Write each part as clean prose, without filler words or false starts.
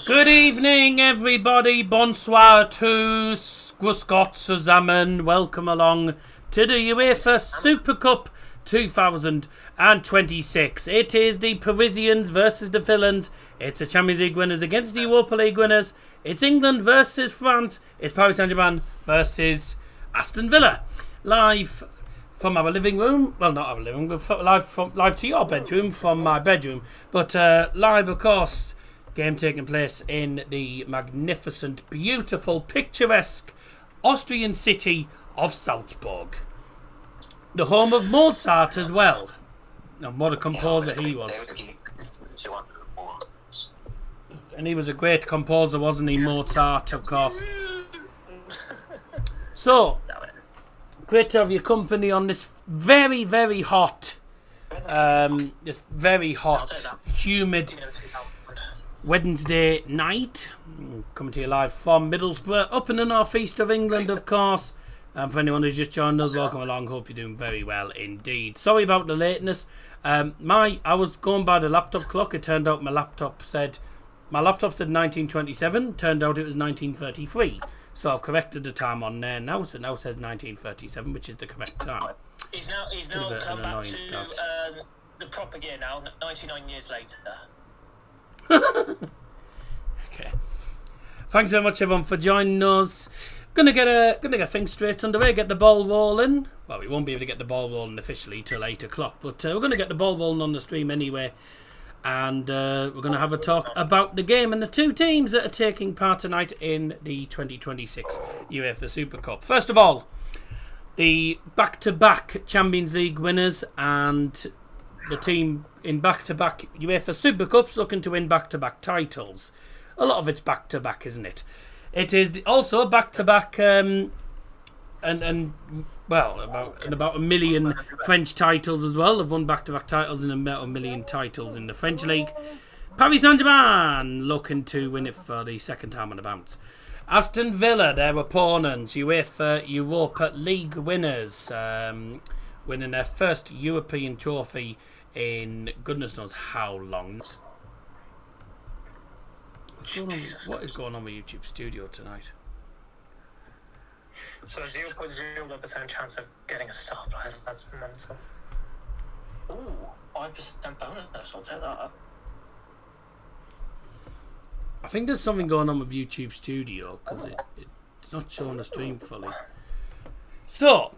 Good evening, everybody. Bonsoir to Squascott Suzaman. Welcome along to the UEFA Super Cup 2026. It is the Parisians versus the villains. It's the Champions League winners against the Europa League winners. It's England versus France. It's Paris Saint Germain versus Aston Villa. Live from our living room. Well, not our living room, but live to your bedroom from my bedroom. But live, of course. Game taking place in the magnificent, beautiful, picturesque Austrian city of Salzburg. The home of Mozart as well. And what a composer he was. And he was a great composer, wasn't he, Mozart, of course. So, great to have your company on this very, very hot, humid Wednesday night. Coming to you live from Middlesbrough, up in the northeast of England, of course. And for anyone who's just joined us, welcome along. Hope you're doing very well indeed. Sorry about the lateness. I was going by the laptop clock. It turned out my laptop said 1927. Turned out it was 1933. So I've corrected the time on there now. So it now says 1937, which is the correct time. He's now come back to the proper year now. 99 years later. Okay. Thanks very much everyone for joining us. Gonna get things straight underway, get the ball rolling. Well, we won't be able to get the ball rolling officially till 8 o'clock, but we're gonna get the ball rolling on the stream anyway. And we're gonna have a talk about the game and the two teams that are taking part tonight in the 2026 UEFA Super Cup. First of all, the back-to-back Champions League winners and the team in back-to-back UEFA Super Cups looking to win back-to-back titles. A lot of it's back-to-back, isn't it? It is also back-to-back about a million French titles as well. They've won back-to-back titles and about a million titles in the French League. Paris Saint Germain looking to win it for the second time on the bounce. Aston Villa, their opponents, UEFA Europa League winners, winning their first European trophy in goodness knows how long. What is going on with YouTube Studio tonight? So 0.01% chance of getting a star player. That's mental. Ooh, 5% bonus. I'll take that up. I think there's something going on with YouTube Studio because it's not showing the stream fully. So,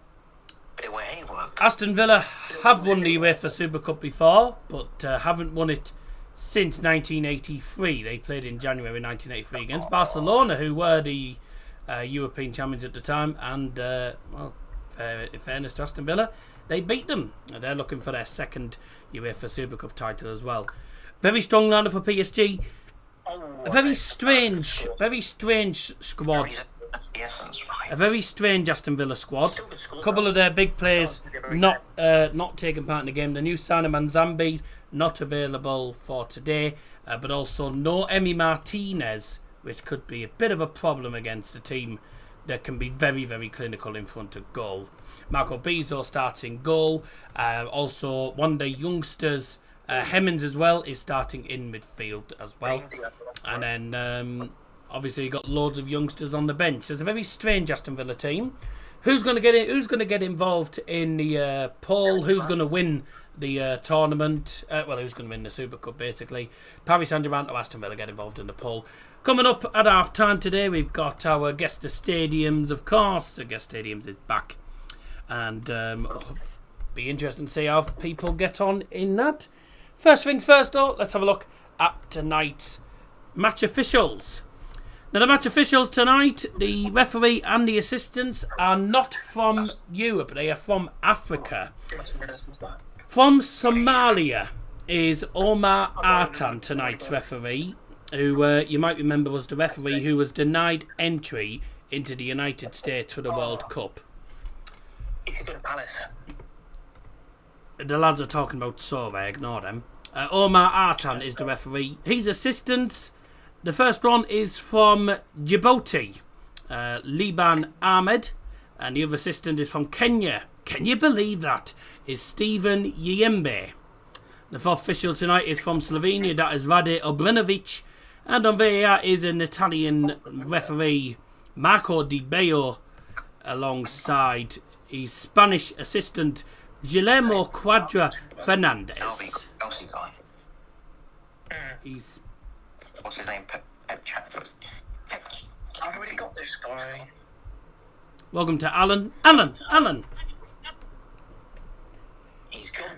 Aston Villa have won the UEFA Super Cup before, but haven't won it since 1983. They played in January 1983 against Barcelona, who were the European champions at the time. And, in fairness to Aston Villa, they beat them. They're looking for their second UEFA Super Cup title as well. Very strong lineup for PSG. A very strange squad. A very strange Aston Villa squad. A couple of their big players not taking part in the game. The new signing Manzambi not available for today, but also no Emi Martinez, which could be a bit of a problem against a team that can be very, very clinical in front of goal. Marco Bizzo starts in goal. Also, one of the youngsters, Hemmings as well, is starting in midfield as well. And then obviously you got loads of youngsters on the bench. So it's a very strange Aston Villa team. Who's going to get involved in the poll? Who's going to win the tournament? Who's going to win the Super Cup basically? Paris Saint Germain or Aston Villa get involved in the poll. Coming up at half time today, we've got our Guest the Stadiums, of course. The Guest Stadiums is back, and be interesting to see how people get on in that. First things first, though, let's have a look at tonight's match officials. Now, the match officials tonight, the referee and the assistants are not from Europe. They are from Africa. From Somalia is Omar Artan, tonight's referee, who you might remember was the referee who was denied entry into the United States for the World Cup. He could go to Palace. The lads are talking about Sora, ignore them. Omar Artan is the referee. His assistants, the first one is from Djibouti, Liban Ahmed, and the other assistant is from Kenya. Can you believe that? Is Stephen Yembe. The fourth official tonight is from Slovenia, that is Rade Obrenovic, And on VAR is an Italian referee, Marco Di Beo, alongside his Spanish assistant, Guillermo Quadra Fernandez. Chelsea guy. He's... What's his name? Pep. I've already got this guy. Welcome to Alan. Alan! He's gone.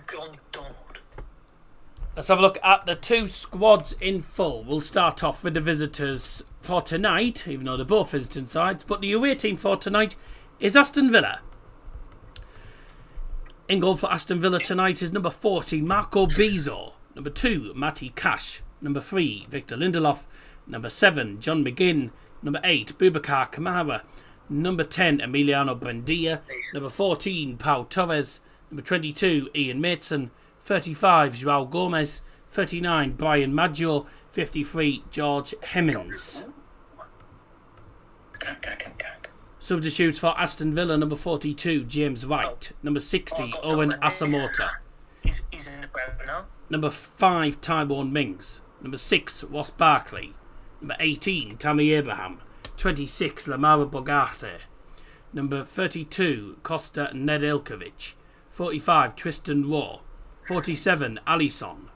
Let's have a look at the two squads in full. We'll start off with the visitors for tonight, even though they're both visiting sides. But the away team for tonight is Aston Villa. In goal for Aston Villa tonight is number 40, Marco Bizzo. Number 2, Matty Cash. Number 3, Victor Lindelof. Number 7, John McGinn. Number 8, Boubacar Kamara. Number 10, Emiliano Buendia. Number 14, Pau Torres. Number 22, Ian Maitson. 35, João Gomez. 39, Brian Maggio. 53, George Hemmings. Substitutes for Aston Villa, number 42, James Wright. Number 60, Owen Asamoah. He's in the Prem now. Number 5, Tyrone Mings. Number 6, Ross Barkley. Number 18, Tammy Abraham. 26, Lamara Bogarte. Number 32, Costa Nedeljkovic. 45, Tristan Rowe. 47, Alisson.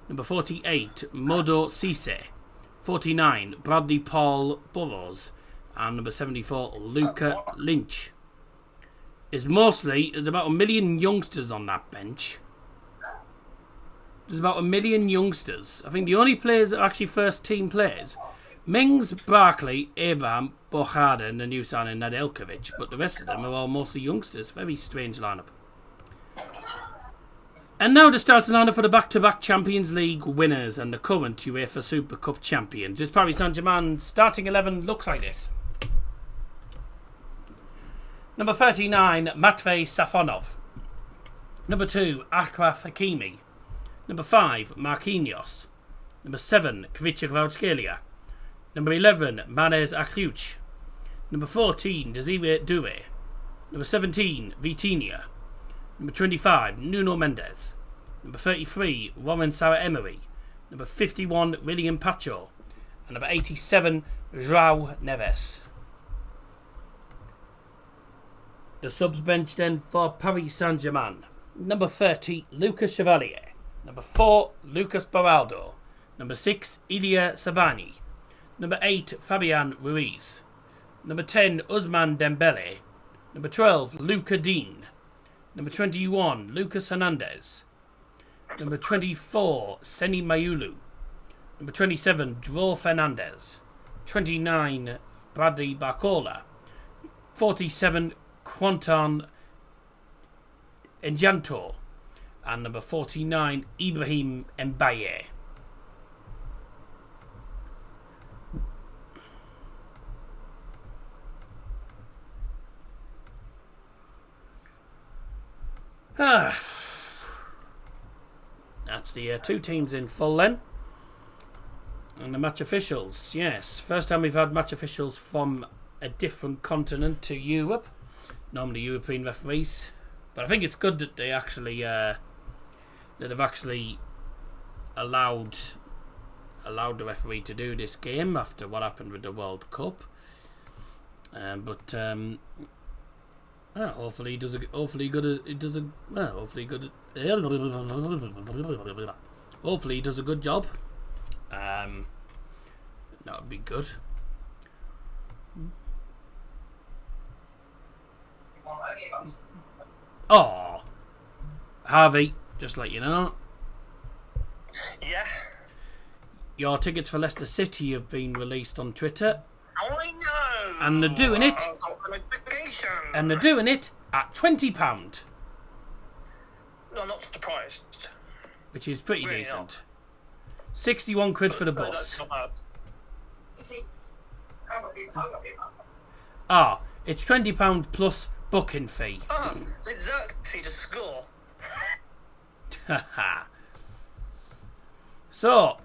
Number 48, Modo Cisse. 49, Bradley Paul Burrows. And number 74, Luca Lynch. There's about 1 million youngsters on that bench. There's about 1 million youngsters. I think the only players that are actually first team players, Mings, Barkley, Abraham, Bojada and the new signing Nedeljkovic. But the rest of them are all mostly youngsters. Very strange lineup. And now the starting lineup for the back-to-back Champions League winners and the current UEFA Super Cup champions. This Paris Saint Germain starting 11 looks like this. Number 39, Matvei Safonov. Number 2, Achraf Hakimi. Number 5, Marquinhos. Number 7, Kvaratskhelia. Number 11, Manez Akhliuch. Number 14, Desire Doué. Number 17, Vitinha. Number 25, Nuno Mendes. Number 33, Warren Sarah-Emery. Number 51, William Pacho. And number 87, João Neves. The subs bench then for Paris Saint Germain. Number 30, Lucas Chevalier. Number 4, Lucas Beraldo. Number 6, Ilya Savani. Number 8, Fabian Ruiz. Number 10, Ousmane Dembele. Number 12, Luca Dean. Number 21, Lucas Hernandez. Number 24, Seni Mayulu. Number 27, João Fernandes. 29, Bradley Barcola. 47, Quentin Enjanto. And number 49, Ibrahim Mbaye. That's the two teams in full then. And the match officials, yes. First time we've had match officials from a different continent to Europe. Normally European referees. But I think it's good that they actually that they've actually allowed the referee to do this game after what happened with the World Cup. Hopefully he does a hopefully he does a good job. That would be good. Oh, Harvey, just let you know. Yeah. Your tickets for Leicester City have been released on Twitter. I know. And they're doing it. I got the notification. And they're doing it at £20. No, I'm not surprised. Which is pretty Really decent. not. 61 quid for the But bus. that's not Ah, it's £20 plus booking fee. bad. It's exactly to score. So,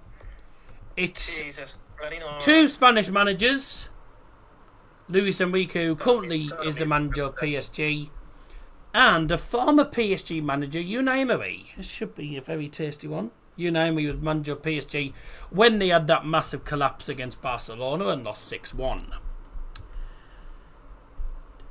it's Jesus. Ready now. two Spanish managers. Luis Enrique, who currently is the manager of PSG, and a former PSG manager, Unai Emery. This should be a very tasty one. Unai would manage PSG when they had that massive collapse against Barcelona and lost 6-1.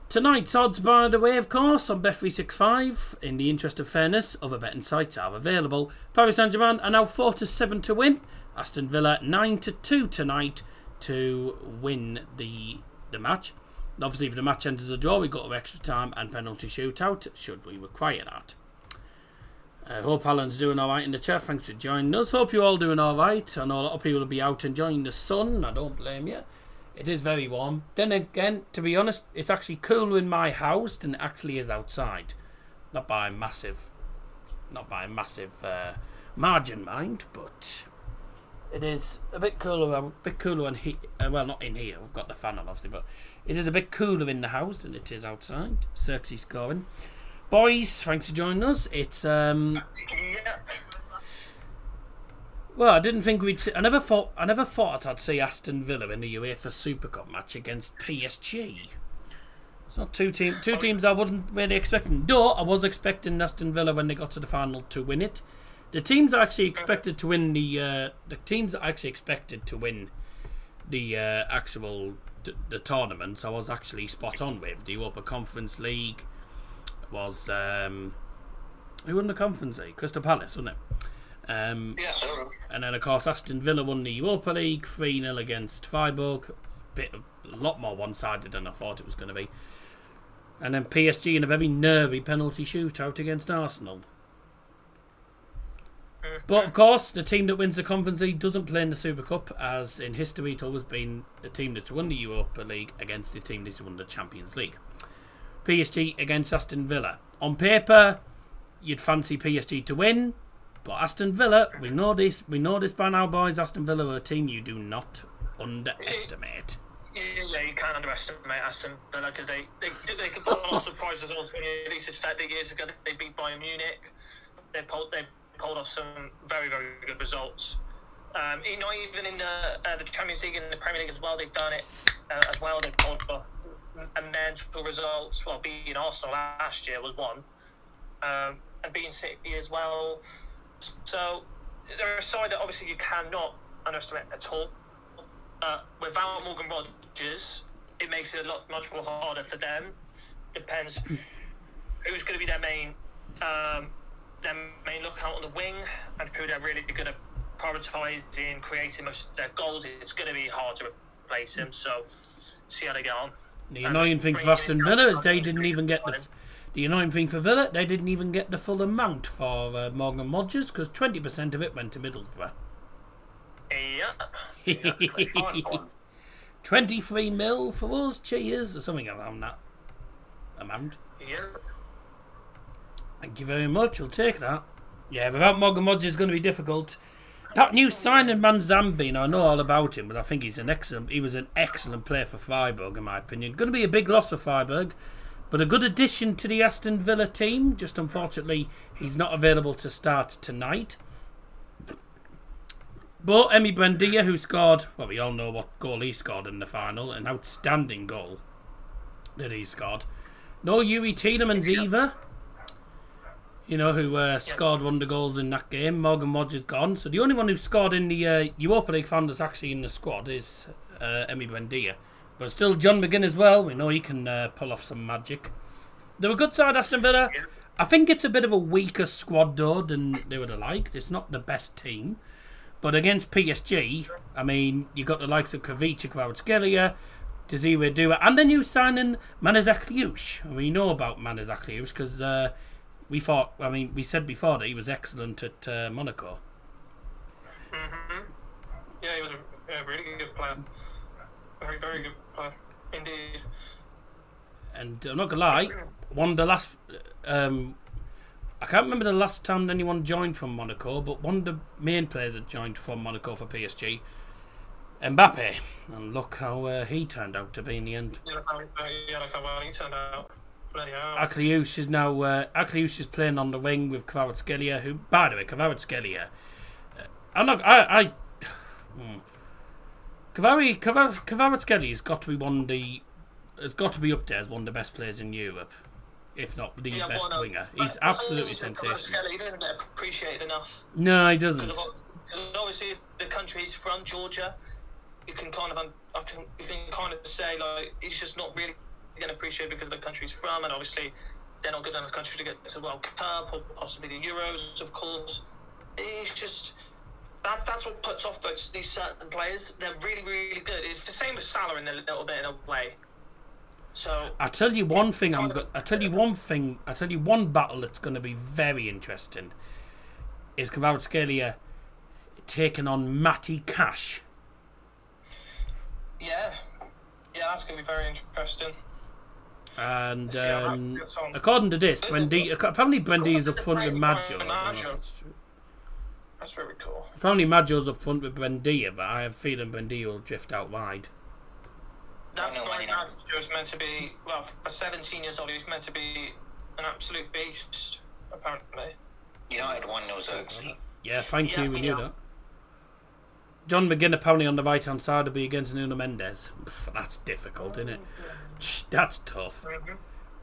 Tonight's odds, by the way, of course, on Bet365. In the interest of fairness, other betting sites are available. Paris Saint Germain are now 4-7 to win. Aston Villa 9-2 tonight to win the match. And obviously, if the match ends as a draw, we go to extra time and penalty shootout, should we require that. I hope Alan's doing alright in the chat. Thanks for joining us. Hope you're all doing alright. I know a lot of people will be out enjoying the sun. I don't blame you. It is very warm. Then again, to be honest, it's actually cooler in my house than it actually is outside. Not by a massive margin, mind, but it is a bit cooler. In here. Well, not in here. We've got the fan on, obviously, but it is a bit cooler in the house than it is outside. Xerxes scoring. Boys, thanks for joining us. It's well, I didn't think we'd. I never thought I'd see Aston Villa in the UEFA Super Cup match against PSG. It's not two teams I wasn't really expecting. Though I was expecting Aston Villa when they got to the final to win it. The teams I actually expected to win the actual the tournaments, I was actually spot on with. The Europa Conference League was who won the Conference League? Crystal Palace, wasn't it? And then of course Aston Villa won the Europa League 3-0 against Freiburg. A lot more one-sided than I thought it was going to be. And then PSG in a very nervy penalty shootout against Arsenal. But of course, the team that wins the Conference League doesn't play in the Super Cup, as in history it's always been the team that's won the Europa League against the team that's won the Champions League. PSG against Aston Villa. On paper, you'd fancy PSG to win. But Aston Villa, we know this by now, boys. Aston Villa are a team you do not underestimate. Yeah, you can't underestimate Aston Villa because they can pull a lot of surprises. Also, at least it's 30 years ago they beat Bayern Munich. They pulled off some very, very good results. Even in the Champions League and the Premier League as well, they've done it as well. They've pulled off immense results. Well, beating Arsenal last year was one, and beating City as well. So they're a side that obviously you cannot underestimate at all. Without Morgan Rodgers, it makes it much more harder for them. Depends who's going to be their main lookout on the wing and who they're really going to prioritise in creating most of their goals. It's going to be hard to replace him. So see how they get on. The annoying thing for Aston Villa is they didn't even get the annoying thing for Villa, they didn't even get the full amount for Morgan Rodgers because 20% of it went to Middlesbrough. Yeah. 23 mil for us, cheers, or something around that amount. Yeah. Thank you very much, we'll take that. Yeah, without Morgan Rodgers it's going to be difficult. That new signing Manzambi, I know all about him, but I think he was an excellent player for Freiburg in my opinion. Going to be a big loss for Freiburg. But a good addition to the Aston Villa team. Just unfortunately, he's not available to start tonight. But Emi Buendia, who scored, well, we all know what goal he scored in the final. An outstanding goal that he scored. No Yuri Tielemans either. You know, who scored one of the goals in that game. Morgan Rodgers gone. So the only one who scored in the Europa League final that's actually in the squad is Emi Buendia. But still, John McGinn as well. We know he can pull off some magic. They're a good side, Aston Villa. I think it's a bit of a weaker squad, though, than they would have liked. It's not the best team. But against PSG, I mean, you got the likes of Kavica, Kvaratskhelia, Desiree Dua, and the new signing, Manezak Liush. And we know about Manezak Liush because we said before that he was excellent at Monaco. Mm-hmm. Yeah, he was a really good player. Very, very good player, indeed. And I'm not gonna lie, one of the last, I can't remember the last time anyone joined from Monaco, but one of the main players that joined from Monaco for PSG, Mbappe, and look how he turned out to be in the end. Yeah, look how well he turned out. Bloody hell. Akliouche is playing on the wing with Kvaratskhelia, who, by the way, Kvaratskhelia, Kvaratskhelia has got to be up there as one of the best players in Europe. if not the Yeah, best one of. winger. But He's absolutely also, sensational. He doesn't get appreciated enough. No, he doesn't. Because obviously the country he's from, Georgia, you can kind of say like he's just not really getting appreciated because of the country he's from, and obviously they're not good enough country to get to the World Cup or possibly the Euros, of course. It's just that's what puts off these certain players. They're really, really good. It's the same with Salah in a little bit in a way. So I tell you one thing. I tell you one battle that's going to be very interesting. Is Kvaratskhelia taking on Matty Cash? Yeah, that's going to be very interesting. And according to this, apparently Brendy is up front with Maggio. That's very cool. Apparently Maggio's up front with Brendia, but I have a feeling Brendia will drift out wide. That guy Maggio is meant to be, well, for 17 years old, he's meant to be an absolute beast, apparently. United 1-0 Xerxes. Yeah, thank you, we knew that. John McGinn apparently on the right-hand side will be against Nuno Mendes. That's difficult, isn't it? That's tough. Mm-hmm.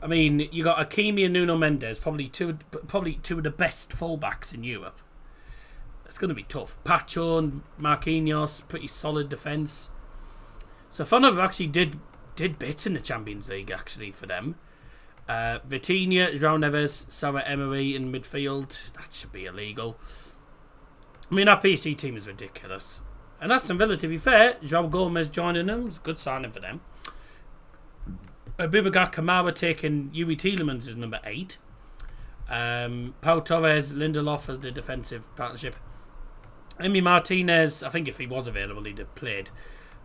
I mean, you got Hakimi and Nuno Mendes, probably two of the best fullbacks in Europe. It's going to be tough. Pacho and Marquinhos, pretty solid defence. So Fonov actually did bits in the Champions League actually for them. Vitinha, João Neves, Sarah Emery in midfield. That should be illegal. I mean, our PSG team is ridiculous. And Aston Villa, to be fair, João Gomez joining them is a good signing for them. Abubakar Kamara taking Yuri Tielemans as number 8. Pau Torres, Lindelof as the defensive partnership. Emi Martinez, I think if he was available, he'd have played.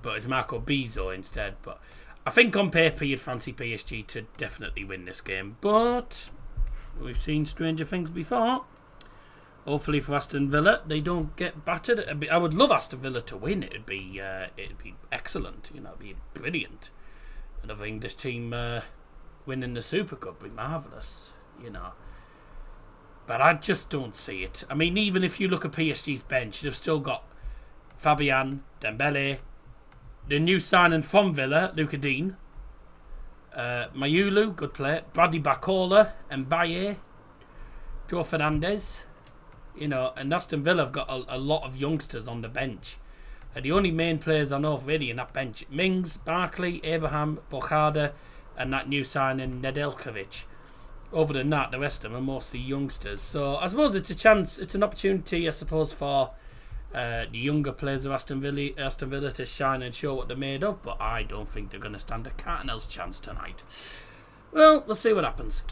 But it's Marco Bizzo instead. But I think on paper, you'd fancy PSG to definitely win this game. But we've seen stranger things before. Hopefully for Aston Villa, they don't get battered. I would love Aston Villa to win. It'd be excellent. You know, it'd be brilliant. Another English team winning the Super Cup would be marvellous. You know. But I just don't see it. I mean, even if you look at PSG's bench, they've still got Fabian, Dembele, the new signing from Villa, Luka Dean, Mayulu, good player, Bradley Barcola, Mbaye, Joe Fernandez. You know, and Aston Villa have got a lot of youngsters on the bench. The only main players I know of really in that bench, Mings, Barkley, Abraham, Bochada, and that new signing, Nedeljkovic. Other than that, the rest of them are mostly youngsters. So I suppose it's an opportunity, I suppose, for the younger players of Aston Villa to shine and show what they're made of. But I don't think they're going to stand a Cardinals chance tonight. Well, we'll see what happens.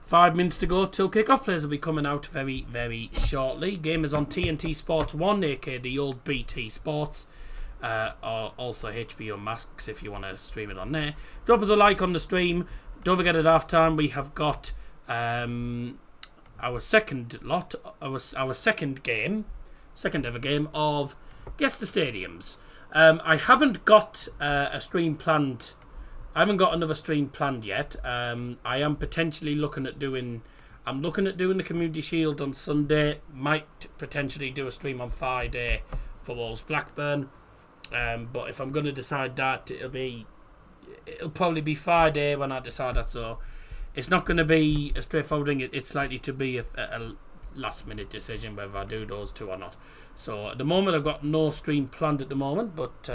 5 minutes to go till kick-off. Players will be coming out very, very shortly. Game is on TNT Sports 1, aka the old BT Sports. Or also HBO Max if you want to stream it on there. Drop us a like on the stream. Don't forget at half-time we have got our second ever game of Guess the Stadiums. I haven't got a stream planned. I haven't got another stream planned yet. I am potentially looking at doing the Community Shield on Sunday. Might potentially do a stream on Friday for Wolves Blackburn. But if I'm going to decide that, it'll probably be Friday when I decide that. So it's not going to be a straightforward thing. It's likely to be a last minute decision whether I do those two or not. So at the moment, I've got no stream planned at the moment, but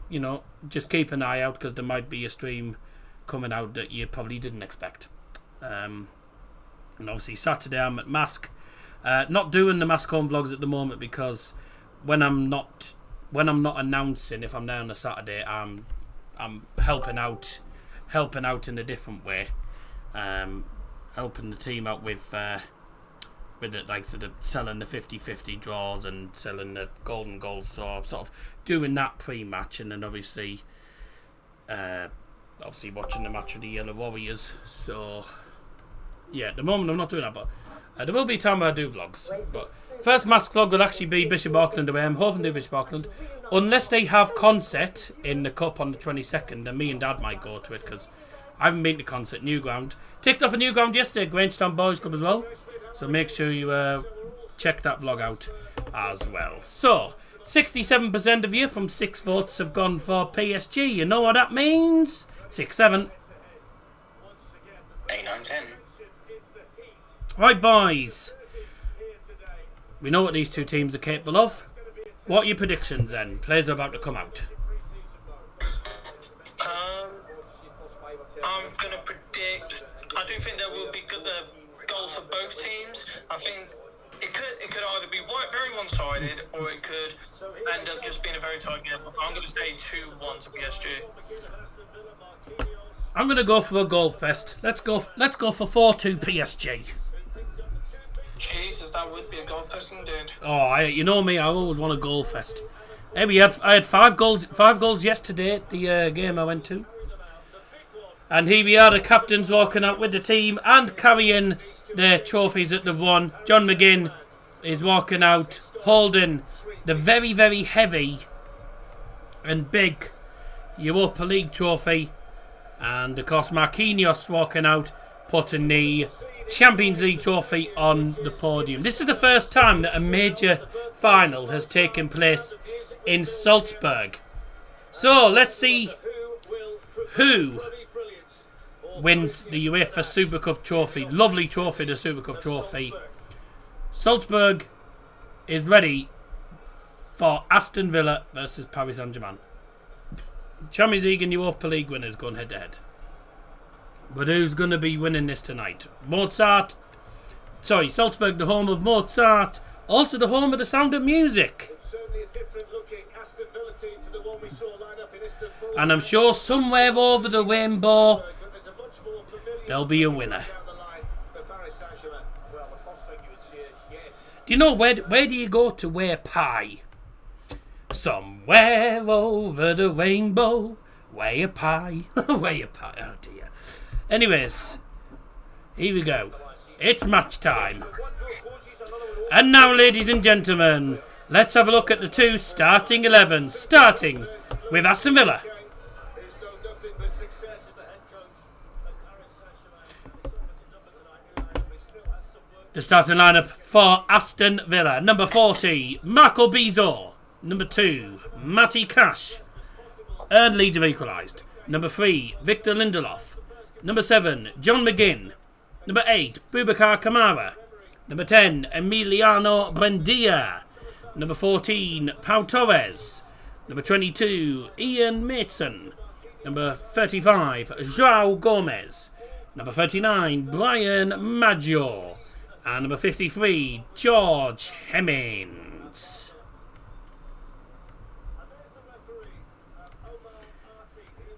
you know, just keep an eye out because there might be a stream coming out that you probably didn't expect. And obviously Saturday I'm at Mask. Not doing the Mask home vlogs at the moment because when I'm not announcing, if I'm there on a Saturday, I'm helping out in a different way. Helping the team out with it, like sort of selling the 50-50 draws and selling the golden goals. So I'm sort of doing that pre-match, and then obviously watching the match with the Yellow Warriors. So yeah, at the moment I'm not doing that, but there will be a time where I do vlogs. But first Mask vlog will actually be Bishop Auckland away. I'm hoping to do Bishop Auckland, unless they have concert in the Cup on the 22nd. Then me and Dad might go to it because I haven't been to concert. New ground ticked off a new ground yesterday, Grangetown Boys Club as well. So make sure you check that vlog out as well. So 67% of you from 6 votes have gone for PSG. You know what that means? 6-7. 8, 9, 10. Right, boys. We know what these two teams are capable of. What are your predictions then? Players are about to come out. I'm going to predict. I do think there will be good goals for both teams. I think it could either be very one-sided or it could end up just being a very tight game. I'm going to say 2-1 to PSG. I'm going to go for a goal fest. Let's go for 4-2 PSG. Jesus, that would be a goal fest indeed. Oh, you know me. I always want a goal fest. Hey, I had 5 goals yesterday at the game I went to. And here we are, the captains walking out with the team and carrying the trophies that they've won. John McGinn is walking out holding the very, very heavy and big Europa League trophy. And of course Marquinhos walking out putting the Champions League trophy on the podium. This is the first time that a major final has taken place in Salzburg. So let's see who wins the UEFA Super Cup trophy. Lovely trophy, the Super Cup trophy. Salzburg is ready for Aston Villa versus Paris Saint Germain. Champions League and Europa League winners going head to head. But who's going to be winning this tonight? Salzburg, the home of Mozart, also the home of the Sound of Music. And I'm sure somewhere over the rainbow there'll be a winner. Do you know where do you go to wear pie? Somewhere over the rainbow, wear pie, wear pie. Oh dear. Anyways, here we go. It's match time. And now, ladies and gentlemen, let's have a look at the two starting 11. Starting with Aston Villa. The starting lineup for Aston Villa. Number 40, Marco Bizzo. Number 2, Matty Cash. Earned Leeds have equalised. Number 3, Victor Lindelof. Number 7, John McGinn. Number 8, Boubacar Kamara. Number 10, Emiliano Buendia. Number 14, Pau Torres. Number 22, Ian Mason. Number 35, João Gomez. Number 39, Brian Maggio. And number 53, George Hemmings.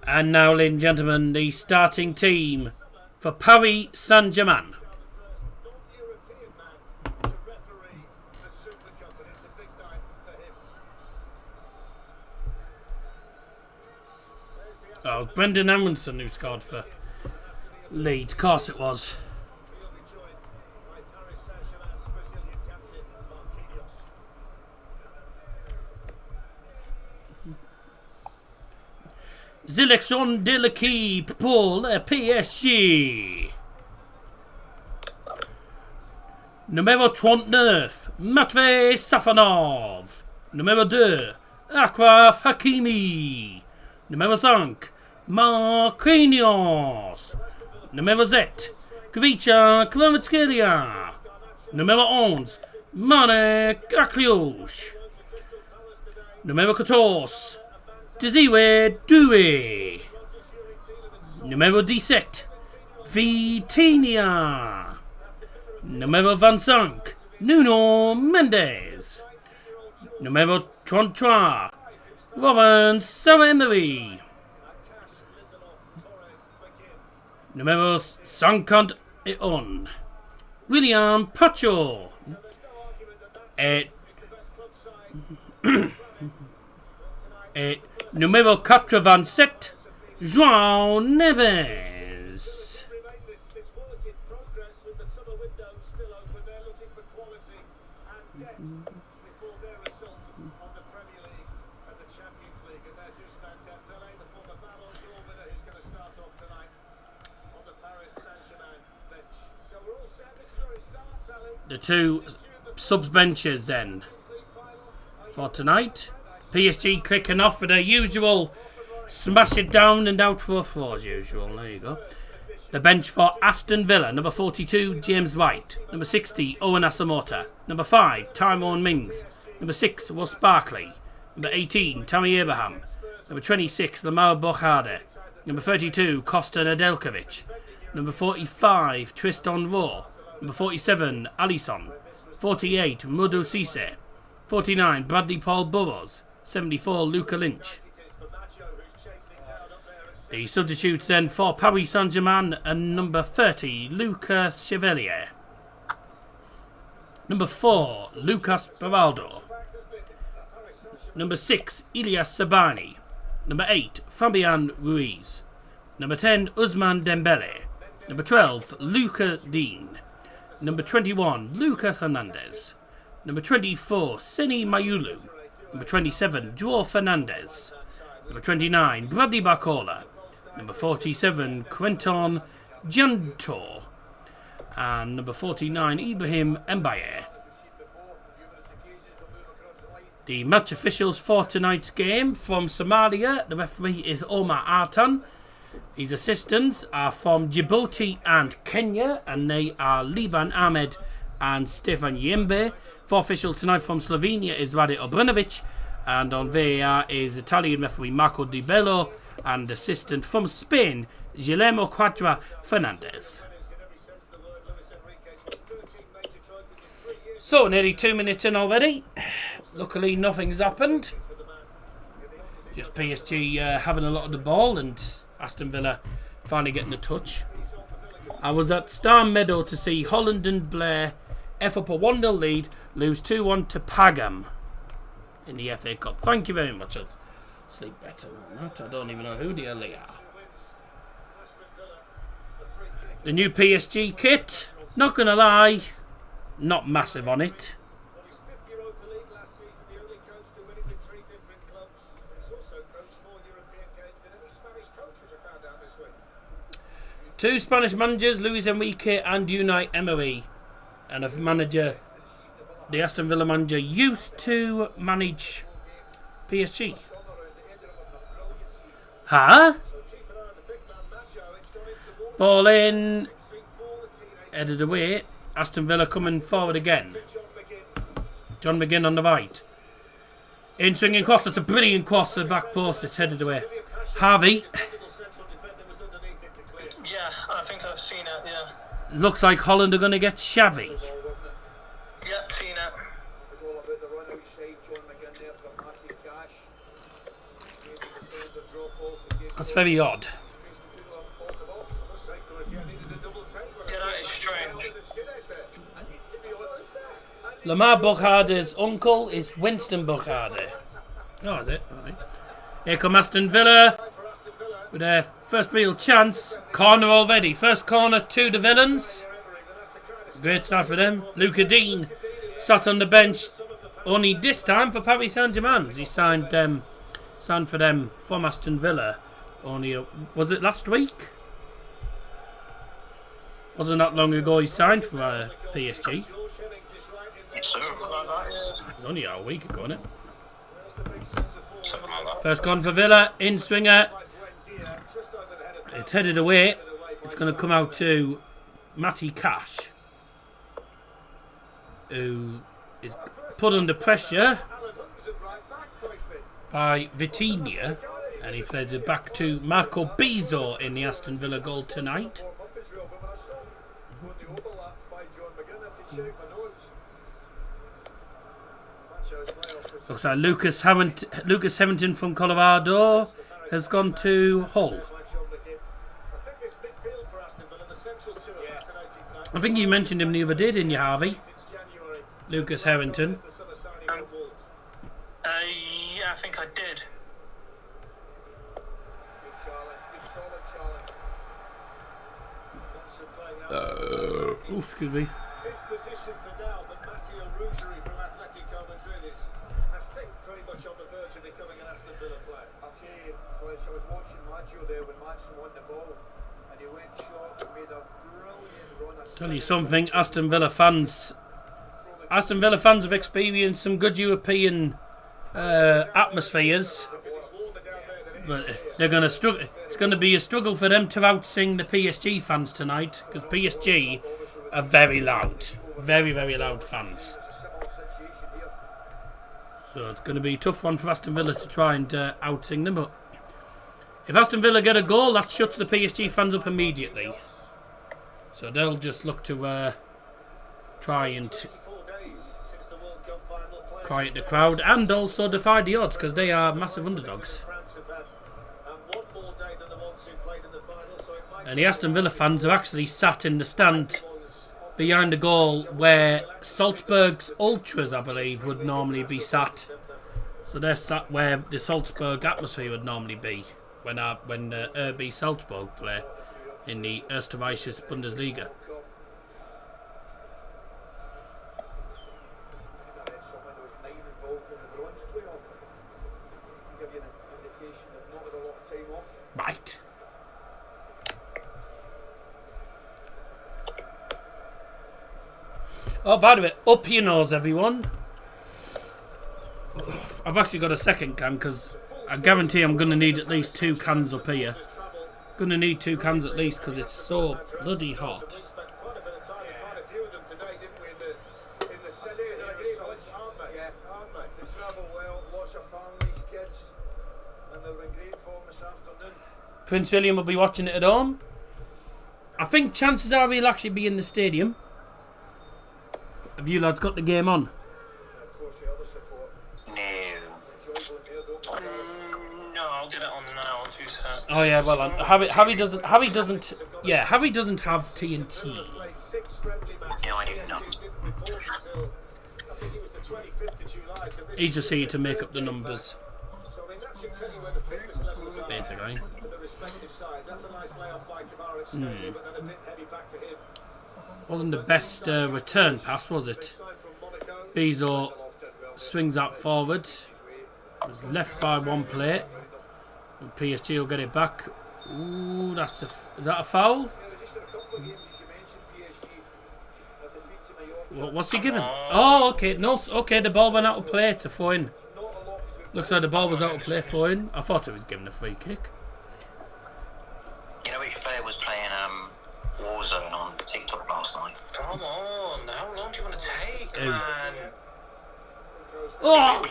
And now, ladies and gentlemen, the starting team for Paris Saint Germain. Oh, it was Brendan Amundsen who scored for Leeds. Of course it was. Sélection de l'équipe pour le PSG. Numéro 39, Matvei Safonov. Numéro 2, Achraf Hakimi. Numéro 5, Marquinhos. Numéro 7, Kvicha Kvaratskhelia. Numéro 11, Marek Akliouche. Numéro 14, Désiré Doué. Numéro 17, Vitinha. Numéro 25, Nuno Mendes. Numéro 33, Robin Saint-Emery. Numéro 51, William Pacho. Et numéro 87, João Neves. The two subs benches then for tonight. PSG kicking off with their usual smash it down and out for a throw as usual. There you go. The bench for Aston Villa. Number 42, James White. Number 60, Owen Asamoah. Number 5, Tyrone Mings. Number 6, Ross Barkley. Number 18, Tammy Abraham. Number 26, Lamar Bokhade. Number 32, Costa Nedeljkovic. Number 45, Tristan Rowe. Number 47, Alisson. 48, Mudu Cisse. 49, Bradley Paul Burrows. 74, Luca Lynch. The substitutes then for Paris Saint Germain and number 30, Lucas Chevalier. Number 4, Lucas Beraldo. Number 6, Ilyas Sabani. Number 8, Fabian Ruiz. Number 10, Ousmane Dembele. Number 12, Luca Dean. Number 21, Lucas Hernandez. Number 24, Seni Mayulu. Number 27, Joao Fernandez. Number 29, Bradley Barcola. Number 47, Quentin Giantor. And number 49, Ibrahim Mbaye. The match officials for tonight's game from Somalia. The referee is Omar Artan. His assistants are from Djibouti and Kenya, and they are Liban Ahmed and Stefan Yembe. For official tonight from Slovenia is Rade Obrenovic, and on VAR is Italian referee Marco Di Bello, and assistant from Spain, Guillermo Quadra Fernandez. So, nearly 2 minutes in already. Luckily, nothing's happened. Just PSG having a lot of the ball and Aston Villa finally getting a touch. I was at Star Meadow to see Holland and Blair F up a 1-0 lead, lose 2-1 to Pagam in the FA Cup. Thank you very much. I'll sleep better than that. I don't even know who the hell they are. The new PSG kit, not gonna lie, not massive on it. Two Spanish managers, Luis Enrique and Unai Emery, and a manager, the Aston Villa manager, used to manage PSG. Huh? Ball in, headed away. Aston Villa coming forward again. John McGinn on the right. In swinging cross, that's a brilliant cross to the back post. It's headed away. Harvey. Yeah, I think I've seen it, yeah. Looks like Holland are going to get Xavi. Yep, seen it. That's very odd. Yeah, that is strange. Lamar Bokhade's uncle is Winston Bokhade. Oh, is it? All right. Here come Aston Villa with their first real chance. Corner already. First corner to the Villains. Great start for them. Luca Dean sat on the bench, only this time for Paris Saint Germain. He signed for them from Aston Villa. Only was it last week? Wasn't that long ago he signed for PSG? Something like that, yeah. It was only a week ago, wasn't it? Something like that. First gone for Villa, in swinger. It's headed away. It's going to come out to Matty Cash, who is put under pressure by Vitinha, and he plays it back to Marco Bizzo in the Aston Villa goal tonight. Looks like Lucas Hevington from Colorado has gone to Hull. I think you mentioned him the other day, didn't you, Harvey? Lucas Hevington. Yeah, I think I did. Oh, excuse me. Tell you something, Aston Villa fans have experienced some good European atmospheres, but they're going to struggle. It's going to be a struggle for them to outsing the PSG fans tonight, because PSG are very loud. Very, very loud fans. So it's going to be a tough one for Aston Villa to try and outsing them. But if Aston Villa get a goal, that shuts the PSG fans up immediately. So they'll just look to try and quiet the crowd and also defy the odds, because they are massive underdogs. And the Aston Villa fans are actually sat in the stand behind the goal where Salzburg's ultras, I believe, would normally be sat. So they're sat where the Salzburg atmosphere would normally be when RB Salzburg play in the Österreichische Bundesliga. Right. Oh, by the way, up your nose, everyone. I've actually got a second can because I guarantee I'm going to need at least 2 cans up here. Going to need 2 cans at least because it's so bloody hot. Prince William will be watching it at home. I think chances are he'll actually be in the stadium. Have you lads got the game on? No, I'll get it on now. 2 seconds. Oh yeah, well, Harry doesn't have TNT. No, I do not. He's just here to make up the numbers, basically. Wasn't the best return pass, was it? Bezo swings that forward. It was left by one plate. And PSG will get it back. Ooh, is that a foul? What's he given? Oh, okay. No, okay. The ball went out of play to Foyne. Looks like the ball was out of play for him. I thought it was given a free kick. You know which player was playing Warzone on TikTok last night? Come on, how long do you want to take, man? Oh!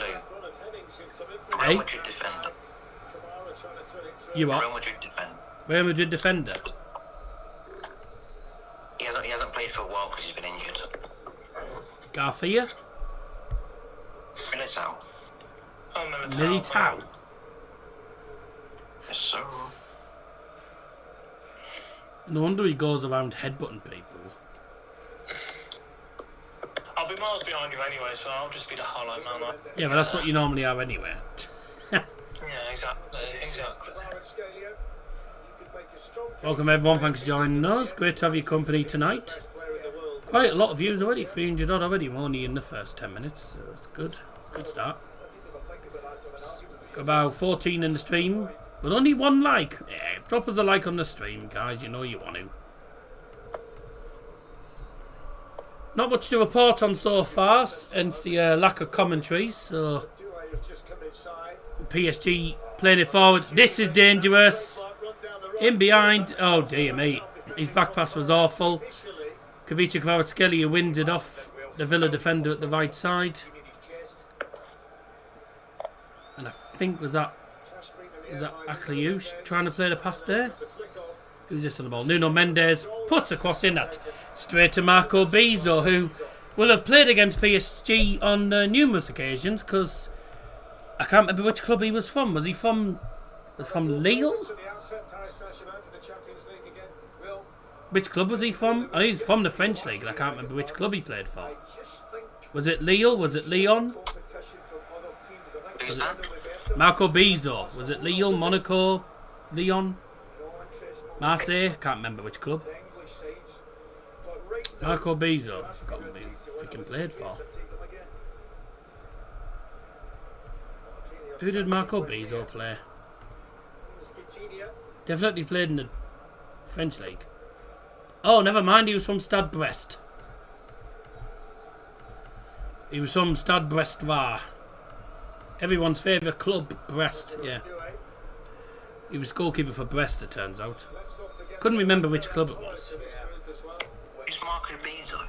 Real Madrid defender. You what? Real Madrid defender. Real Madrid defender. He hasn't played for a while because he's been injured. Garcia? Militao. Oh, Militao. Yes, sir. No wonder he goes around headbutting people. I'll be miles behind you anyway, so I'll just be the highlight man. Yeah, but that's what you normally are anyway. Yeah, exactly. Welcome everyone, thanks for joining us. Great to have your company tonight. Quite a lot of views already, 300 odd already. We're only in the first 10 minutes, so that's good. Good start. Got about 14 in the stream, but only 1 like. Yeah, drop us a like on the stream, guys. You know you want to. Not much to report on so far, hence the lack of commentary. So PSG playing it forward. This is dangerous. In behind. Oh dear me. His back pass was awful. Kavica Kvaratskhelia wins it off the Villa defender at the right side. And I think is that Akliouche trying to play the pass there? Who's this on the ball? Nuno Mendes puts across in that straight to Marco Bezo, who will have played against PSG on numerous occasions, because I can't remember which club he was from. Was he from Lille? Which club was he from? I know he's from the French league, and I can't remember which club he played for. Was it Lille? Was it Lyon? Who's that? Marco Bezo. Was it Lille, Monaco, Lyon, Marseille? Can't remember which club. Marco Bezo. I forgot what he freaking played for. Who did Marco Bezo play? Definitely played in the French league. Oh, never mind. He was from Stade Brest. He was from Stade Brestois. Everyone's favourite club, Brest, yeah. He was goalkeeper for Brest, it turns out. Couldn't remember which club it was. It's Marco Bezo.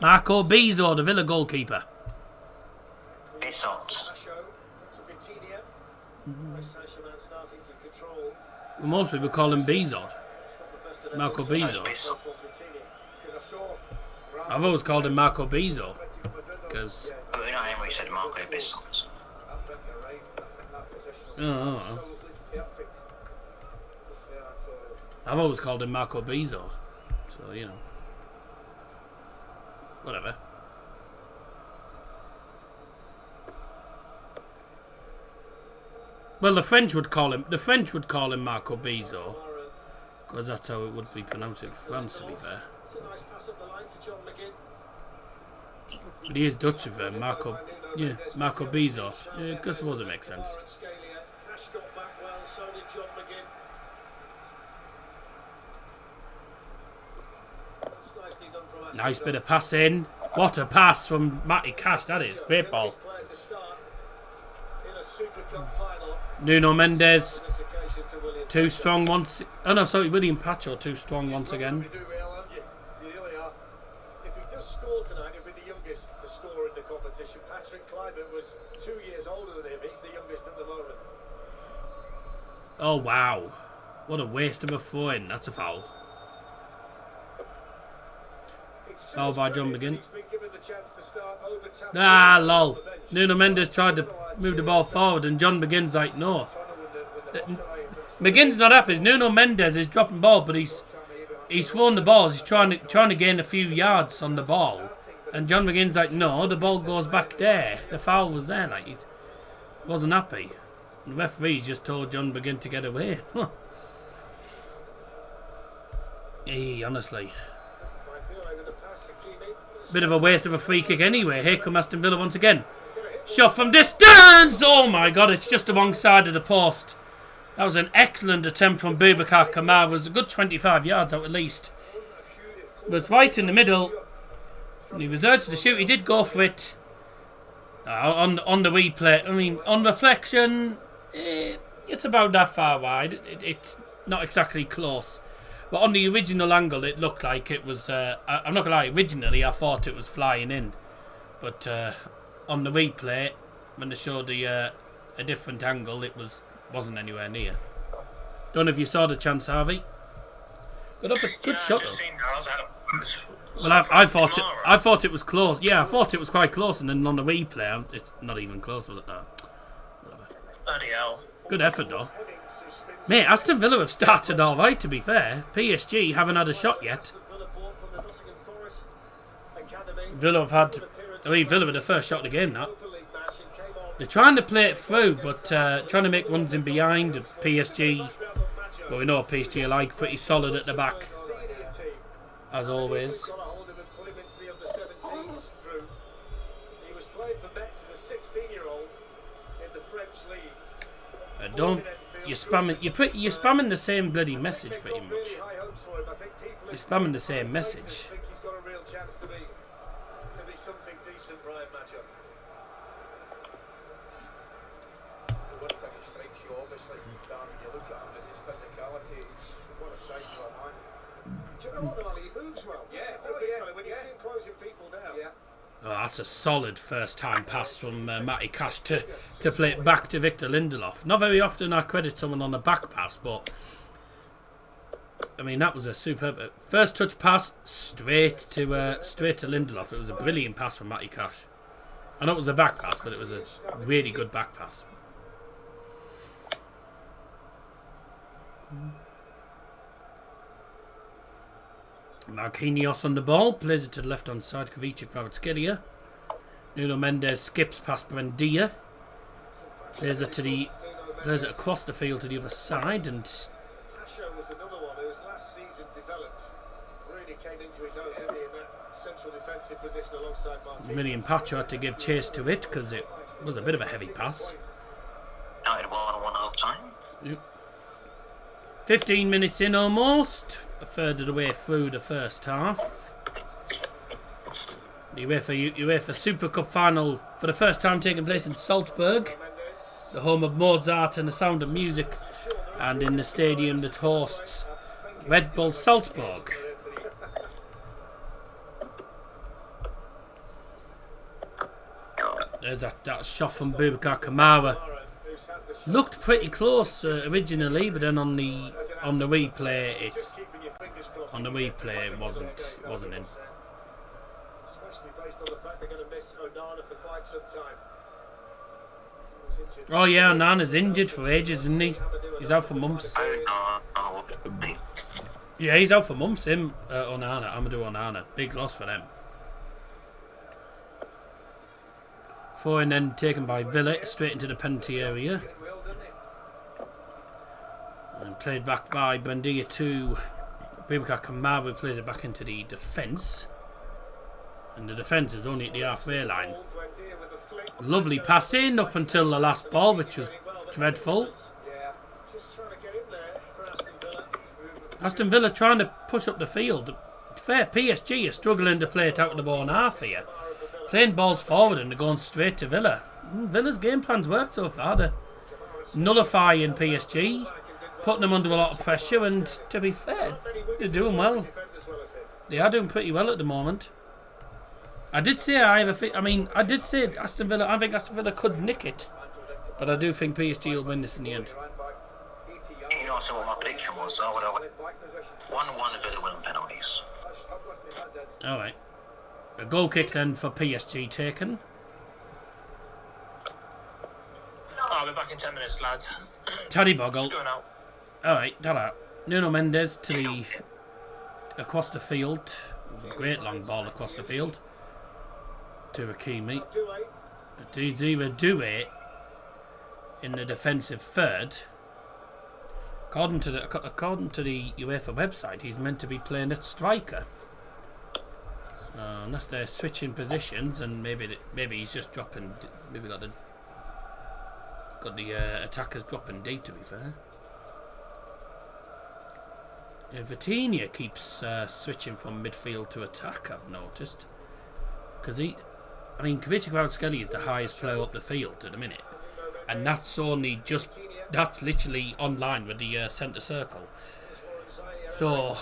Marco Bezo, the Villa goalkeeper. Bissot. Well, most people call him Bezo. Marco Bezo. Bissot. I've always called him Marco Bezo. Because... Oh, you know, Emery said Marco Bissot. Oh. I've always called him Marco Bezo. So, you know. Whatever. Well, the French would call him Marco Bezo, because that's how it would be pronounced in France, to be fair. But he is Dutch, of Marco. Yeah, Marco Bezo. Yeah, I suppose it makes sense. Nice bit of passing. What a pass from Matty Cash, that is. Great ball. Nuno Mendes. Too strong once. Oh no, sorry, William Pacho too strong once again. If he does score tonight, he'll be the youngest to score in the competition. Patrick Kluivert was 2 years older than him. He's the youngest at the moment. Oh wow. What a waste of a throw-in. That's a foul. Foul by John McGinn. Ah, lol. Nuno Mendes tried to move the ball forward and John McGinn's like, no. McGinn's not happy. Nuno Mendes is dropping ball, but he's throwing the balls. He's trying to gain a few yards on the ball. And John McGinn's like, no, the ball goes back there. The foul was there. Like, he wasn't happy. And the referees just told John McGinn to get away. Hey, honestly. Bit of a waste of a free kick anyway. Here come Aston Villa once again. Shot from distance! Oh my god, it's just the wrong side of the post. That was an excellent attempt from Boubacar Kamara. It was a good 25 yards out at least. It was right in the middle. And he was urged to shoot. He did go for it. On the replay. I mean, on reflection, it's about that far wide. It's not exactly close. But on the original angle, it looked like it was... I'm not going to lie, originally I thought it was flying in. But on the replay, when they showed a different angle, it wasn't anywhere near. Don't know if you saw the chance, Harvey. Good shot, though. Well, I thought it was close. Yeah, I thought it was quite close, and then on the replay, it's not even close, was it? No. Bloody hell. Good effort, though. Mate, Aston Villa have started all right, to be fair. PSG haven't had a shot yet. Villa had the first shot of the game, that. They're trying to play it through, but trying to make runs in behind. PSG, well, we know what PSG are like, pretty solid at the back, as always. You're spamming the same bloody message pretty much. You're spamming the same message. Oh, that's a solid first-time pass from Matty Cash to play it back to Victor Lindelof. Not very often I credit someone on a back pass, but I mean that was a superb first touch pass straight to Lindelof. It was a brilliant pass from Matty Cash. I know it was a back pass, but it was a really good back pass. Marquinhos on the ball, plays it to the left hand side, Kvaratskhelia. Nuno Mendes skips past Buendia, plays it across the field to the other side, and William Pacho had to give chase to it because it was a bit of a heavy pass. 1-1 half time. Yep. 15 minutes in almost, a third of the way through the first half. The UEFA Super Cup final for the first time taking place in Salzburg. the home of Mozart and the Sound of Music, and in the stadium that hosts Red Bull Salzburg. There's that shot from Boubacar Kamara. Looked pretty close originally, but then on the replay, it wasn't in. Oh yeah, Onana's injured for ages, isn't he? He's out for months. Yeah, he's out for months. Him, Onana, Amadou Onana, big loss for them. And then taken by Villa straight into the penalty area. And played back by Buendia to Boubacar Kamara, who plays it back into the defence. And the defence is only at the halfway line. Lovely passing up until the last ball, which was dreadful. Aston Villa trying to push up the field. Fair, PSG are struggling to play it out of the own half here. Playing balls forward and they're going straight to Villa. Villa's game plan's worked so far. They're nullifying PSG, putting them under a lot of pressure, and to be fair, they're doing well. They are doing pretty well at the moment. I did say I did say Aston Villa. I think Aston Villa could nick it, but I do think PSG will win this in the end. You know what my prediction was? 1-1 Villa winning penalties. All right. A goal kick then for PSG taken. I'll be back in 10 minutes, lads. Taddy Boggle. Alright, that out. Nuno Mendes to the across the field. A great long ball across the field to Hakimi. Desire Doué in the defensive third. According to the UEFA website, he's meant to be playing at striker. Unless they're switching positions, and maybe he's just dropping. Maybe got the attackers dropping deep. To be fair, Vitinha keeps switching from midfield to attack. I've noticed because Kvaratskhelia is the highest player up the field at the minute, and that's literally on line with the centre circle. So.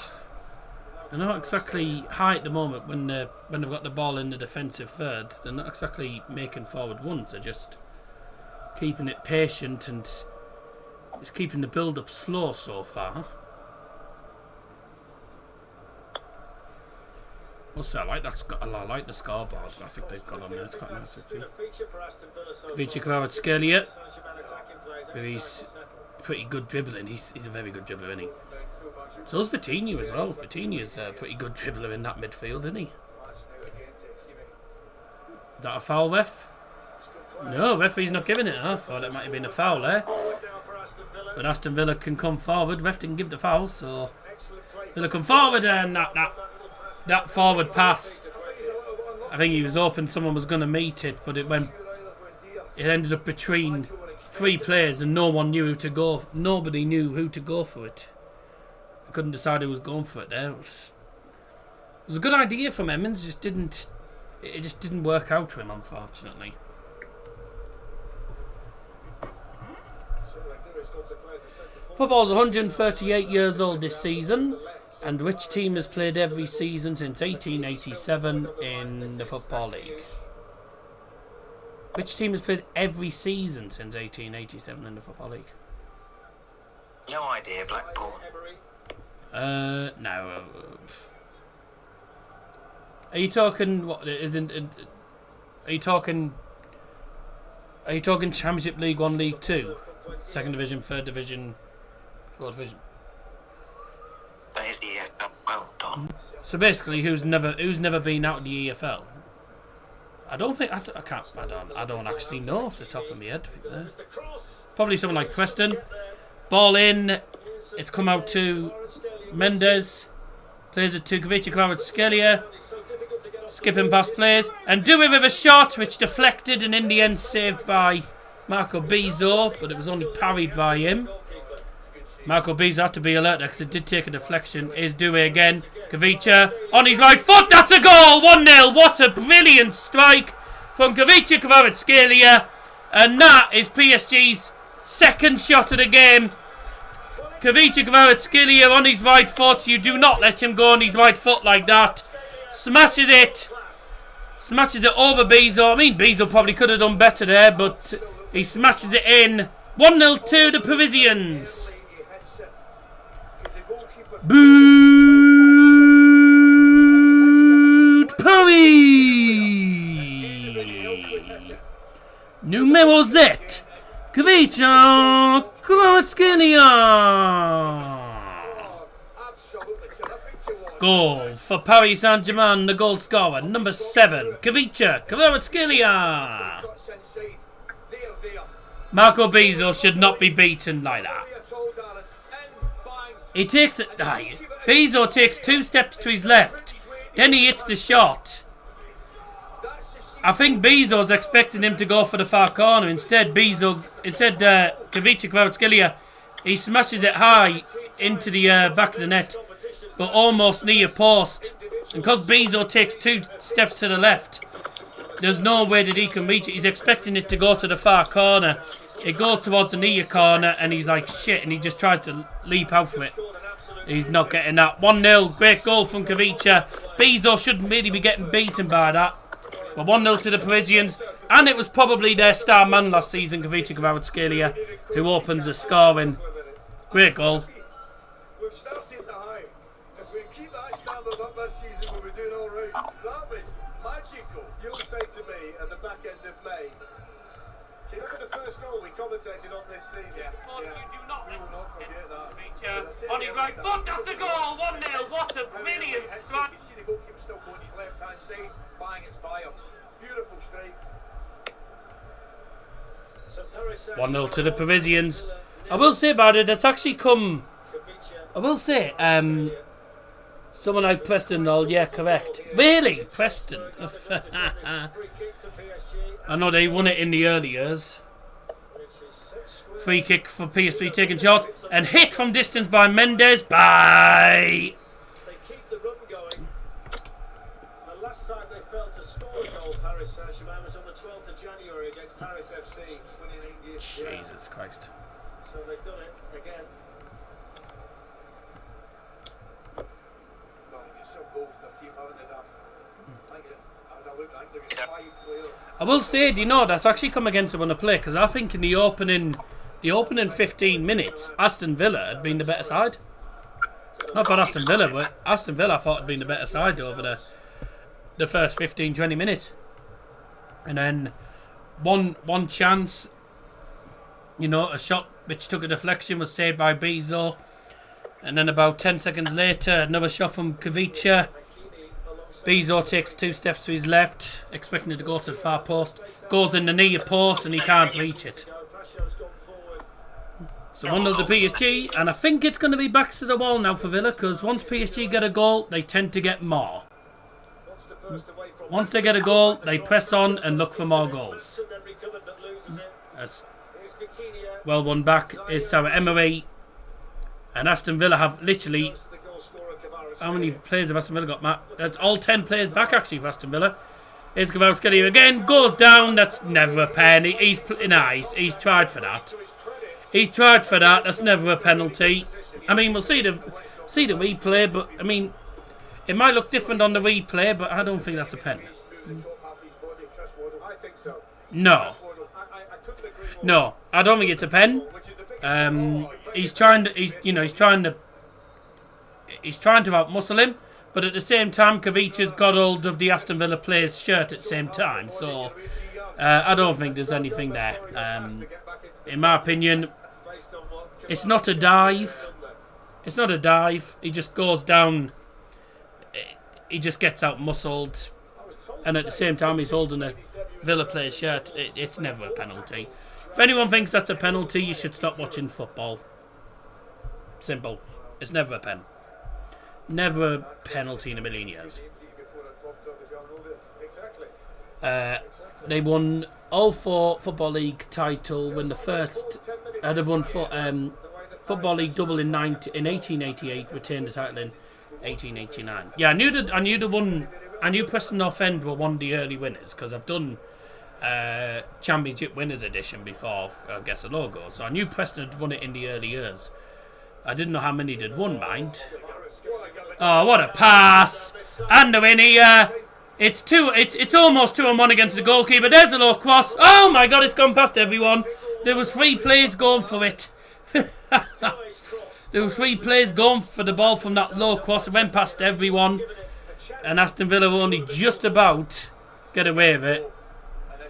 They're not exactly high at the moment when they've got the ball in the defensive third. They're not exactly making forward runs. They're just keeping it patient and it's keeping the build-up slow so far. Also, I like the scoreboard graphic they've got on there. It's quite nice. Kvaratskhelia, he's pretty good dribbling. He's a very good dribbler, isn't he? So is Vitinha as well. Vitinha's a pretty good dribbler in that midfield, isn't he? Is that a foul, ref? No, referee's not giving it. I thought it might have been a foul there. But Aston Villa can come forward. Ref didn't give the foul, so Villa come forward, and that forward pass. I think he was hoping someone was going to meet it, but it ended up between three players, and no one knew who to go. Nobody knew who to go for it. Couldn't decide who was going for it there. It was a good idea from Emmons, it just didn't work out for him, unfortunately. Football's 138 years old this season, and which team has played every season since 1887 in the Football League? Which team has played every season since 1887 in the Football League? No idea, Blackpool. No. Are you talking what isn't? Are you talking Championship League 1, League 2, Second Division, Third Division, Fourth Division? That is the EFL. Well done. So basically, who's never been out of the EFL? I don't actually know off the top of my head. Probably someone like Preston. Ball in. It's come out to Mendes. Plays it to Kvaratskhelia. Skipping past players. And Doué with a shot, which deflected and in the end saved by Marco Bizzo. But it was only parried by him. Marco Bizzo had to be alert because it did take a deflection. Is Doué again. Kvaratskhelia on his right foot. That's a goal. 1-0. What a brilliant strike from Kvaratskhelia. And that is PSG's second shot of the game. Kavicha Kvaratskhelia on his right foot. You do not let him go on his right foot like that. Smashes it. Smashes it over Bezo. I mean, Bezo probably could have done better there, but he smashes it in. 1-0 to the Parisians. Boot Paris. Numéro 7. Kavicha Kvaratskhelia. Goal for Paris Saint Germain, the goal scorer, number 7, Kavicha Kvaratskhelia. Marco Bezo should not be beaten like that. He takes it. Bezo takes 2 steps to his left, then he hits the shot. I think Bezo's expecting him to go for the far corner. Instead, Kavicha Kvaratskhelia, he smashes it high into the back of the net, but almost near post. And because Bezo takes 2 steps to the left, there's no way that he can reach it. He's expecting it to go to the far corner. It goes towards the near corner, and he's like, shit, and he just tries to leap out for it. He's not getting that. 1-0, great goal from Kavicha. Bezo shouldn't really be getting beaten by that. But 1-0 to the Parisians, and it was probably their star man last season, Kavicha Kvaratskhelia, who opens the scoring. Great goal. We've started high. If we keep that standard up this season, we'll be doing all right. That was magical. You'll say to me at the back end of May, do you remember the first goal we commentated on this season? You do not let Kavicha on his right foot. That's a goal. 1-0. What a brilliant strike. You see the goalkeeper still going his left hand side. Bang, it's by him. Beautiful strike. 1-0 to the Parisians. I will say about it, it's actually come. I will say, someone like Preston, yeah, correct. Really? Preston? I know they won it in the early years. Free kick for PSV, taken shot and hit from distance by Mendes. Bye. They keep the run going. The last time they failed to score a goal, Paris Saint Germain, was on the 12th of January against Paris FC, 2019. Jesus Christ. So they've done it again. I will say, do you know, that's actually come against them on the play, because I think in the opening 15 minutes, Aston Villa had been the better side. Not for Aston Villa, but Aston Villa I thought had been the better side over the first 15-20 minutes. And then one chance, you know, a shot which took a deflection was saved by Bezo. And then about 10 seconds later, another shot from Kavicha. Bezo takes 2 steps to his left, expecting it to go to the far post. Goes in the near post and he can't reach it. So 1-0 to PSG, and I think it's going to be back to the wall now for Villa, because once PSG get a goal, they tend to get more. Once they get a goal, they press on and look for more goals. Well won back is Sarah Emery, and Aston Villa have literally... How many players have Aston Villa got, Matt? That's all 10 players back, actually, for Aston Villa. Here's Kvaratskhelia again. Goes down. That's never a pen. He's tried for that. He's tried for that. That's never a penalty. I mean, we'll see the replay, but, I mean, it might look different on the replay, but I don't think that's a pen. No. No, I don't think it's a pen. He's trying to outmuscle him, but at the same time, Kavicha's got hold of the Aston Villa player's shirt at the same time, so I don't think there's anything there. In my opinion, it's not a dive. It's not a dive. He just goes down. He just gets outmuscled, and at the same time, he's holding a Villa player's shirt. It's never a penalty. If anyone thinks that's a penalty, you should stop watching football. Simple. It's never a pen. Never a penalty in a million years. They won all 4 Football League title when the first had won Football League double in 1888, retained the title in 1889. Yeah, I knew Preston North End were one of the early winners, because I've done Championship Winners Edition before Guess the Logo. So I knew Preston had won it in the early years. I didn't know how many they'd won, mind. Oh, what a pass! And the win here. It's almost 2-on-1 against the goalkeeper. There's a low cross. Oh my God, it's gone past everyone. There was 3 players going for it. There was 3 players going for the ball from that low cross. It went past everyone. And Aston Villa were only just about get away with it.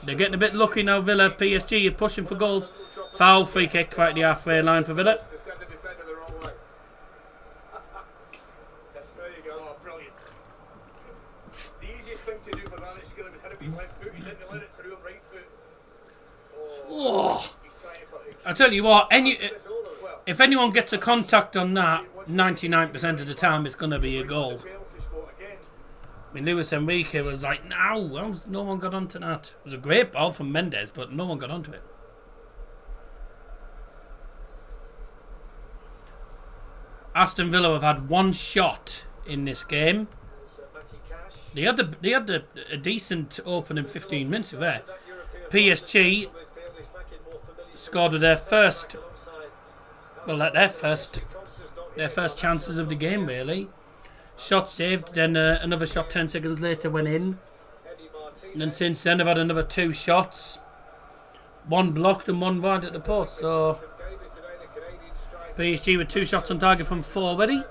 They're getting a bit lucky now, Villa. PSG are pushing for goals. Foul, free kick right at the halfway line for Villa. Oh, I tell you what, if anyone gets a contact on that, 99% of the time it's going to be a goal. I mean, Luis Enrique was like, no one got onto that. It was a great ball from Mendes, but no one got onto it. Aston Villa have had 1 shot in this game. They had a decent opening 15 minutes of there. PSG scored their first, their first chances of the game, really. Shot saved, then another shot 10 seconds later went in. And then since then they've had another 2 shots. 1 blocked and 1 wide at the post. So PSG with 2 shots on target from 4 already.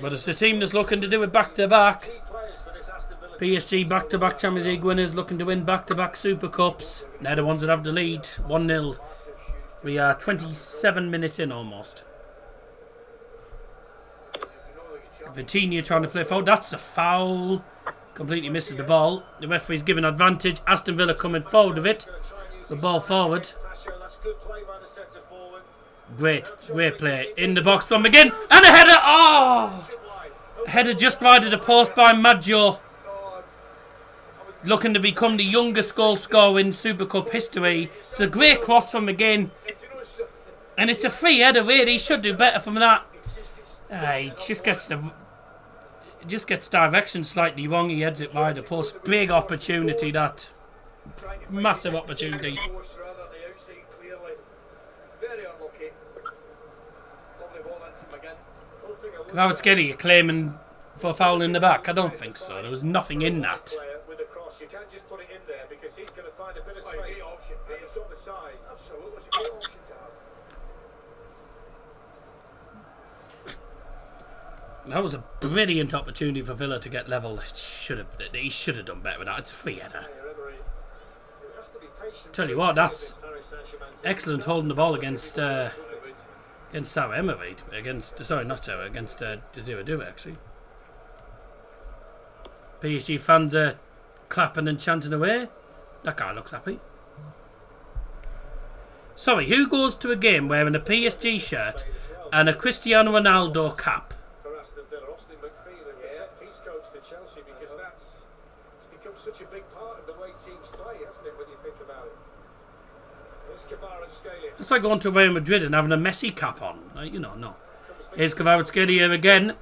But it's a team that's looking to do it back-to-back. PSG back-to-back Champions League winners looking to win back-to-back Super Cups. They're the ones that have the lead. 1-0. We are 27 minutes in almost. Vitinha trying to play foul. That's a foul. Completely misses the ball. The referee's giving advantage. Aston Villa coming forward with it. The ball forward. Great play. In the box from McGinn. And a header. Oh! A header just wide of the post by Maggio. Looking to become the youngest goal scorer in Super Cup history. It's a great cross from McGinn. And it's a free header, really. He should do better from that. He just gets direction slightly wrong. He heads it wide the post. Big opportunity, that. Massive opportunity. Kvaratskhelia, you're claiming for a foul in the back? I don't think so. There was nothing in that. You can't just put it in there because he's going to find a bit of space. And he's got the size. Absolutely, it's a great option to have. That was a brilliant opportunity for Villa to get level. He should have done better with that. It's a free header. Tell you what, that's excellent holding the ball against Sao Emery. Against Desiree Doué, actually. PSG fans are clapping and chanting away. That guy looks happy. Sorry, who goes to a game wearing a PSG shirt and a Cristiano Ronaldo cap? Such a big part of the way teams play, hasn't it, when you think about it? It's like going to Real Madrid and having a Messi cap on. No. Here's Kvaratskhelia again.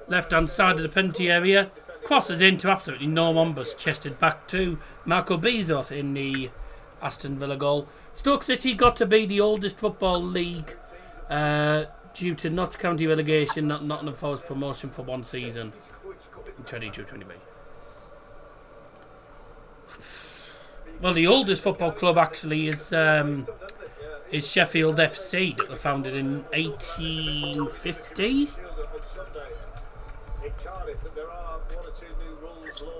Left hand side of the penalty area. Crosses into absolutely no numbers. Chested back to Marco Bizot in the Aston Villa goal. Stoke City got to be the oldest football league due to Notts County relegation, not Nottingham Forest promotion for 1 season in 22-23. Well, the oldest football club actually is Sheffield FC, that were founded in 1850.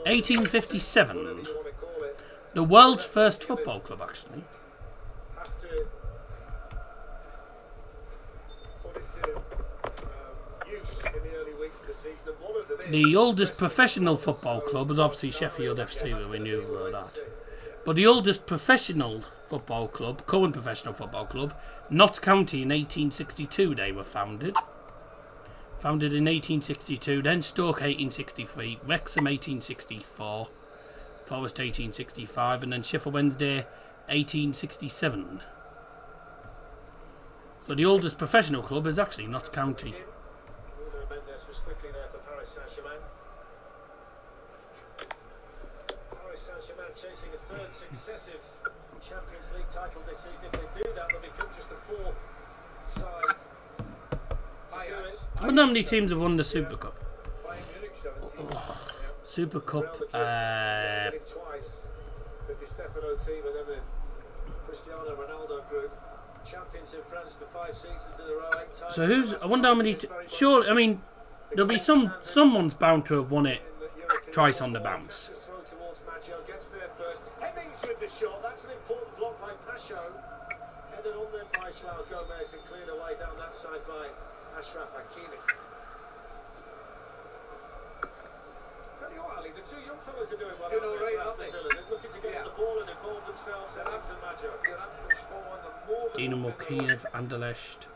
1857. The world's first football club, actually. The oldest professional football club was obviously Sheffield FC, but we knew that. But the oldest professional football club, current professional football club, Notts County in 1862 they were founded. Founded in 1862, then Stoke 1863, Wrexham 1864, Forest 1865, and then Sheffield Wednesday 1867. So the oldest professional club is actually Notts County. third successive Champions League title this season. If they do that, they'll become just the fourth side to do it. I wonder how many teams have won the Super Cup. Super Cup. Twice. The Di Stefano team and then the Cristiano Ronaldo group. Champions in France for 5 seasons in a row. 8 times. So who's? I wonder how many. Sure, I mean, there'll be someone's bound to have won it twice on the bounce. Hemmings with the shot. That's an important block by Pacho. Headed on then by João Gomez and cleared away down that side by Ashraf Hakimi. Tell you what, Ali, the two young fellas are doing well. They're looking to get on the ball and involve themselves. Hemmings and Maggio. Dinamo Kiev, Anderlecht.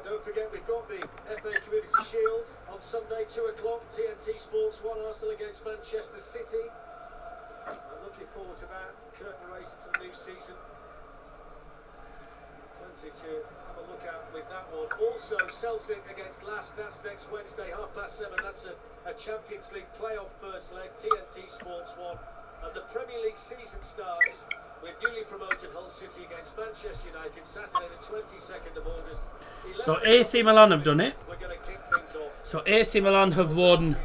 Don't forget, we've got the FA Community Shield on Sunday, 2 o'clock, TNT Sports 1, Arsenal against Manchester City. I'm looking forward to that. Curtain race for the new season. Plenty to have a look at with that one. Also, Celtic against Lask, that's next Wednesday, 7:30. That's a Champions League playoff first leg, TNT Sports 1. And the Premier League season starts with newly promoted Hull City against Manchester United, Saturday the 22nd of August. So AC Milan have done it. So AC Milan have won.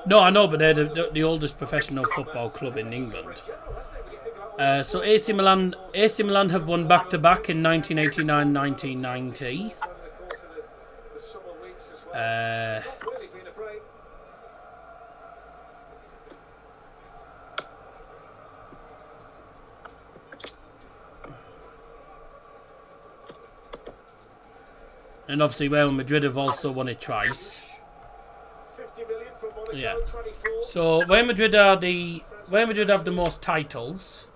No, I know, but they're the oldest professional football club in England. So AC Milan have won back-to-back in 1989, 1990. And obviously Real Madrid have also won it twice. Yeah. So Real Madrid have the most titles,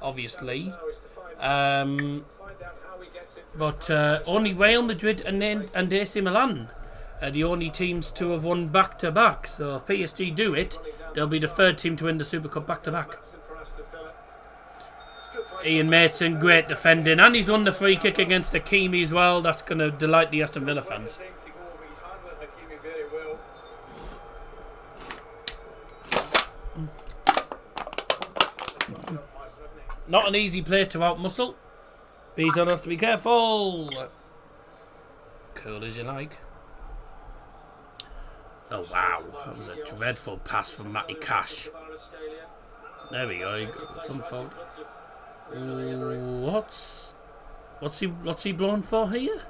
obviously. But only Real Madrid and AC Milan are the only teams to have won back to back. So if PSG do it, they'll be the third team to win the Super Cup back to back. Ian Mason, great defending, and he's won the free kick against Hakimi as well. That's going to delight the Aston Villa fans. Not an easy play to outmuscle. Beaton has to be careful. Cool as you like. Oh wow, that was a dreadful pass from Matty Cash. There we go. He got some fault. What's he blown for here?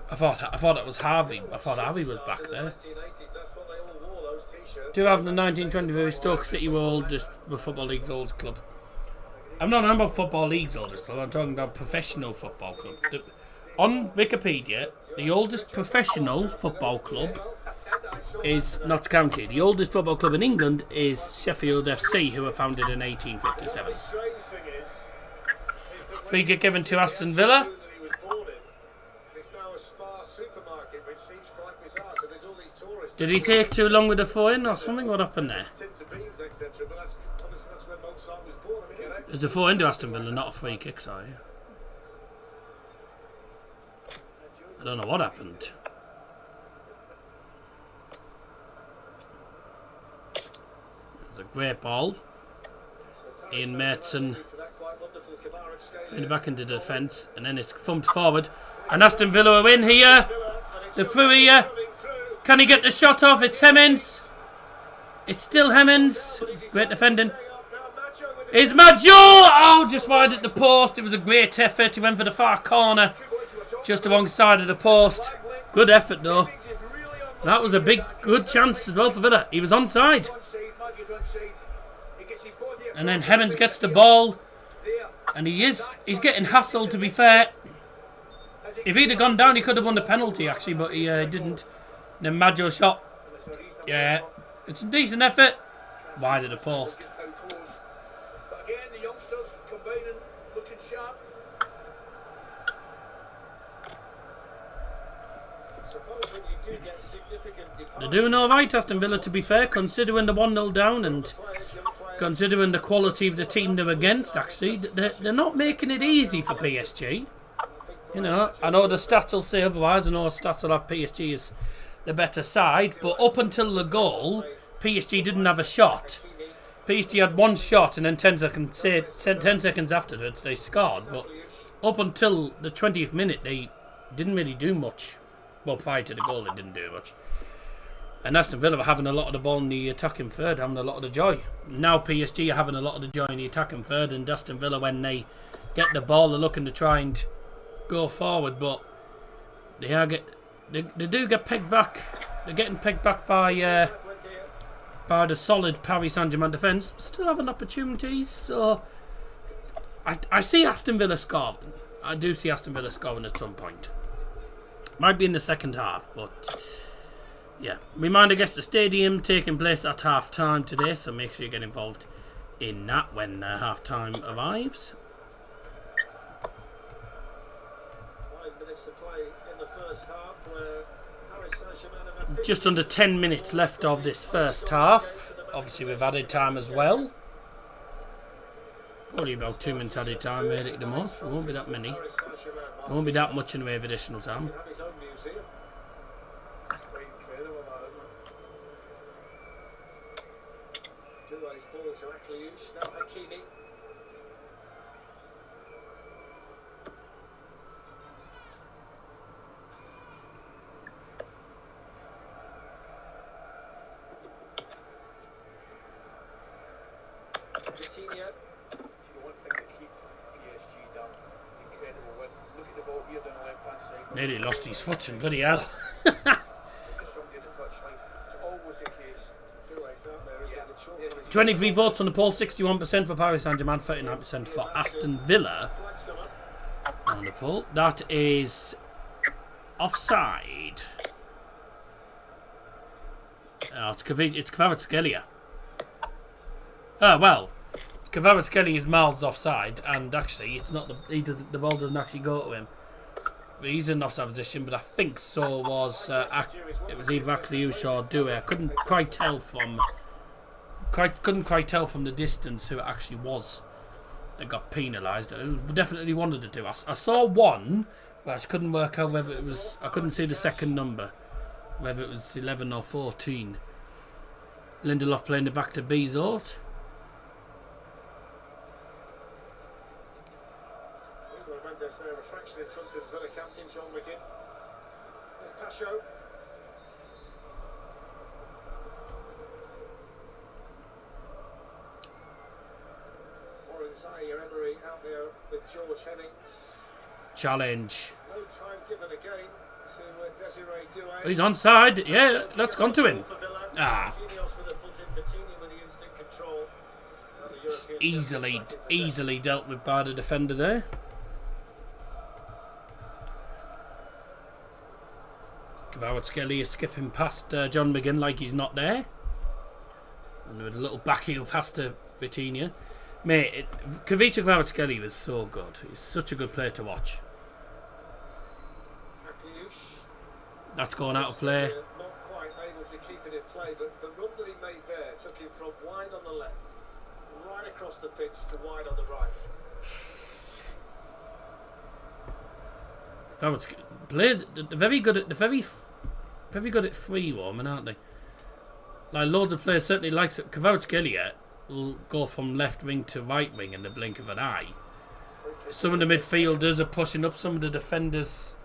I thought that was Harvey. I thought Harvey was back there. 2019-20 Stoke City were oldest, the Football League's oldest club. I'm not talking about Football League's oldest club. I'm talking about professional football club. On Wikipedia, the oldest professional football club is Notts County. The oldest football club in England is Sheffield FC, who were founded in 1857. Free kick given to Aston Villa. Did he take too long with the throw-in or something? What happened there? There's a throw-in to Aston Villa, not a free kick, sorry. I don't know what happened. It's a great ball. Ian Mason in the back into the defence, and then it's thumped forward. And Aston Villa are in here. They're through here. Can he get the shot off? It's Hemmings. It's still Hemmings. It's great defending. It's Maggio! Oh, just wide at the post. It was a great effort. He went for the far corner, just alongside of the post. Good effort though. That was a good chance as well for Villa. He was onside. And then Hemmings gets the ball. And he's getting hassled, to be fair. If he'd have gone down, he could have won the penalty, actually, but he didn't. Then Maggio shot. Yeah, it's a decent effort. Wide of the post. They're doing alright, Aston Villa, to be fair, considering the 1-0 down and considering the quality of the team they're against, actually. They're not making it easy for PSG. You know, I know the stats will say otherwise. I know the stats will have PSG as the better side. But up until the goal, PSG didn't have a shot. PSG had one shot and then 10 seconds afterwards they scored. But up until the 20th minute, they didn't really do much. Well, prior to the goal, they didn't do much. And Aston Villa were having a lot of the ball in the attacking third, having a lot of the joy. Now PSG are having a lot of the joy in the attacking third, and Aston Villa, when they get the ball, they're looking to try and go forward, but they do get pegged back. They're getting pegged back by the solid Paris Saint Germain defence. Still having opportunities, so I see Aston Villa scoring. I do see Aston Villa scoring at some point. Might be in the second half, but yeah. Reminder, guess the stadium taking place at half time today, so make sure you get involved in that when half time arrives. 5 minutes to play in the first half, where Paris Saint Germain have Just under 10 minutes left of this first half. Obviously, we've added time as well. Probably about 2 minutes added time, made it the most. It won't be that many. It won't be that much in the way of additional time. Nearly lost his foot and bloody hell. 23 votes on the poll, 61% for Paris Saint Germain, 39% for Aston Villa on the poll. That is offside. It's Kvaratskhelia. Oh well, Kvaratskhelia is miles offside, and actually, it's not the ball doesn't actually go to him. He's in offside position, but I think so was it was either Akliouche or Doué. I couldn't quite tell from the distance who it actually was that got penalised. It was definitely one of the two. I saw one, but I just couldn't work out whether it was. I couldn't see the second number, whether it was 11 or 14. Lindelof playing it back to Bizot. In front of Villa captain John McGinn. There's Pacho. Warren Zaire Emery out there with George Hennings. Challenge. No time given again to Desiree Doué. He's onside. Yeah, that's gone to him. Ah. Easily dealt with by the defender there. Kvaratskhelia is skipping past John McGinn like he's not there. And with a little backheel pass to Vitinha. Mate, Kvaratskhelia was so good. He's such a good player to watch. That's going out of play. Not quite able to keep it in play, but the run that he made there took him from wide on the left, right across the pitch to wide on the right. Players, they're very good at free warming, aren't they? Like loads of players certainly likes it. Kvaratskhelia will go from left wing to right wing in the blink of an eye. Some of the midfielders are pushing up, some of the defenders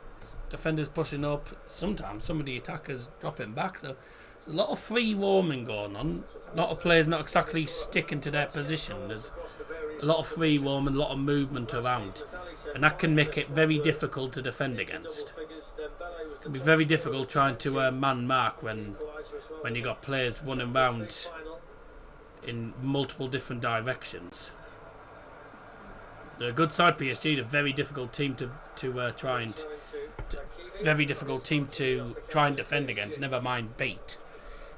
pushing up. Sometimes some of the attackers dropping back. So there's a lot of free warming going on. A lot of players not exactly sticking to their position. There's a lot of free warming, a lot of movement around. And that can make it very difficult to defend against. It can be very difficult trying to man mark when you got players running around in multiple different directions. They're a good side, PSG. They're a very difficult team to try and defend against. Never mind beat.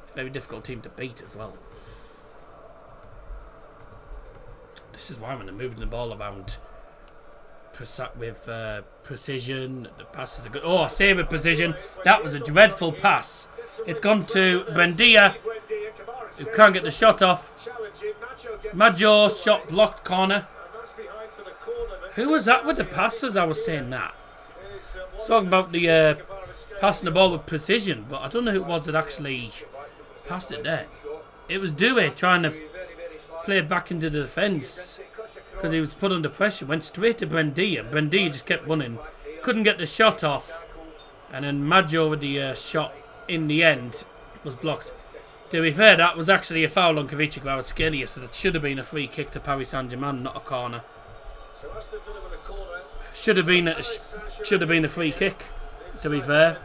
It's a very difficult team to beat as well. This is why when they're moving the ball around with precision, the passes are good. Oh, save with precision. That was a dreadful pass. It's gone to Buendia, who can't get the shot off. Maggio shot blocked corner. Who was that with the pass as I was saying that? talking about the passing the ball with precision, but I don't know who it was that actually passed it there. It was Doué trying to play it back into the defence because he was put under pressure. Went straight to Buendia. Buendia just kept running. Couldn't get the shot off. And then Maggio with the shot in the end was blocked. To be fair, that was actually a foul on Kvaratskhelia, so that should have been a free kick to Paris Saint Germain, not a corner. Should have been a free kick, to be fair.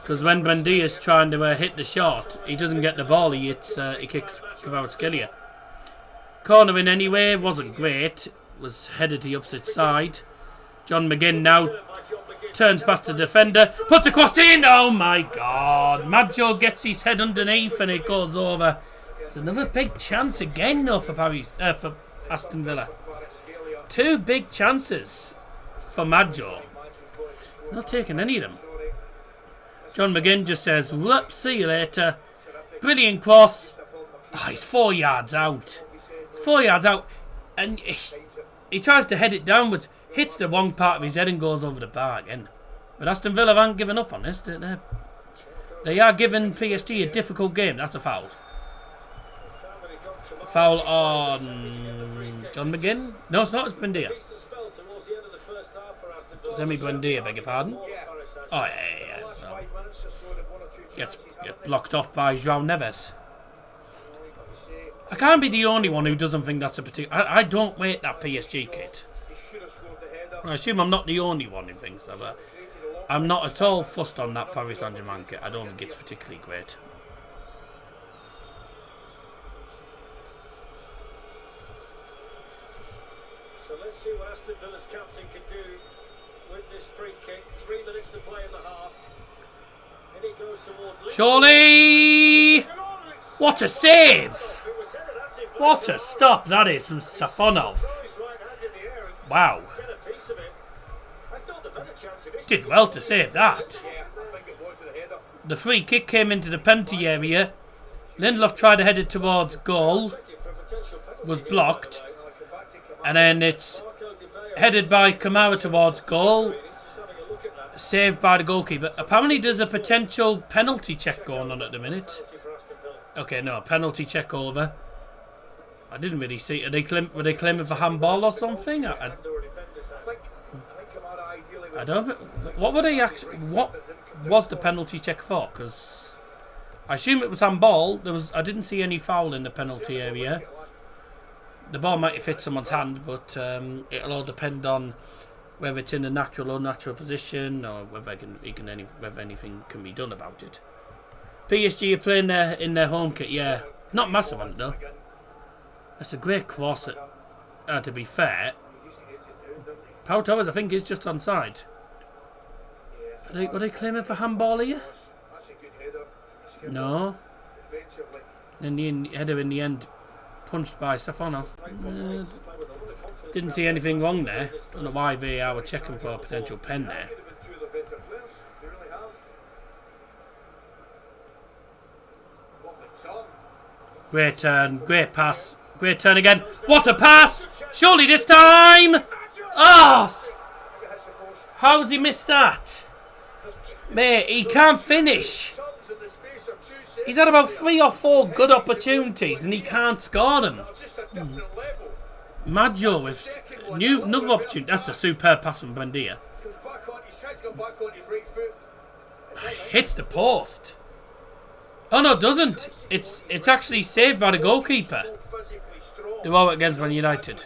Because when Buendia's trying to hit the shot, he doesn't get the ball, he kicks Kvaratskhelia. Corner in anyway, wasn't great. Was headed to the opposite side. John McGinn now turns past the defender, puts a cross in. Oh my God! Maggio gets his head underneath and it goes over. It's another big chance again, though, for Aston Villa. 2 big chances for Maggio. Not taking any of them. John McGinn just says, "Whoop, see you later." Brilliant cross. Oh, he's 4 yards out. It's 4 yards out, and he tries to head it downwards. Hits the wrong part of his head and goes over the bar again. But Aston Villa haven't given up on this. They are giving PSG a difficult game. That's a foul. A foul on John McGinn? No, it's not. It's Buendia. Zemi Buendia, beg your pardon. Oh, yeah. No. Gets blocked off by João Neves. I can't be the only one who doesn't think that's a particular... I don't rate that PSG kit. I assume I'm not the only one who thinks that, but I'm not at all fussed on that Paris Saint Germain kit. I don't think it's particularly great. So let's see what Aston Villa's captain can do with this free kick. 3 minutes to play in the half. And he goes towards... Surely! What a save! What a stop that is from Safonov. Wow. Did well to save that. The free kick came into the penalty area. Lindelof tried to head it towards goal. Was blocked. And then it's headed by Kamara towards goal. Saved by the goalkeeper. Apparently there's a potential penalty check going on at the minute. Okay, no, penalty check over. I didn't really see. Were they claiming for handball or something? I don't. What were they actually? What was the penalty check for? Because I assume it was handball. I didn't see any foul in the penalty area. The ball might have hit someone's hand, but it'll all depend on whether it's in a natural or unnatural position, or whether anything can be done about it. PSG are playing in their home kit. Yeah, not massive on it though. That's a great cross. To be fair, Pau Torres, I think, is just onside. Were they claiming for handball here? No. And the header in the end, punched by Safonov. Didn't see anything wrong there. Don't know why VAR were checking for a potential pen there. Great turn, great pass. Great turn again. What a pass! Surely this time! Oh! How's he missed that? Mate, he can't finish. He's had about 3 or 4 good opportunities and he can't score them. Maggio with another opportunity. That's a superb pass from Buendia. Hits the post. Oh no, it doesn't. It's actually saved by the goalkeeper. They were against Man United.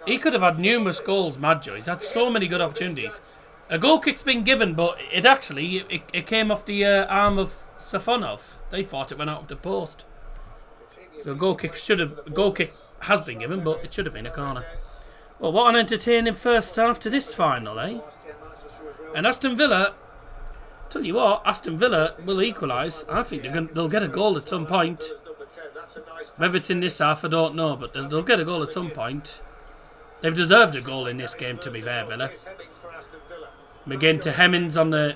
He could have had numerous goals, Maggio. He's had so many good opportunities. A goal kick's been given, but it came off the arm of Safonov. They thought it went out of the post. So a goal kick has been given, but it should have been a corner. Well, what an entertaining first half to this final, eh? And Aston Villa, tell you what, Aston Villa will equalise. I think they'll get a goal at some point. Whether it's in this half, I don't know, but they'll get a goal at some point. They've deserved a goal in this game, to be fair, Villa. McGinn to Hemmings on the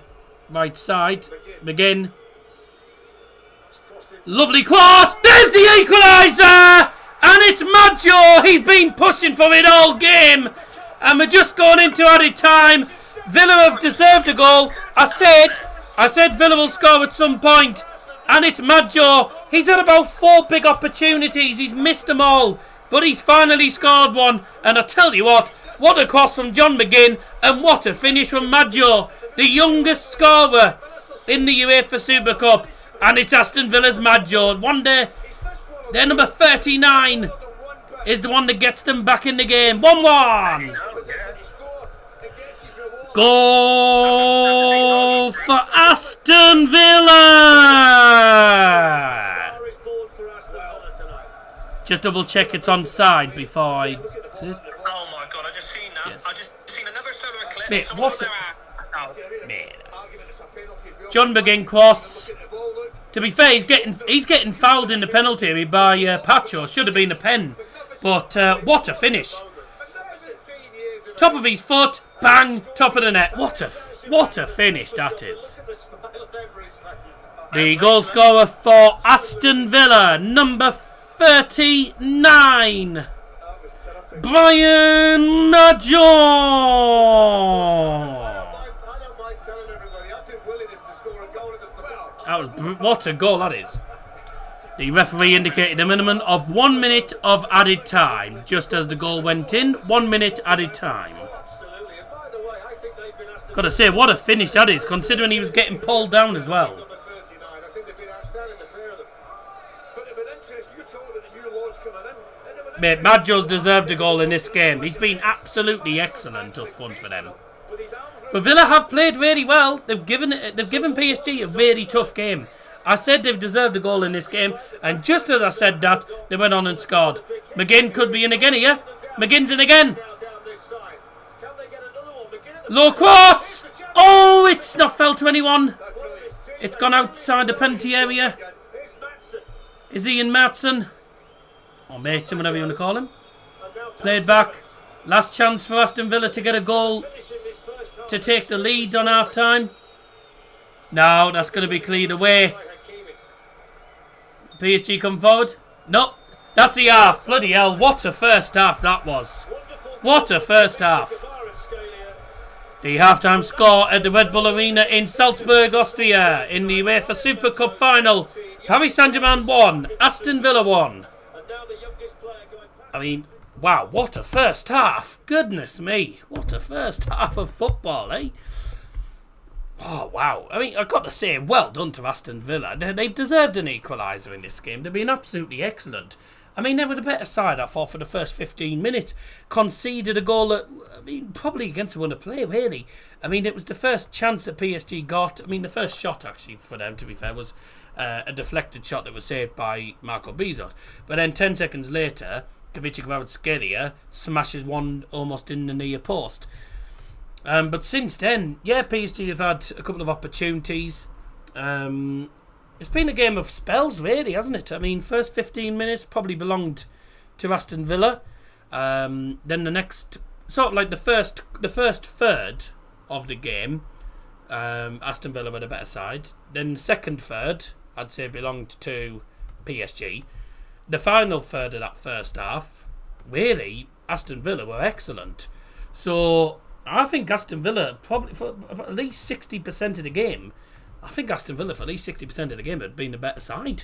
right side. McGinn. Lovely cross! There's the equaliser! And it's Maggio! He's been pushing for it all game! And we're just going into added time. Villa have deserved a goal. I said Villa will score at some point. And it's Maggio. He's had about 4 big opportunities. He's missed them all. But he's finally scored one. And I tell you what a cross from John McGinn. And what a finish from Maggio. The youngest scorer in the UEFA Super Cup. And it's Aston Villa's Maggio. One day, their number 39 is the one that gets them back in the game. 1-1. Goal for Aston Villa. Just double check it's onside before I... Is it? Oh my god, I just seen that. Yes. I just seen another solo clip. Mate, Someone what got a... their Mate. John McGinn cross. To be fair, he's getting fouled in the penalty area by Pacho. Should have been a pen. But what a finish. Top of his foot. Bang. Top of the net. What a finish that is. The goal scorer for Aston Villa, number 39. Brian Maggio. What a goal that is. The referee indicated a minimum of 1 minute of added time. Just as the goal went in, 1 minute added time. Gotta say, what a finish that is, considering he was getting pulled down as well. Mate, Maggio's deserved a goal in this game. He's been absolutely excellent up front for them. But Villa have played really well. They've given PSG a really tough game. I said they've deserved a goal in this game, and just as I said that, they went on and scored. McGinn could be in again here. McGinn's in again. Low cross. Oh, it's not fell to anyone. It's gone outside the penalty area. Is he in Matson? Or Mason, whatever you want to call him. Played back. Last chance for Aston Villa to get a goal to take the lead on half time. No, that's going to be cleared away. PSG come forward. Nope. That's the half. Bloody hell. What a first half that was. What a first half. The half-time score at the RedBullArena in Salzburg, Austria, in the UEFA Super Cup final. Paris Saint Germain 1, Aston Villa 1. I mean, wow, what a first half. Goodness me. What a first half of football, eh? Oh, wow. I mean, I've got to say, well done to Aston Villa. They've deserved an equaliser in this game. They've been absolutely excellent. I mean, they were the better side, I thought, for the first 15 minutes. Conceded a goal that, I mean, probably against the one to play, really. I mean, it was the first chance that PSG got. I mean, the first shot, actually, for them, to be fair, was a deflected shot that was saved by Marco Bizot. But then 10 seconds later, Kvaratskhelia smashes one almost in the near post. But since then, yeah, PSG have had a couple of opportunities. It's been a game of spells, really, hasn't it? I mean, first 15 minutes probably belonged to Aston Villa. Then the next, sort of like the first third of the game, Aston Villa were the better side. Then the second third, I'd say, belonged to PSG. The final third of that first half, really, Aston Villa were excellent. So I think Aston Villa, probably for at least 60% of the game, I think Aston Villa for at least 60% of the game had been the better side.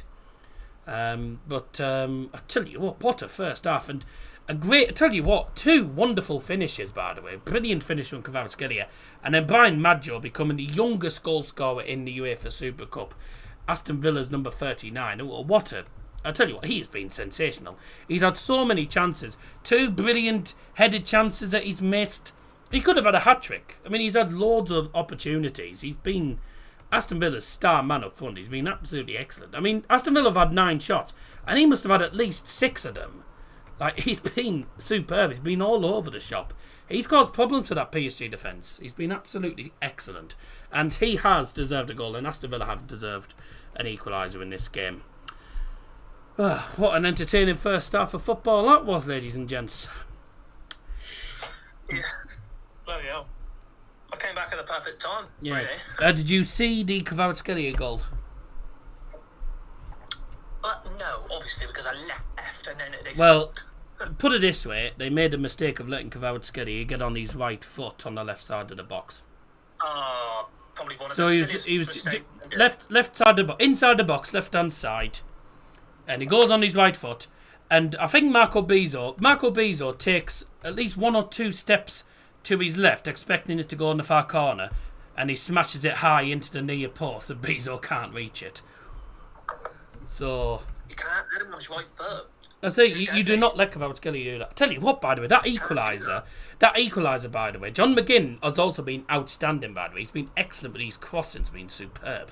But I tell you what a first half, and a great, I tell you what, 2 wonderful finishes, by the way. Brilliant finish from Kvaratskhelia, and then Brian Maggio becoming the youngest goal scorer in the UEFA Super Cup. Aston Villa's number 39. I tell you what, he's been sensational. He's had so many chances. 2 brilliant headed chances that he's missed. He could have had a hat-trick. I mean, he's had loads of opportunities. He's been Aston Villa's star man up front. He's been absolutely excellent. I mean, Aston Villa have had 9 shots, and he must have had at least 6 of them. Like, he's been superb. He's been all over the shop. He's caused problems for that PSG defence. He's been absolutely excellent. And he has deserved a goal, and Aston Villa have deserved an equaliser in this game. What an entertaining first half of football that was, ladies and gents. Yeah. Bloody hell. I came back at the perfect time. Yeah. Really. Did you see the Kvaratskhelia goal? No, obviously, because I left and then they Well, stopped. put it this way, they made a mistake of letting Kvaratskhelia get on his right foot on the left side of the box. Probably one of So the he was silliest left side of the box, inside the box, left hand side, and he goes on his right foot. And I think Marco Bizzo takes at least 1 or 2 steps to his left, expecting it to go in the far corner, and he smashes it high into the near post, and Bizzo can't reach it. So You can't let him on his right foot. I say you do not let Kvaratskhelia do that. I tell you what, by the way, that equaliser, by the way, John McGinn has also been outstanding. By the way, he's been excellent, but his crossing's been superb,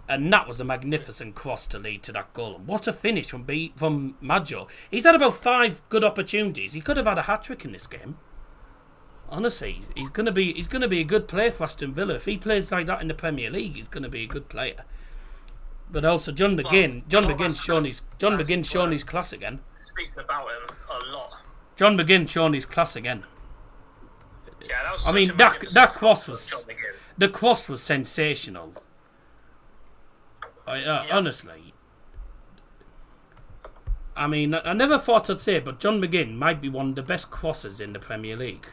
and that was a magnificent cross to lead to that goal. And what a finish from Maggio. He's had about 5 good opportunities. He could have had a hat trick in this game. Honestly, he's gonna be a good player for Aston Villa. If he plays like that in the Premier League, he's gonna be a good player. But also John McGinn's shown his class again. Speaking about him a lot. John McGinn shown his class again. Yeah, that was I mean, that cross was sensational. Honestly, I mean, I never thought I'd say it, but John McGinn might be one of the best crossers in the Premier League.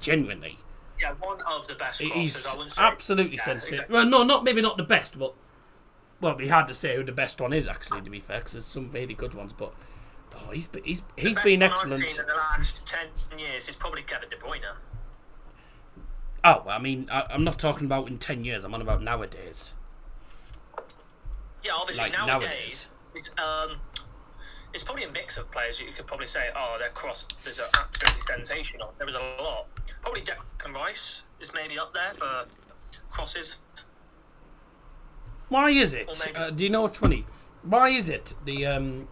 Genuinely. Yeah, one of the best crossers. He's I wouldn't say. absolutely sensational. Well, no, maybe not the best, but well, it'd be hard to say who the best one is actually. To be fair, because there's some really good ones, but he's been excellent. I've seen in the last 10 years is probably Kevin De Bruyne. Oh, I mean, I'm not talking about in 10 years. I'm on about nowadays. Yeah, obviously Like nowadays it's probably a mix of players. You could probably say, their crosses are absolutely sensational. There was a lot. Probably Declan Rice is maybe up there for crosses. Why is it? Do you know what's funny? Why is it the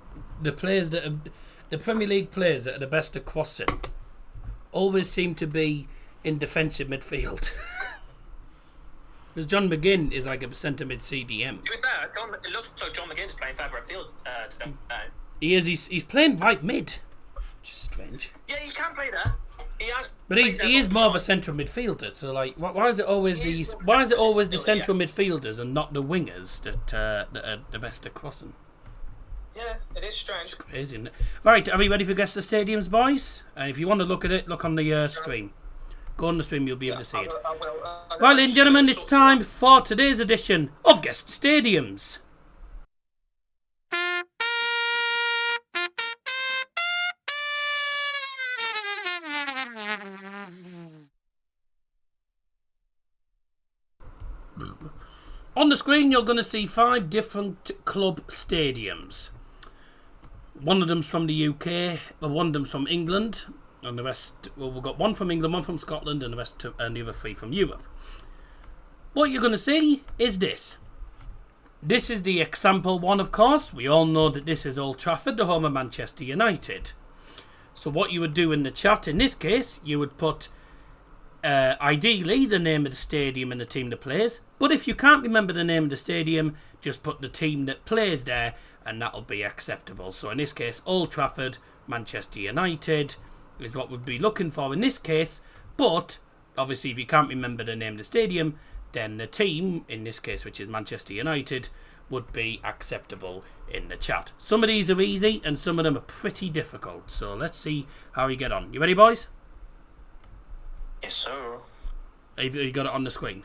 players that are, the Premier League players that are the best at crossing always seem to be in defensive midfield? Because John McGinn is like a centre mid CDM. To be fair, it looks like John McGinn's playing further upfield today. He is. He's playing right mid. Which is strange. Yeah, he can play there. He has. But he is more of a central midfielder. So like, why is it always the central midfielders and not the wingers that are the best at crossing? Yeah, it is strange. It's crazy, isn't it? Right, are we ready for Guess the Stadiums, boys? And if you want to look at it, look on the stream. Go on the stream, you'll be able to see it. Right, ladies and gentlemen, it's time for today's edition of Guest Stadiums. On the screen, you're going to see 5 different club stadiums. One of them's from the UK, one of them's from England, and the rest, well, we've got one from England, one from Scotland, and the other 3 from Europe. What you're going to see is this. This is the example one, of course. We all know that this is Old Trafford, the home of Manchester United. So what you would do in the chat, in this case, you would put ideally the name of the stadium and the team that plays. But if you can't remember the name of the stadium, just put the team that plays there, and that'll be acceptable. So in this case, Old Trafford, Manchester United is what we'd be looking for in this case. But obviously, if you can't remember the name of the stadium, then the team, in this case, which is Manchester United, would be acceptable in the chat. Some of these are easy, and some of them are pretty difficult. So let's see how you get on. You ready, boys? Yes, sir. Have you got it on the screen?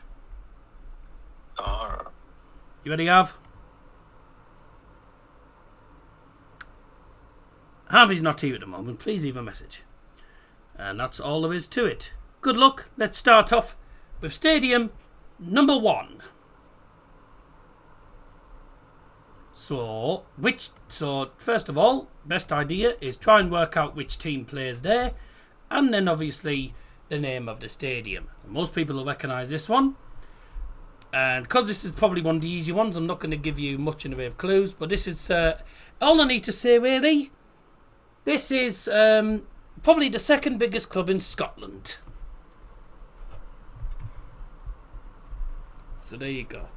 Alright. You ready, Av? Harvey's not here at the moment. Please leave a message. And that's all there is to it. Good luck. Let's start off with stadium number 1. So first of all, best idea is try and work out which team plays there, and then obviously the name of the stadium. Most people will recognise this one. And because this is probably one of the easy ones, I'm not going to give you much in the way of clues. But this is all I need to say, really. This is probably the second biggest club in Scotland. So there you go.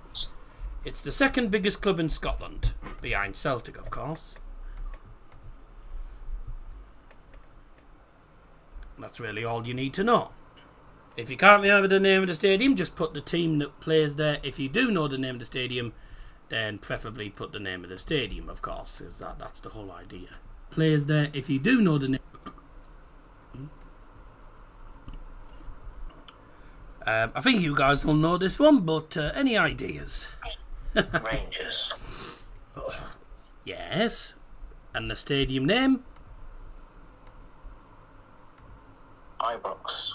It's the second biggest club in Scotland, behind Celtic, of course. That's really all you need to know. If you can't remember the name of the stadium, just put the team that plays there. If you do know the name of the stadium, then preferably put the name of the stadium, of course, because that's the whole idea. plays there. If you do know the name, I think you guys will know this one, but any ideas? Rangers. Yes. And the stadium name? Ibrox.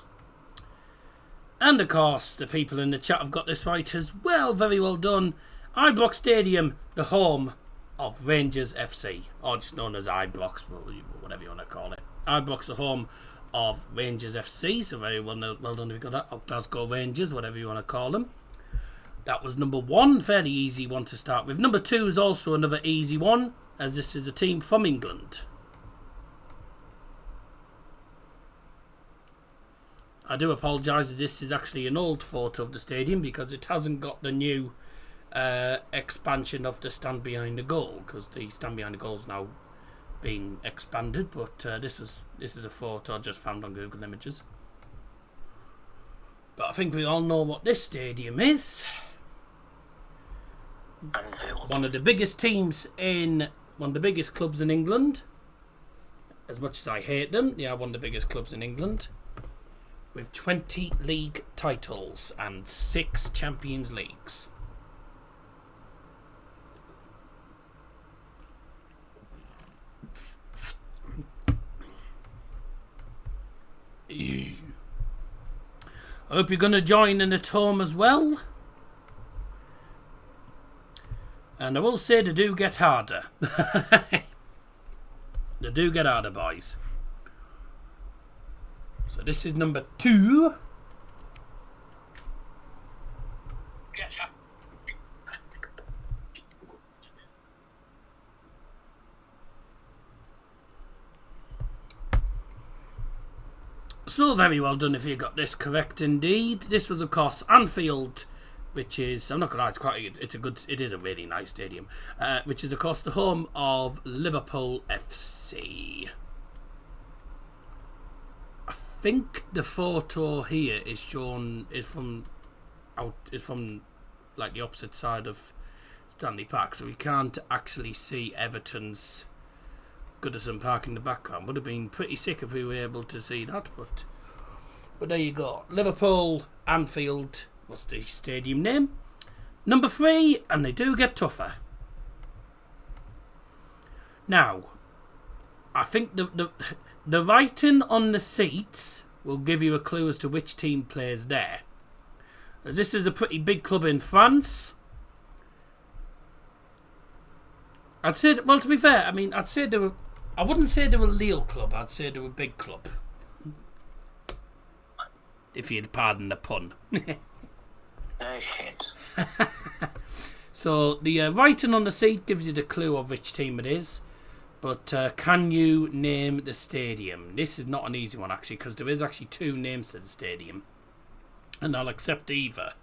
And of course, the people in the chat have got this right as well. Very well done. Ibrox Stadium, the home of Rangers FC, or just known as Ibrox, whatever you want to call it. Ibrox, the home of Rangers FC, so very well done if you got that. Or Glasgow Rangers, whatever you want to call them. That was number 1, fairly easy one to start with. Number 2 is also another easy one, as this is a team from England. I do apologise that this is actually an old photo of the stadium because it hasn't got the new expansion of the stand behind the goal, because the stand behind the goal is now being expanded. But this is a photo I just found on Google Images. But I think we all know what this stadium is. Anfield. One of the biggest teams in one of the biggest clubs in England. As much as I hate them, they are one of the biggest clubs in England, with 20 league titles and 6 Champions Leagues. I hope you're going to join in at home as well. And I will say they do get harder. They do get harder, boys. So this is number 2. So very well done if you got this correct indeed. This was of course Anfield, which is, I'm not gonna lie, it is a really nice stadium, which is of course the home of Liverpool FC. I think the photo here is from like the opposite side of Stanley Park, so we can't actually see Everton's Goodison Park in the background. Would have been pretty sick if we were able to see that, but there you go. Liverpool, Anfield was the stadium name. Number 3, and they do get tougher. Now, I think the writing on the seats will give you a clue as to which team plays there. This is a pretty big club in France. I'd say, well, to be fair, I mean, I wouldn't say they were a Lille club, I'd say they were a big club. If you'd pardon the pun. No shit. So the writing on the seat gives you the clue of which team it is. But can you name the stadium? This is not an easy one actually, because there is actually 2 names to the stadium. And I'll accept either.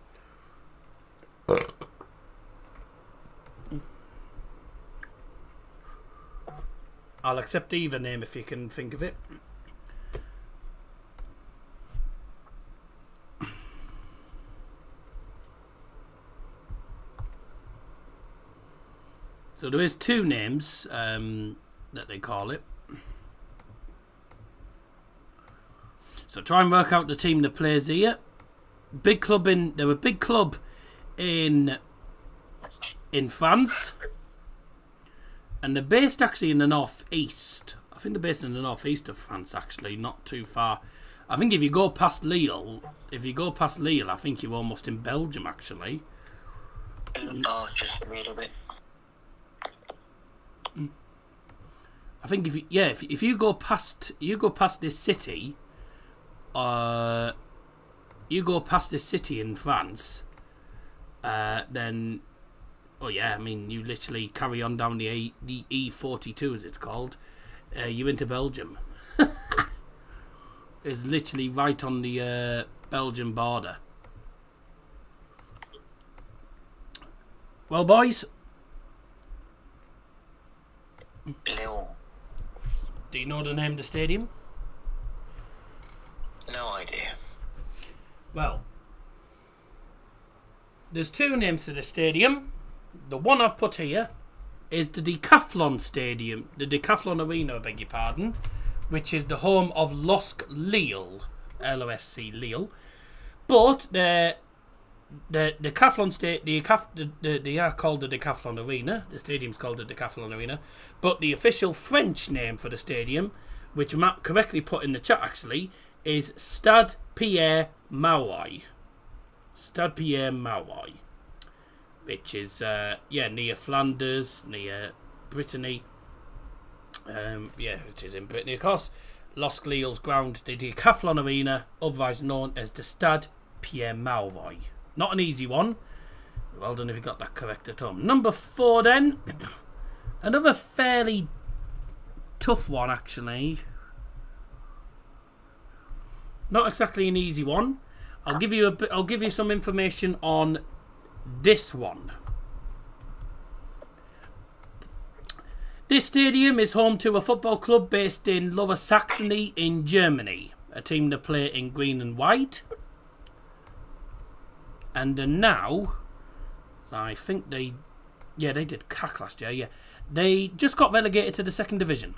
I'll accept either name if you can think of it. So there is 2 names that they call it. So try and work out the team that plays here. They're a big club in France. And they're based actually in the northeast. I think they're based in the northeast of France actually, not too far. I think if you go past Lille, I think you're almost in Belgium actually. Oh, just a little bit. I think if you go past this city, in France, then, oh yeah, I mean you literally carry on down the E42 as it's called, you're into Belgium. It's literally right on the Belgian border. Well, boys. Lille. Do you know the name of the stadium? No idea. Well, there's 2 names to the stadium. The one I've put here is the Decathlon Stadium, the Decathlon Arena, I beg your pardon, which is the home of LOSC Lille, LOSC Lille. But the Decathlon they are called the Decathlon Arena. The stadium's called the Decathlon Arena, but the official French name for the stadium, which Matt correctly put in the chat actually, is Stade Pierre Mauroy. Stade Pierre Mauroy, which is near Flanders, near Brittany. It is in Brittany, of course. LOSC Lille's ground, the Decathlon Arena, otherwise known as the Stade Pierre Mauroy. Not an easy one. Well done if you got that correct at home. Number 4 then. Another fairly tough one actually. Not exactly an easy one. I'll give you some information on this one. This stadium is home to a football club based in Lower Saxony in Germany. A team that play in green and white. And now, I think they did CAC last year, yeah. They just got relegated to the 2nd division.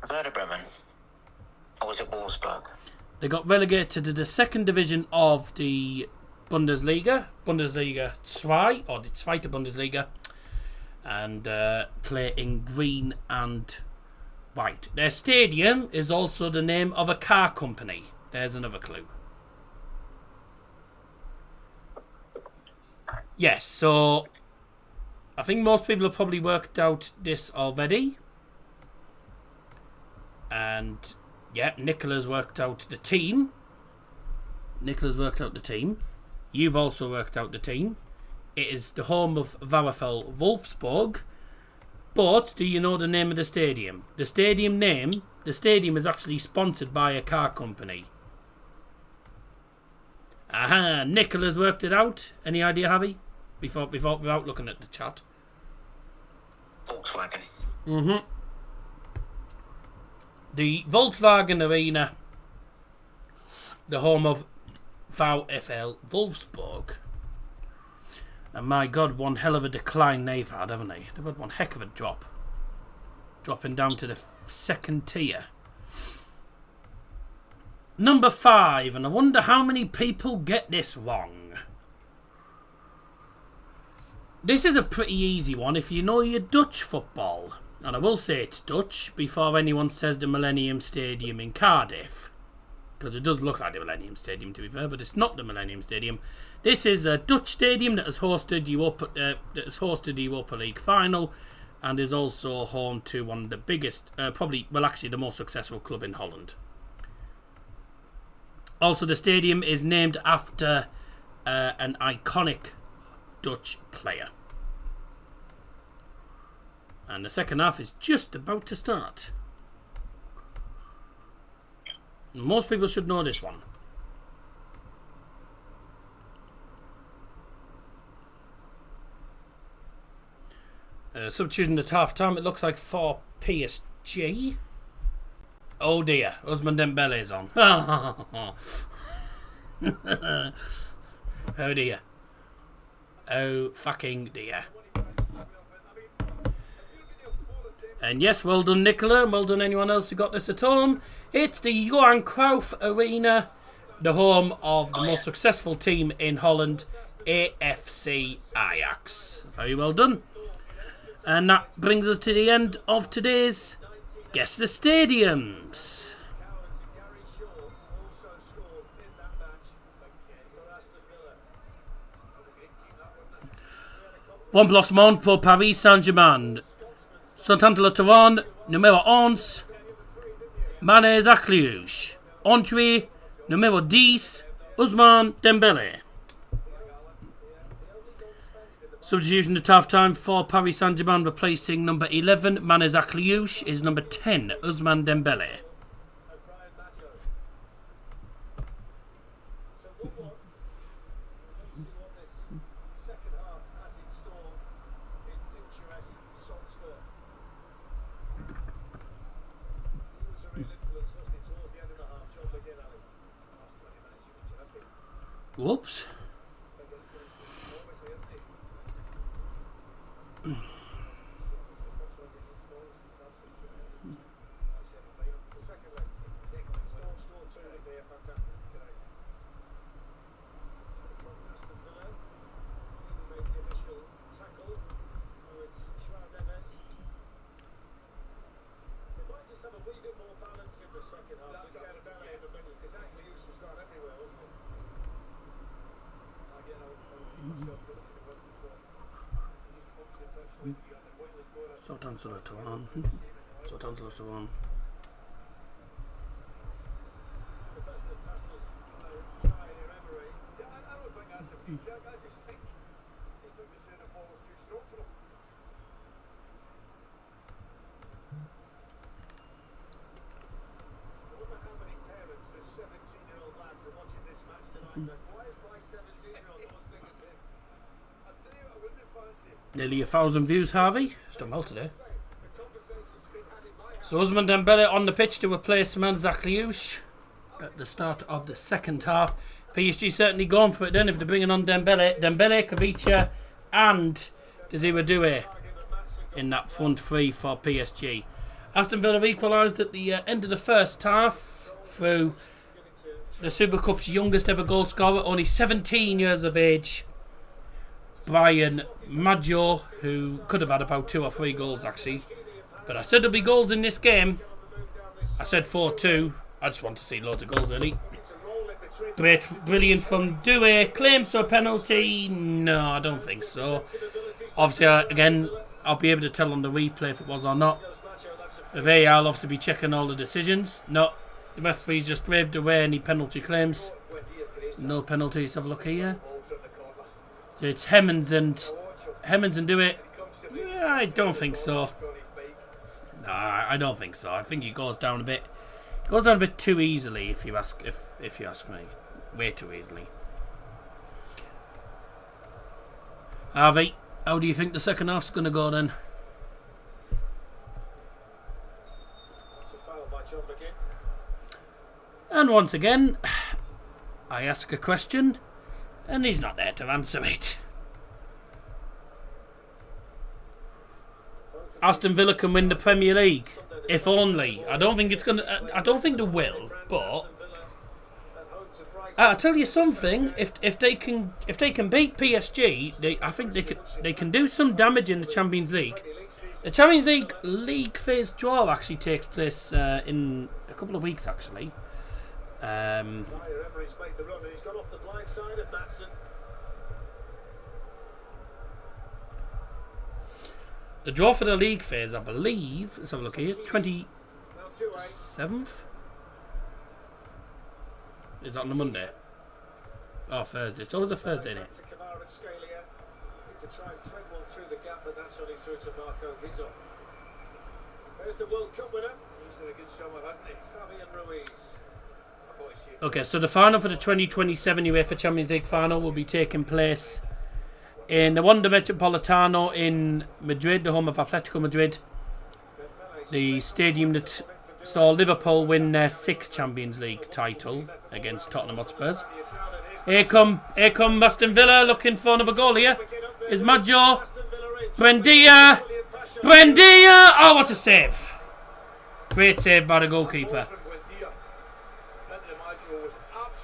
Werder Bremen. Or was it Wolfsburg? They got relegated to the 2nd division of the Bundesliga 2, or the Zweite Bundesliga, and play in green and white. Their stadium is also the name of a car company. There's another clue. Yes, so I think most people have probably worked out this already. And yeah, Nicola's worked out the team. You've also worked out the team. It is the home of VfL Wolfsburg. But do you know the name of the stadium? The stadium is actually sponsored by a car company. Aha, Nicola's worked it out. Any idea, Javi? Without looking at the chat. Volkswagen. The Volkswagen Arena, the home of VfL Wolfsburg. And my God, one hell of a decline they've had, haven't they? They've had one heck of a drop. Dropping down to the 2nd tier. Number 5, and I wonder how many people get this wrong. This is a pretty easy one if you know your Dutch football. And I will say it's Dutch before anyone says the Millennium Stadium in Cardiff. Because it does look like the Millennium Stadium, to be fair, but it's not the Millennium Stadium. This is a Dutch stadium that has hosted the Europa League final and is also home to one of the biggest, actually the most successful club in Holland. Also, the stadium is named after an iconic Dutch player. And the second half is just about to start. Most people should know this one. Substitution at half time, it looks like for PSG. Oh dear, Ousmane Dembele's on. Oh dear. Oh fucking dear. And yes, well done Nicola, and well done anyone else who got this at home. It's the Johan Cruyff Arena, the home of the most successful team in Holland, AFC Ajax. Very well done. And that brings us to the end of today's Guess the Stadiums. 1 placement pour Paris Saint Germain. S'entend le terrain, numéro 11, Mané Zakliouche. Entrée, numéro 10, Ousmane Dembele. Substitution at half time for Paris Saint Germain, replacing number 11, Mané Zakliouche, is number 10, Ousmane Dembele. Whoops. Southampton to 1. Southampton to 1. Nearly 1,000 views, Harvey. It's done well today. So Ousmane Dembele on the pitch to replace Manzak Liush at the start of the second half. PSG certainly going for it then if they're bringing on Dembele. Dembele, Kavicha and Desiree Doué in that front three for PSG. Aston Villa have equalised at the end of the first half through the Super Cup's youngest ever goal scorer, only 17 years of age, Brian Maggio, who could have had about 2 or 3 goals actually. But I said there'll be goals in this game. I said 4-2. I just want to see loads of goals really. Brilliant from Doué. Claims for a penalty? No, I don't think so. Obviously, again, I'll be able to tell on the replay if it was or not. The VAR will obviously be checking all the decisions. No, the referee's just waved away any penalty claims. No penalties. Have a look here. So it's Hemmings and Doué. Yeah, I don't think so. No, I don't think so. I think he goes down a bit. Goes down a bit too easily, if you ask me. Way too easily. Harvey, how do you think the second half's going to go then? And once again, I ask a question, and he's not there to answer it. Aston Villa can win the Premier League, if only. I don't think it's gonna. I don't think they will, but I'll tell you something. If they can beat PSG, I think they can do some damage in the Champions League. The Champions League phase draw actually takes place in a couple of weeks actually. The draw for the league phase, I believe, let's have a look here, 27th? Is that on a Monday? Oh, Thursday. It's always a Thursday, isn't it? Okay, so the final for the 2027 UEFA Champions League final will be taking place in the Wanda Metropolitano in Madrid, the home of Atletico Madrid. The stadium that saw Liverpool win their 6th Champions League title against Tottenham Hotspurs. Here come Aston Villa looking for another goal here. Is Maggio. Buendia! Oh, what a save. Great save by the goalkeeper.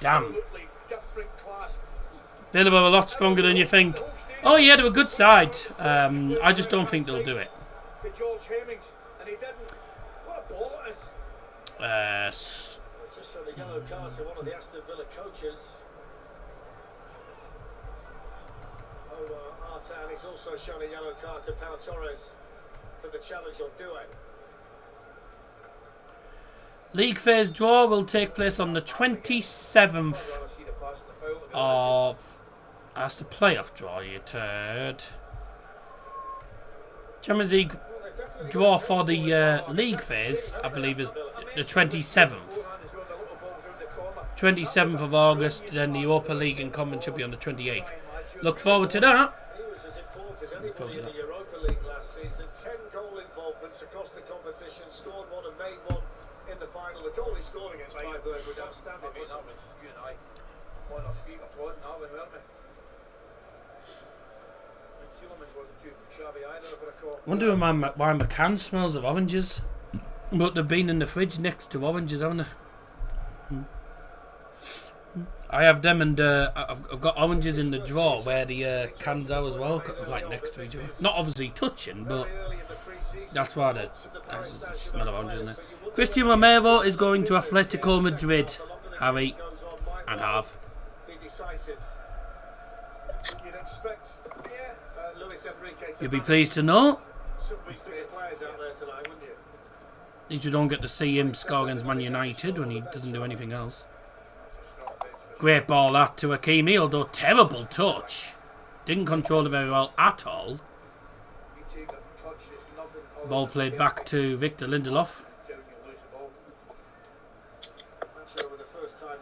Damn. Villa were a lot stronger than you think. Oh yeah, they're a good side. I just don't think they'll do it. Just showed a yellow card to one of the Aston Villa coaches. And he's also shown a yellow card to Pau Torres for the challenge on Doué. League phase draw will take place on the 27th of... That's the playoff draw, you turd. Champions League draw for the league phase, I believe, is the 27th. 27th of August, then the Europa League and Conference should be on the 28th. Look forward to that. He was as informed as anybody in the Europa League last season. 10 goal involvements across the competition, scored one and made one in the final. The goal he scored against Salzburg was outstanding. Wonder why McCann smells of oranges. But they've been in the fridge next to oranges, haven't they? I have them, and I've got oranges in the drawer where the cans are as well, like next to each other. Not obviously touching, but that's why the smell of oranges in there. Christian Romero is going to Atletico Madrid, Harry, and Harv. You'll be pleased to know Some big players out there tonight, wouldn't you? At least you don't get to see him score against Man United when he doesn't do anything else. Great ball that to Hakimi, although terrible touch. Didn't control it very well at all. Ball played back to Victor Lindelof.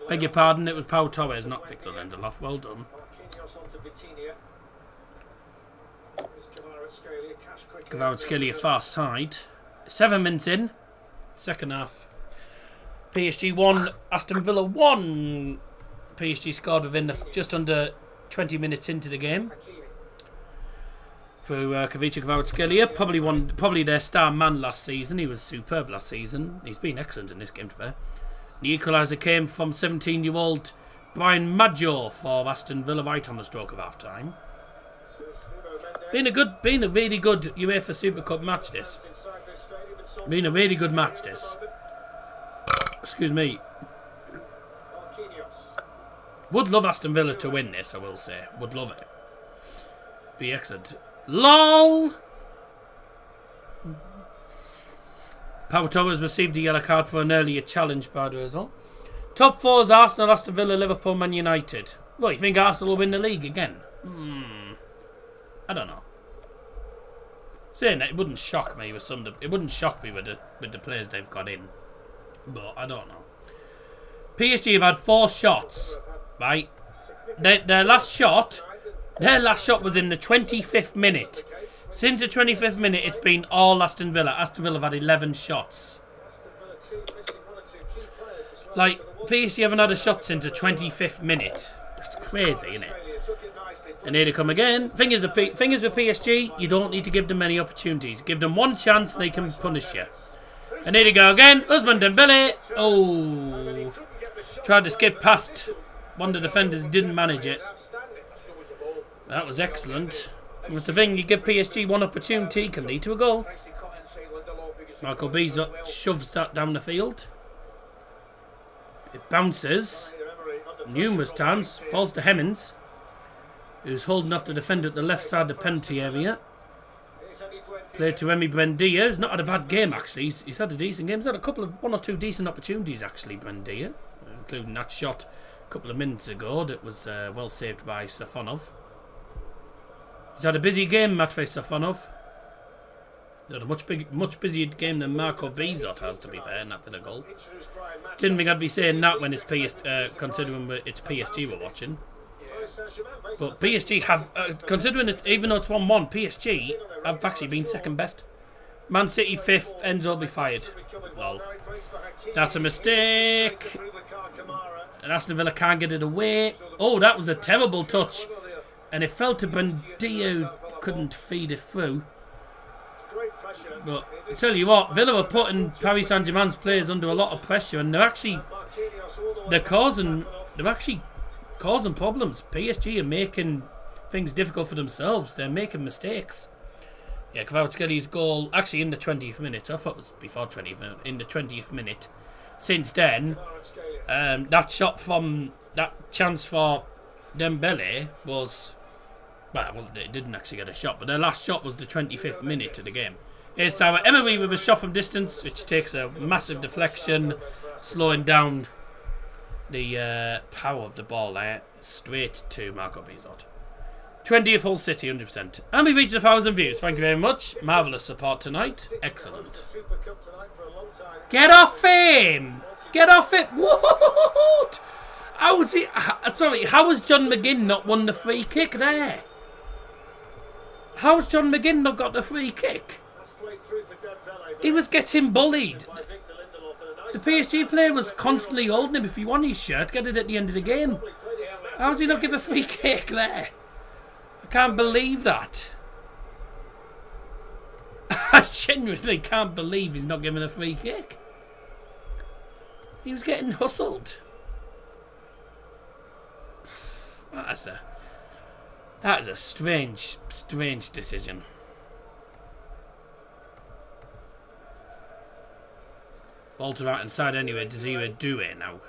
Beg your pardon, it was Pau Torres, not Victor Lindelof. Well done. Kvaratskhelia far side. 7 minutes in. Second half. PSG 1, Aston Villa 1. PSG scored within just under 20 minutes into the game. Through Kvicha Kvaratskhelia, probably their star man last season. He was superb last season. He's been excellent in this game, to be fair. The equaliser came from 17-year-old Brian Maggio for Aston Villa right on the stroke of half-time. Been a really good UEFA Super Cup match, this. Been a really good match, this. Excuse me. Would love Aston Villa to win this, I will say. Would love it. Be excellent. LOL! Pau Torres received a yellow card for an earlier challenge by the result. Top 4 is Arsenal, Aston Villa, Liverpool, Man United. What, you think Arsenal will win the league again? I don't know. Saying that, it wouldn't shock me with the players they've got in. But I don't know. PSG have had 4 shots, right? Their last shot was in the 25th minute. Since the 25th minute, it's been all Aston Villa. Aston Villa have had 11 shots. Like, PSG haven't had a shot since the 25th minute. That's crazy, isn't it? And here they come again. Thing is with PSG, you don't need to give them many opportunities. Give them one chance and they can punish you. And here they go again. Ousmane Dembele. Oh. Tried to skip past one of the defenders, didn't manage it. That was excellent. That's the thing, you give PSG one opportunity, can lead to a goal. Marco Bizot shoves that down the field. It bounces numerous times, falls to Hemmings, who's holding off the defender at the left side of the penalty area. Played to Remy Buendia, who's not had a bad game actually. He's had a decent game. He's had one or two decent opportunities actually, Buendia, including that shot a couple of minutes ago that was well saved by Safonov. He's had a busy game, Matvei Safonov. He had a much busier game than Marco Bizot has, to be fair, in that bit of goal. Didn't think I'd be saying that when it's considering it's PSG we're watching. But PSG have, considering it, even though it's 1-1, PSG have actually been second best. Man City 5th, Enzo will be fired. Lol. That's a mistake. And Aston Villa can't get it away. Oh, that was a terrible touch. And it fell to Buendia, who couldn't feed it through. But I tell you what, Villa are putting Paris Saint Germain's players under a lot of pressure, and they're actually causing problems. PSG are making things difficult for themselves. They're making mistakes. Yeah, Kvaratskhelia goal actually in the 20th minute. I thought it was before 20th minute. In the 20th minute. Since then, that shot from that chance for Dembele was. Well, it didn't actually get a shot, but their last shot was the 25th minute of the game. It's our Emery with a shot from distance, which takes a massive deflection, slowing down the power of the ball there, straight to Marco Bizot. 20th Hull City, 100%. And we've reached 1,000 views. Thank you very much. Marvellous support tonight. Excellent. Get off him! Get off it! What? How has John McGinn not won the free kick there? How's John McGinn not got the free kick? He was getting bullied. The PSG player was constantly holding him. If he won his shirt, get it at the end of the game. How's he not give a free kick there? I can't believe that. I genuinely can't believe he's not giving a free kick. He was getting hustled. That is a strange decision. Ball to right hand side anyway. Desire Doué now.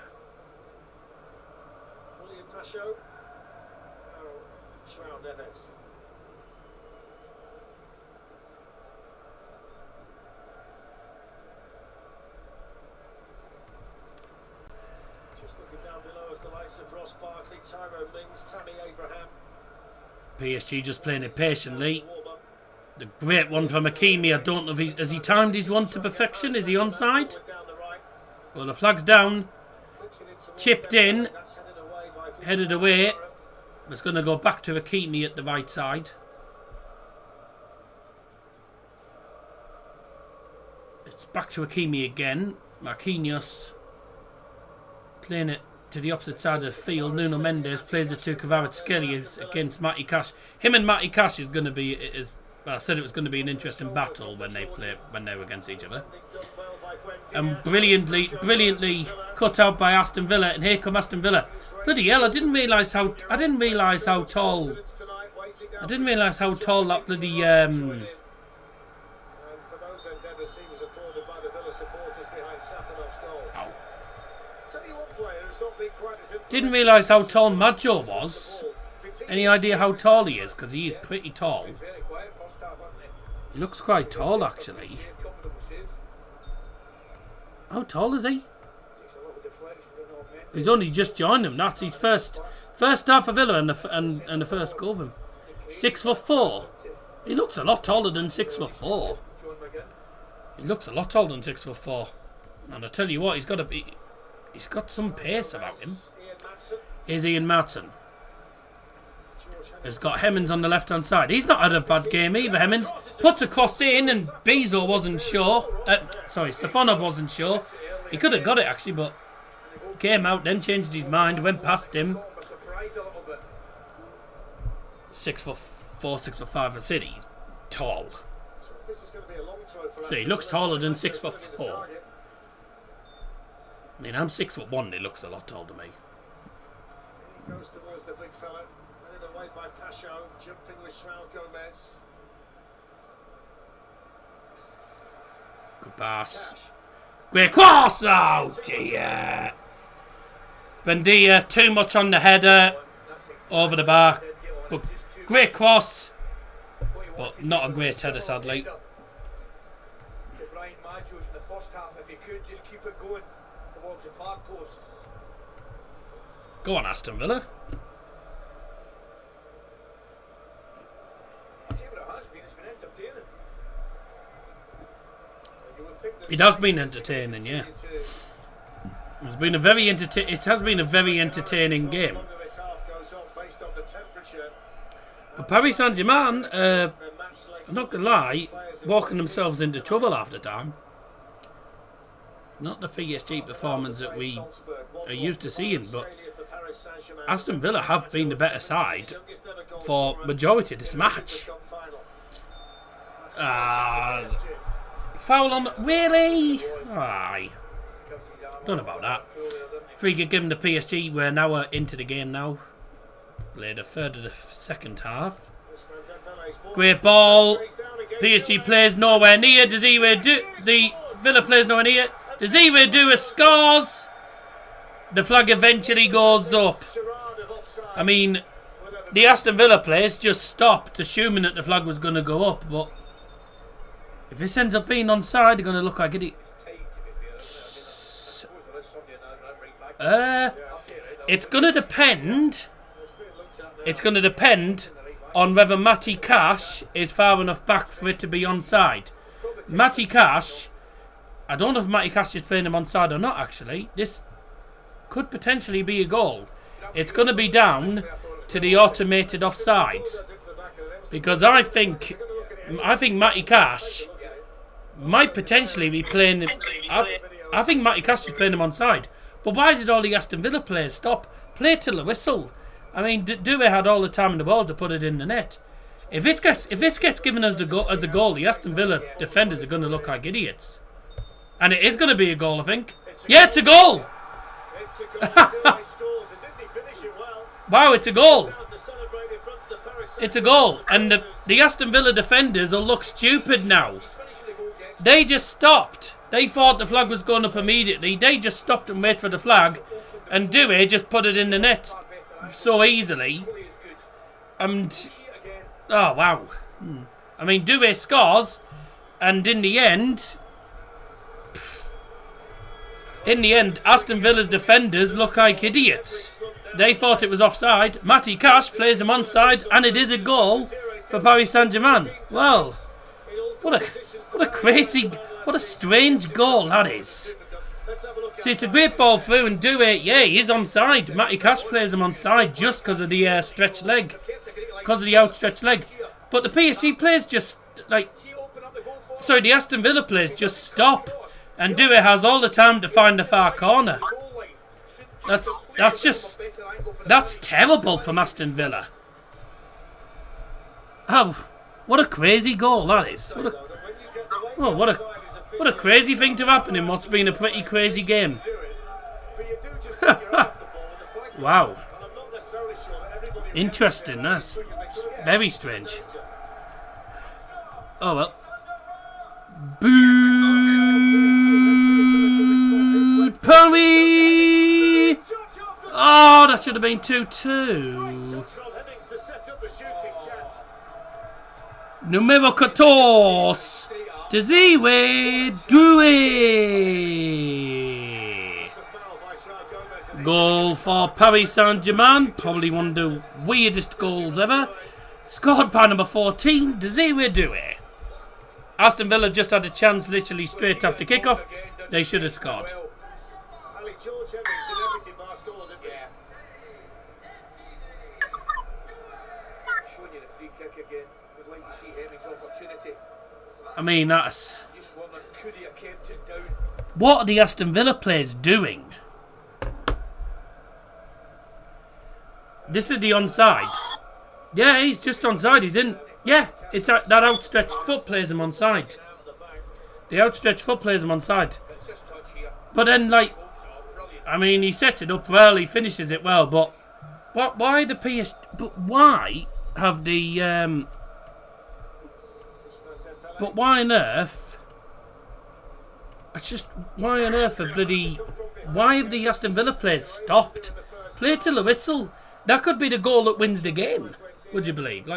PSG just playing it patiently. The great one from Hakimi. I don't know if has he timed his one to perfection. Is he onside? Well, the flag's down. Chipped in. Headed away. It's going to go back to Hakimi at the right side. It's back to Hakimi again. Marquinhos playing it to the opposite side of the field. Nuno Mendes plays it to Kvaratskhelia against Matty Cash. Him and Matty Cash is going to be... I said it was going to be an interesting battle when they were against each other. And brilliantly cut out by Aston Villa, and here come Aston Villa. Bloody hell! I didn't realise how tall that bloody Didn't realise how tall Maggio was. Any idea how tall he is? Because he is pretty tall. He looks quite tall, actually. How tall is he? He's only just joined him. That's his first start for Villa and the first goal of him. 6'4". He looks a lot taller than 6'4". He looks a lot taller than 6'4". And I tell you what, he's got some pace about him. Here's Ian Matson. Has got Hemmings on the left-hand side. He's not had a bad game either, Hemmings. Puts a cross in and Bezo wasn't sure. Stefanov wasn't sure. He could have got it, actually, but came out, then changed his mind, went past him. 6'4", 6'5". I said he's tall. So he looks taller than 6'4". I mean, I'm 6'1". He looks a lot taller to me. Goes towards the big fella, headed away by Pasho, jumping with Shroud Gomez. Good pass. Great cross! Oh dear! Bendia, too much on the header. Over the bar. But great cross. But not a great header, sadly. Brian Maggio's in the first half, if you could just keep it going towards the far post. Go on, Aston Villa. It has been entertaining, yeah. It has been a very entertaining game. But Paris Saint Germain, I'm not gonna lie, walking themselves into trouble after time. Not the PSG performance that we are used to seeing, but Aston Villa have been the better side for majority of this match. Foul on... Really? Aye. Don't know about that. Free kick given to PSG. We're now into the game now. Played a third of the second half. Great ball. PSG plays nowhere near. The Villa plays nowhere near. Desiree Dua scores. The flag eventually goes up. I mean, the Aston Villa players just stopped, assuming that the flag was going to go up. But if this ends up being onside, they're going to look like it. It's going to depend. It's going to depend on whether Matty Cash is far enough back for it to be onside. Matty Cash, I don't know if Matty Cash is playing him onside or not, actually. This could potentially be a goal. It's going to be down to the automated offsides. Because I think Matty Cash might potentially be playing... I think Matty Cash is playing him onside. But why did all the Aston Villa players stop? Play till the whistle. I mean, Due had all the time in the world to put it in the net. If this gets given as a goal, the Aston Villa defenders are going to look like idiots. And it is going to be a goal, I think. Yeah, it's a goal! Wow, it's a goal! It's a goal. And the Aston Villa defenders will look stupid now. They just stopped. They thought the flag was going up immediately. They just stopped and waited for the flag. And Due just put it in the net so easily. And... oh, wow. I mean, Due scores. And in the end, Aston Villa's defenders look like idiots. They thought it was offside. Matty Cash plays him onside, and it is a goal for Paris Saint Germain. Well, what a strange goal that is. See, it's a great ball through, and Doué, yeah, he is onside. Matty Cash plays him onside just because of the stretched leg, because of the outstretched leg. But the PSG players just the Aston Villa players just stop, and Doué has all the time to find the far corner. That's terrible from Aston Villa. Oh, what a crazy goal that is. What a crazy thing to happen in what's been a pretty crazy game. Wow. Interesting, that's very strange. Oh well. Boo! Paris! Oh, that should have been 2-2. Numero 14. Desiree Doué. Goal for Paris Saint Germain. Probably one of the weirdest goals ever. Scored by number 14, Desiree Doué. Aston Villa just had a chance literally straight after kickoff. They should have scored. I mean, that's... What are the Aston Villa players doing? This is the onside. Yeah, he's just onside. He's in... Yeah, it's that outstretched foot plays him onside. The outstretched foot plays him onside. But then, I mean, he sets it up well. He finishes it well. But why the PS... But why have the... But why on earth... It's just... Why on earth have bloody... Why have the Aston Villa players stopped? Play till the whistle. That could be the goal that wins the game. Would you believe?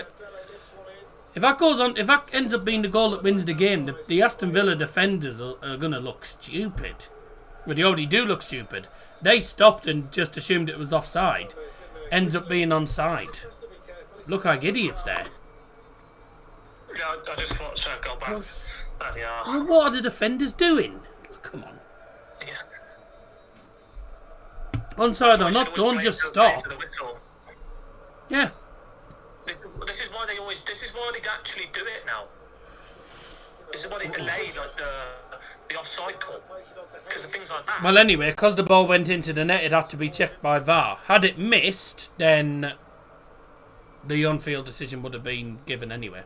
If that goes on... If that ends up being the goal that wins the game, the Aston Villa defenders are going to look stupid. Well, they already do look stupid. They stopped and just assumed it was offside. Ends up being onside. Look like idiots there. Yeah, I just thought so. Go back. Well, what are the defenders doing? Come on. Yeah. Onside or not, don't just stop. Yeah. This is why they actually do it now. This is why they delay the offside call because of things like that. Well, anyway, because the ball went into the net, it had to be checked by VAR. Had it missed, then the on-field decision would have been given anyway.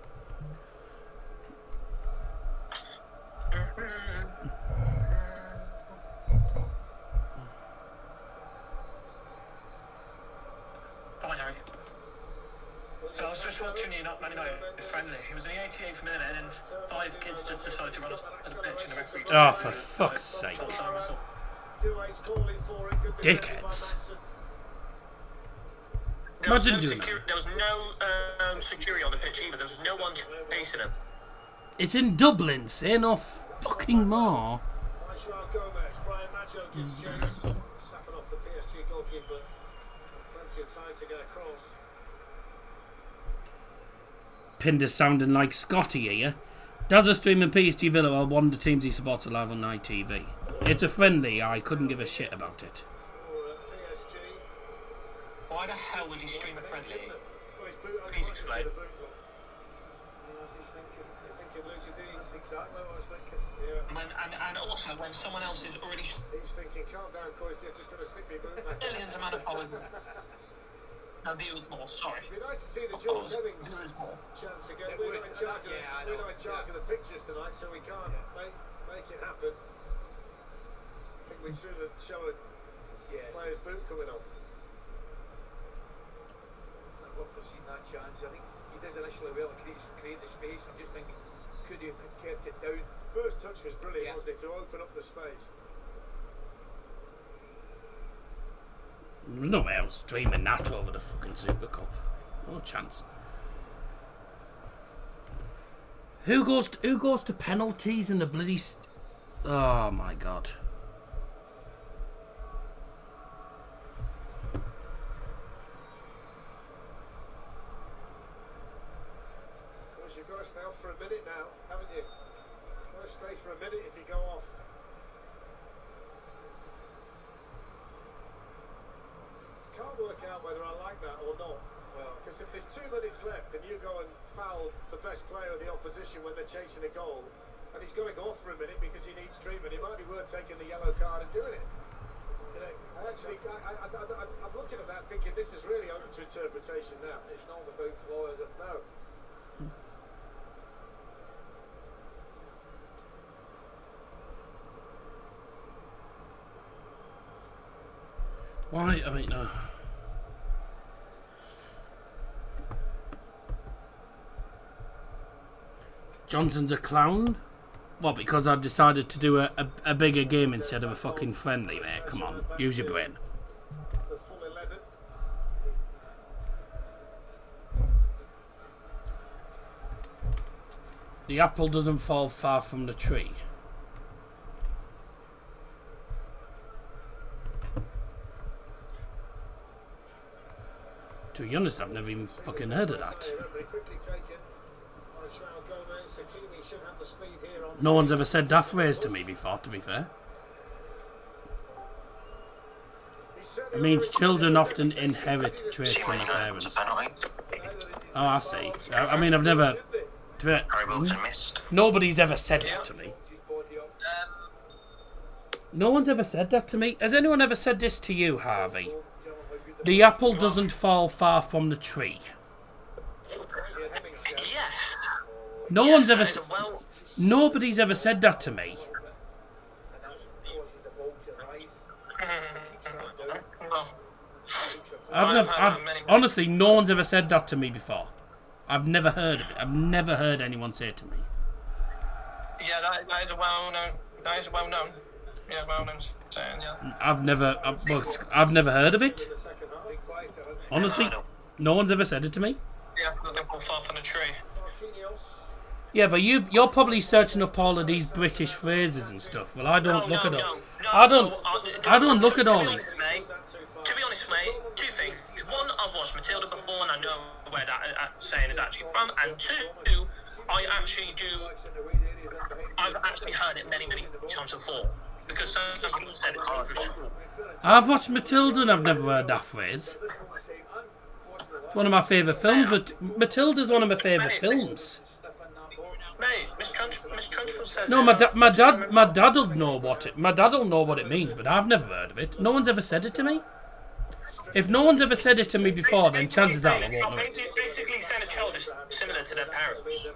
I was just watching Man United friendly. It was in the 88th minute, and then 5 kids just decided to run us to the pitch, and the referee just... Oh, for fuck's sake. Dickheads. Imagine doing that. There was no security on the pitch either. There was no one chasing him. It's in Dublin, say no fucking more. Pinder's sounding like Scotty here. Dazza streaming PSG Villa while one of the teams he supports are live on ITV. It's a friendly, I couldn't give a shit about it. Why the hell would he stream a friendly? Please explain. And also when someone else is already... He's thinking, calm down, Coy, you're just going to stick me boot. Millions of man of Holland. No, there was more, sorry. It'd be nice to see the George Hemmings chance again. We're not in charge of the pictures tonight, so we can't make it happen. I think we should have shown a player's boot coming off. I've not foreseen that chance. I think he does initially well to create the space. I'm just thinking, could he have kept it down? First touch was brilliant, wasn't it, to open up the space. No one else dreaming that over the fucking Super Cup. No chance. Who goes to penalties in the bloody... Oh my god. Because you've got to stay off for a minute now, haven't you? You've got to stay for a minute if you go off. Can't work out whether I like that or not. Well, because if there's 2 minutes left and you go and foul the best player of the opposition when they're chasing a goal, and he's got to go off for a minute because he needs treatment, it might be worth taking the yellow card and doing it. You know, I'm looking at that thinking this is really open to interpretation now. It's not the boot floor, is it? No. Why? I mean, no. Johnson's a clown? What, because I've decided to do a bigger game instead of a fucking friendly, mate? Come on, use your brain. The full 11. The apple doesn't fall far from the tree. To be honest, I've never even fucking heard of that. No one's ever said that phrase to me before, to be fair. It means children often inherit traits from their parents. Oh, I see. I mean, I've never... Nobody's ever said that to me. No one's ever said that to me. Has anyone ever said this to you, Harvey? The apple doesn't fall far from the tree. Yes. No one's ever... Nobody's ever said that to me. Honestly, no one's ever said that to me before. I've never heard of it. I've never heard anyone say it to me. Yeah, that is a well-known. That is a well-known. Yeah, well-known saying. Yeah. I've never heard of it. Honestly, no one's ever said it to me. Yeah, nothing will fall from the tree. Yeah, but you're probably searching up all of these British phrases and stuff. Well, I don't look at all. I don't look at all these. To be honest, mate, 2 things. One, I've watched Matilda before and I know where that saying is actually from. And 2, I've actually heard it many, many times before. Because some people said it through school. I've watched Matilda and I've never heard that phrase. It's one of my favourite films, but Matilda's one of my favourite films. Mate, Miss Trunchbull says... No, my dad'll know what it means, but I've never heard of it. No one's ever said it to me. If no one's ever said it to me before, then chances are I won't know it. Basically saying a child is similar to their parents.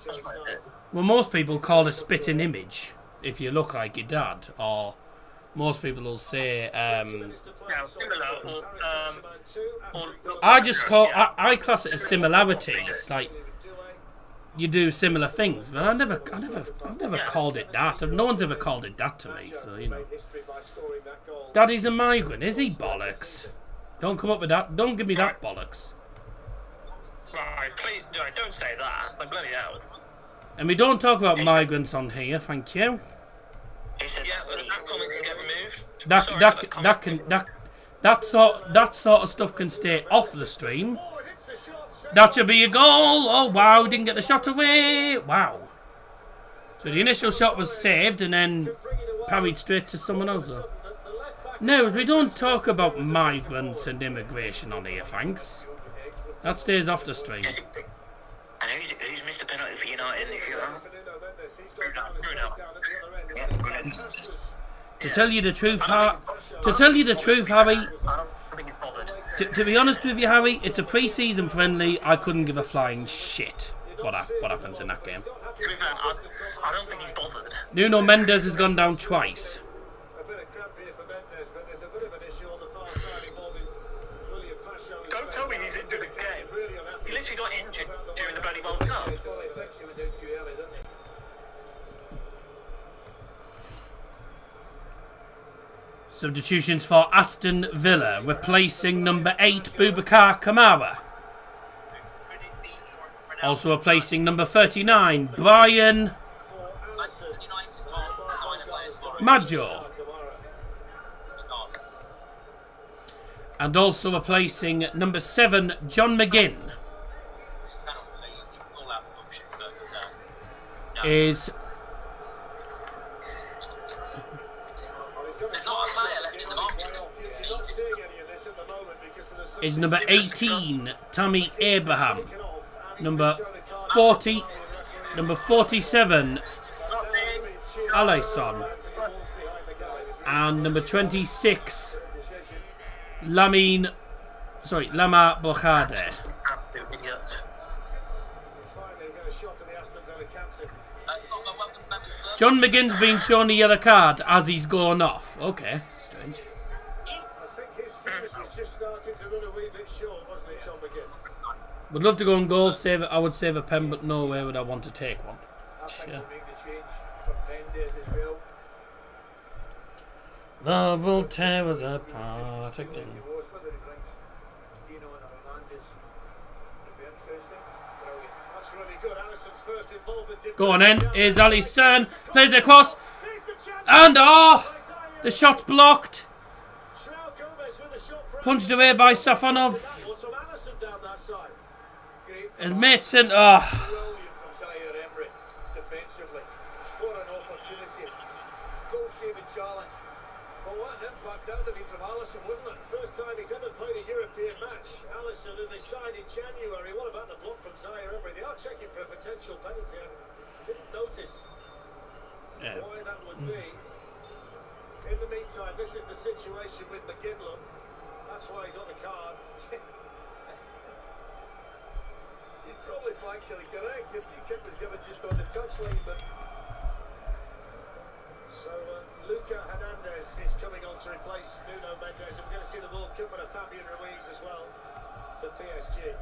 That's what it is. Well, most people call it spitting image if you look like your dad, or most people will say... I class it as similarities, like... You do similar things, but I've never called it that. No one's ever called it that to me, so you know. Daddy's a migrant, is he? Bollocks! Don't come up with that. Don't give me that bollocks. Right, please, don't say that. Like bloody hell. And we don't talk about migrants on here, thank you. Yeah, but that comment can get removed. That sort of stuff can stay off the stream. That should be a goal. Oh, wow, didn't get the shot away. Wow. So the initial shot was saved and then parried straight to someone else. No, we don't talk about migrants and immigration on here, thanks. That stays off the stream. And who's missed the penalty for United in the shootout? Bruno. To tell you the truth, Harry... To be honest with you, Harry, it's a pre-season friendly. I couldn't give a flying shit what happens in that game. To be fair, I don't think he's bothered. Nuno Mendes has gone down twice. Don't tell me he's injured again. He literally got injured during the bloody World Cup. Substitutions for Aston Villa, replacing number 8 Boubacar Kamara. Also replacing number 39 Brian Maggio. And also replacing number 7 John McGinn. is There's not a player left in the market. You're not seeing any of this at the moment because of the is number 18, Tammy Abraham. Number 40, number 47, Alisson. And number 26, Lama Bokhade. Absolute idiot. John McGinn's been shown a yellow card as he's going off. Okay, strange. I think his fitness was just starting to run a wee bit short, wasn't it, John McGinn? Would love to go on goal, save it. I would save a pen, but no way would I want to take one. I think Yeah. we'll make the change from 10 days as well. Love will tear us apart again. Whether he brings Dino and Hernandez would be interesting. Brilliant. That's really good. Alisson's first involvement in Go on in. Here's Alisson. Plays it across. And the shot's blocked. Punched away by Safonov. And Mason. Defensively. What an opportunity. Goal saving challenge. Well, what an impact that would have been from Alisson, wouldn't it? First time he's ever played a European match. Alisson, who they signed in January. What about the block from Zaire Emery? They are checking for a potential penalty. I didn't notice why that would be. In the meantime, this is the situation with McGinn. That's why he got the card. He's probably factually correct. The kick was given just on the touchline, but so Luca Hernandez is coming on to replace Nuno Mendes, and we're going to see the World Cup and a Fabian Ruiz as well for PSG.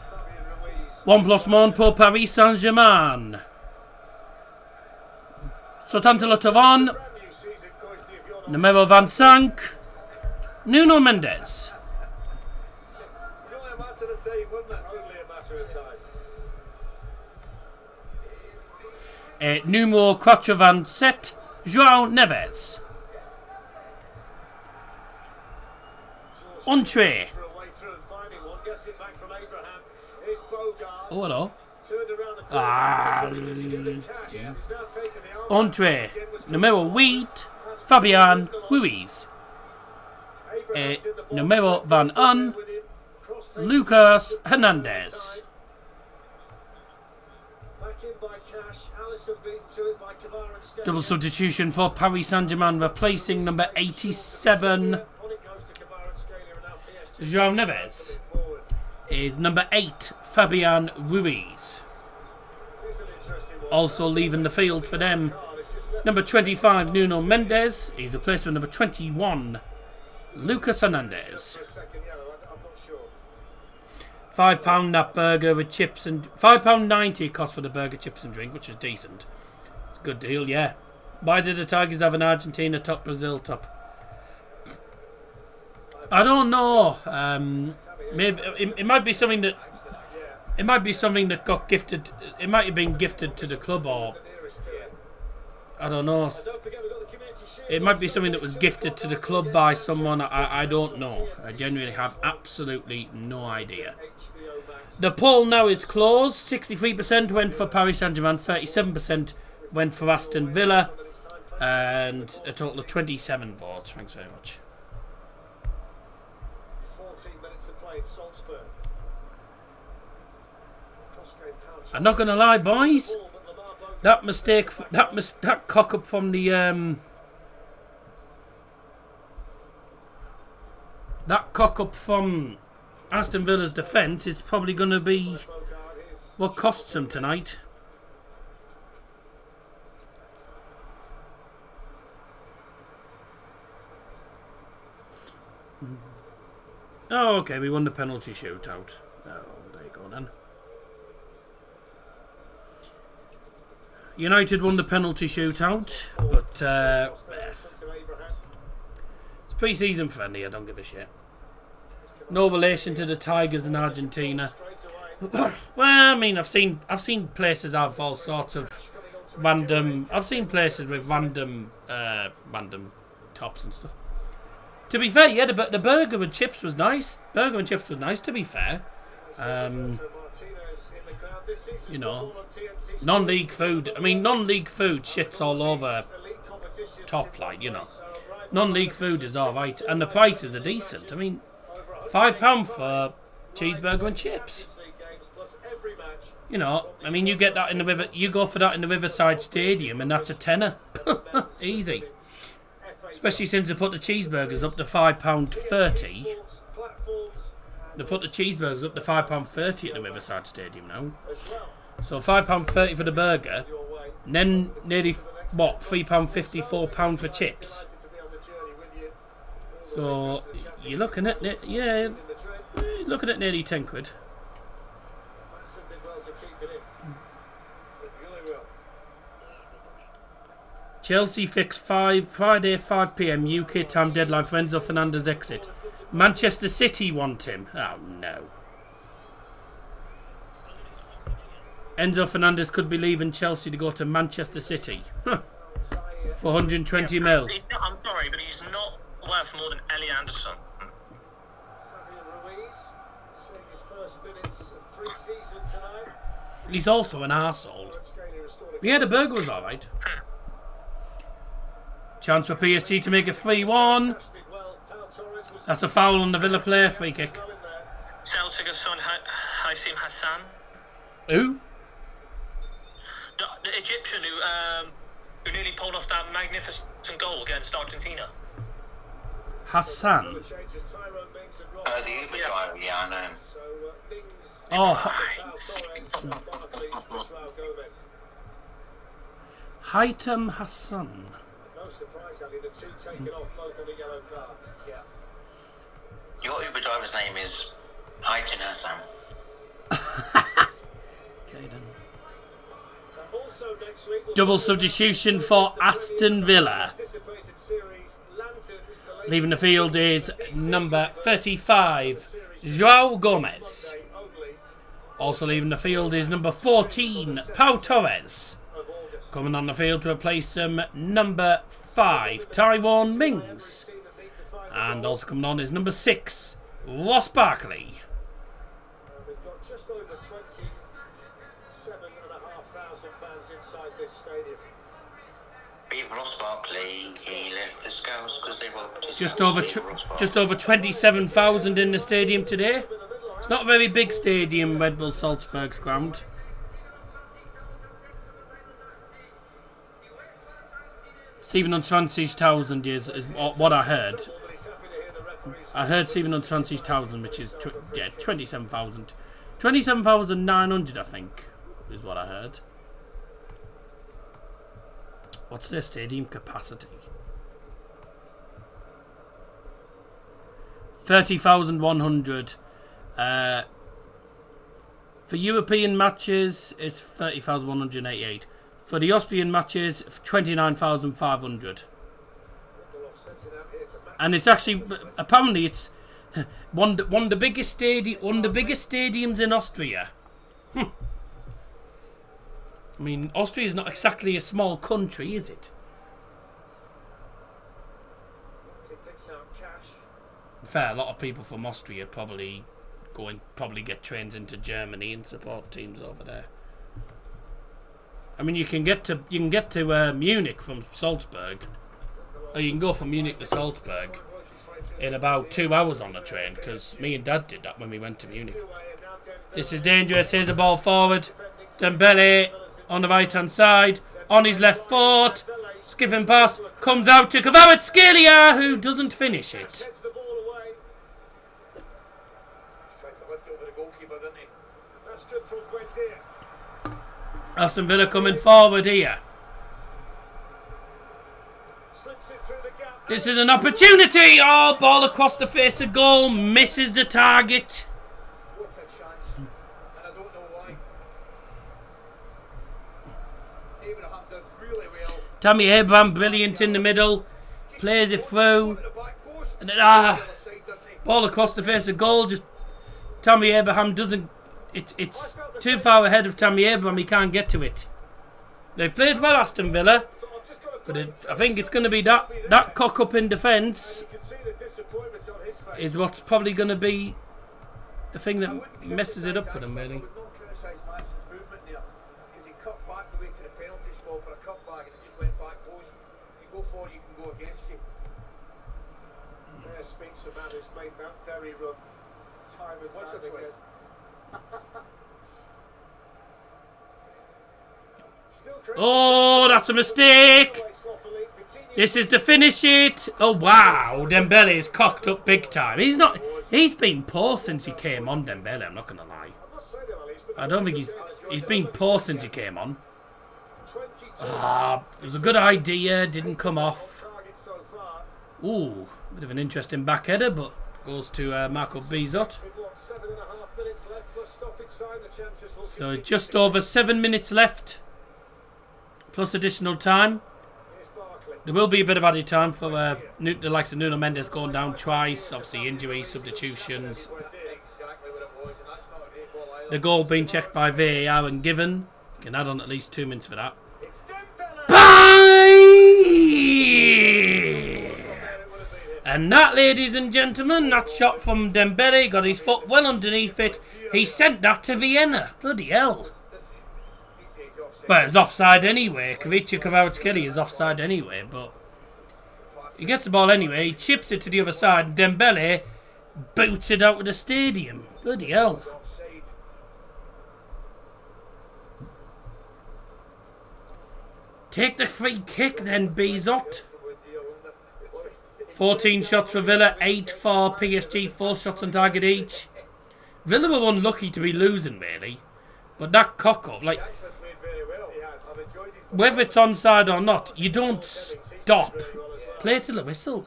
Fabian Ruiz. 1+1 pour Paris Saint Germain. Southampton Tavan. Brand new season, Coisty, if you're not Numero 25, Nuno Mendes. only a matter of time, wouldn't it? Only a matter of time. Numero 87, João Neves. Entree. For a way through and finding one, gets it back from Abraham. Here's Bogard. Oh, hello. Turned around the corner. He gives it cash. He's now taken the arm. Entree. Numero 8, Fabian Ruiz. Abraham's in the ball. Numero Van An, With him. Cross taken. Lucas Hernandez. Back in by Cash. Alisson beaten to it by Kvara and Steffen. Double substitution for Paris Saint Germain, replacing number 87, On it goes to Kvara and Scalia, and now PSG João Neves. forward. Is number 8, Fabian Ruiz. Here's an interesting one. Also leaving the field for them. It's just left Number 25, Nuno Mendes. He's replaced with number 21, Lucas Hernandez. for a second yellow. I'm not sure. £5 that burger with chips and £5.90 cost for the burger, chips and drink, which is decent. It's a good deal, yeah. Why did the Tigers have an Argentina top, Brazil top? I don't know. Maybe it might be something that got gifted. It might have been gifted to the club, or I don't know. Don't forget, we've got the community shield. It might be something that was gifted to the club by someone. I don't know. I genuinely have absolutely no idea. HBO Max. The poll now is closed. 63% went for Paris Saint Germain, 37% went for Aston Villa, and a total of 27 votes. Thanks very much. 14 minutes to play in Salzburg. Crossgate Town. I'm not gonna lie, boys. Ball, but Lamar Bogan- That mistake, that cock up from the that cock up from Aston Villa's defence is probably going to be Bogard is what costs them tonight. Oh, okay, we won the penalty shootout. Oh, there you go then. United won the penalty shootout, but to Abraham. it's pre-season friendly. I don't give a shit. No relation to the Tigers in Argentina. Straight away. Well, I mean, I've seen places have all sorts of random. I've seen places with random tops and stuff. To be fair, yeah, the burger and chips was nice. Burger and chips was nice, to be fair. You know, non-league food. I mean, non-league food shits all over top flight, you know. Non-league food is alright, and the prices are decent. I mean, £5 for cheeseburger and chips. You know, I mean, you get that in the river. You go for that in the Riverside Stadium, and that's a tenner. Easy. Especially since they put the cheeseburgers up to £5.30. They put the cheeseburgers up to £5.30 at the Riverside Stadium now. So £5.30 for the burger, and then nearly what, £3.50, £4 for chips. So you're looking at it, yeah, you're looking at nearly £10. Chelsea fixed Friday 5 PM UK time deadline for Enzo Fernandez exit. Manchester City want him. Oh no. Enzo Fernandez could be leaving Chelsea to go to Manchester City. For 120 mil. I'm sorry, but he's not worth more than Ellie Anderson. He's also an arsehole. Yeah, the burger was alright. Chance for PSG to make it 3-1. That's a foul on the Villa player, free kick. Celtic have signed Haitham Hassan. Who? The Egyptian who nearly pulled off that magnificent goal against Argentina. Hassan. The Uber driver, yeah, I know him. Oh, Haitham Hassan. Your Uber driver's name is Haitham Hassan. Okay then. Double substitution for Aston Villa. Leaving the field is number 35, João Gomez. Also leaving the field is number 14, Pau Torres. Coming on the field to replace him, number 5, Tyrone Mings. And also coming on is number 6, Ross Barkley. We've got just over 27,500 fans inside this stadium. Beat Ross Barkley, he left the Scouts because they were Just over 27,000 in the stadium today. It's not a very big stadium, Red Bull Salzburg's ground. Steven on 20,000 is what I heard. I heard Steven on 20,000, which is 27,000. 27,900, I think, is what I heard. What's their stadium capacity? 30,100. For European matches, it's 30,188. For the Austrian matches, 29,500. And it's actually, apparently, it's one of the biggest stadiums in Austria. I mean, Austria is not exactly a small country, is it? Fair, a lot of people from Austria probably get trains into Germany and support teams over there. I mean, you can get to Munich from Salzburg, or you can go from Munich to Salzburg in about 2 hours on the train. Because me and Dad did that when we went to Munich. This is dangerous. Here's a ball forward. Dembele on the right hand side, on his left foot, skipping past, comes out to Kvaratskhelia, who doesn't finish it. Aston Villa coming forward here. This is an opportunity. Oh, ball across the face of goal. Misses the target. Tammy Abraham, brilliant in the middle. Plays it through. And then, ball across the face of goal. Just Tammy Abraham doesn't... It's too far ahead of Tammy Abraham. He can't get to it. They've played well, Aston Villa. But I think it's going to be that cock up in defence. disappointment on his face. is what's probably going to be the thing that messes it up for them, I really. would not criticise Madison's movement there, because he cut back the way to the penalty spot for a cutback and it just went back post. You go forward, you can go against you. There speaks a man who's made that very run time and time again. Oh, that's a mistake. This is to finish it. Oh, wow. Dembele is cocked up big time. He's been poor since he came on, Dembele. I'm not going to lie. I don't think he's been poor since he came on. It was a good idea. Didn't come off. Ooh, bit of an interesting back header, but goes to Marco Bizot. So just over 7 minutes left. Plus additional time. There will be a bit of added time for the likes of Nuno Mendes going down twice. Obviously injuries, substitutions. The goal being checked by VAR and given. You can add on at least 2 minutes for that. Bye! And that, ladies and gentlemen, that shot from Dembele got his foot well underneath it. He sent that to Vienna. Bloody hell. Well, it's offside anyway. Kavica Kvaratskhelia is offside anyway, but he gets the ball anyway. He chips it to the other side. And Dembele boots it out of the stadium. Bloody hell. Take the free kick then, Bizot. 14 shots for Villa, 8 for PSG, 4 shots on target each. Villa were unlucky to be losing, really. But that cock-up, like, whether it's onside or not, you don't stop. Play to the whistle.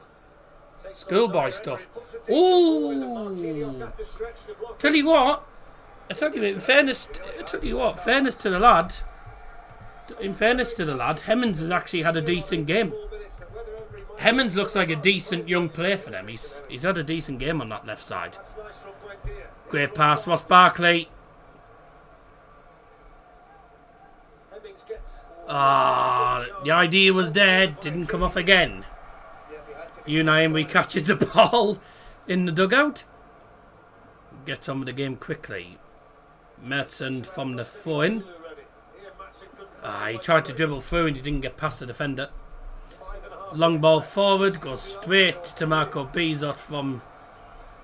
Schoolboy stuff. Ooh! Tell you what, in fairness to the lad, Hemmings has actually had a decent game. Hemmings looks like a decent young player for them. He's had a decent game on that left side. Great pass, Ross Barkley. The idea was there, didn't come off again. Unai Emery catches the ball in the dugout. Gets on with the game quickly. Mertens from the throw-in. He tried to dribble through and he didn't get past the defender. Long ball forward, goes straight to Marco Bizot from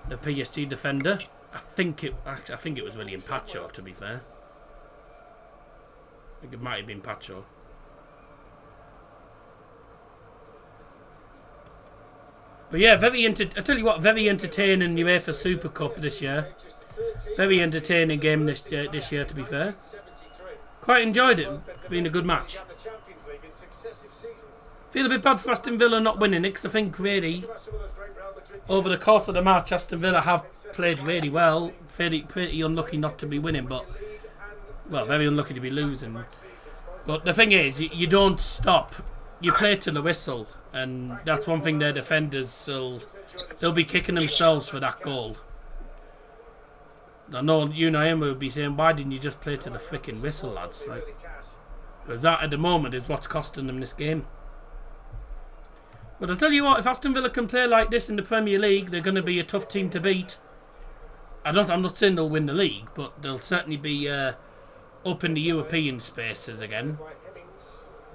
the PSG defender. I think it was William Pacho, to be fair. I think it might have been Pacho. But yeah, I tell you what, very entertaining UEFA Super Cup this year. Very entertaining game this year, to be fair. Quite enjoyed it. It's been a good match. Feel a bit bad for Aston Villa not winning it, because I think really over the course of the match Aston Villa have played really well. Pretty unlucky not to be winning, but well, very unlucky to be losing. But the thing is, you don't stop. You play to the whistle, and that's one thing their defenders they'll be kicking themselves for that goal. I know Unai Emery will be saying, why didn't you just play to the freaking whistle, lads? Because that at the moment is what's costing them this game. But I'll tell you what, if Aston Villa can play like this in the Premier League, they're going to be a tough team to beat. I'm not saying they'll win the league, but they'll certainly be up in the European spaces again.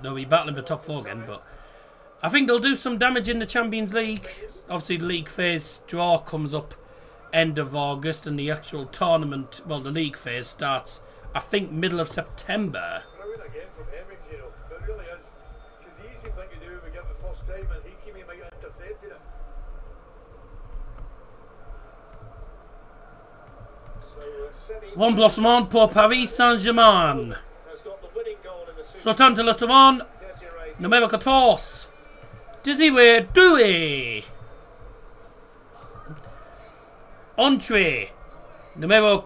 They'll be battling for top 4 again, but I think they'll do some damage in the Champions League. Obviously, the league phase draw comes up end of August, and the actual tournament, well, the league phase starts, I think, middle of September. One Blossomont pour Paris Saint Germain. Sortant le Tournon, numéro 14. Désiré Doué. Entrée, numéro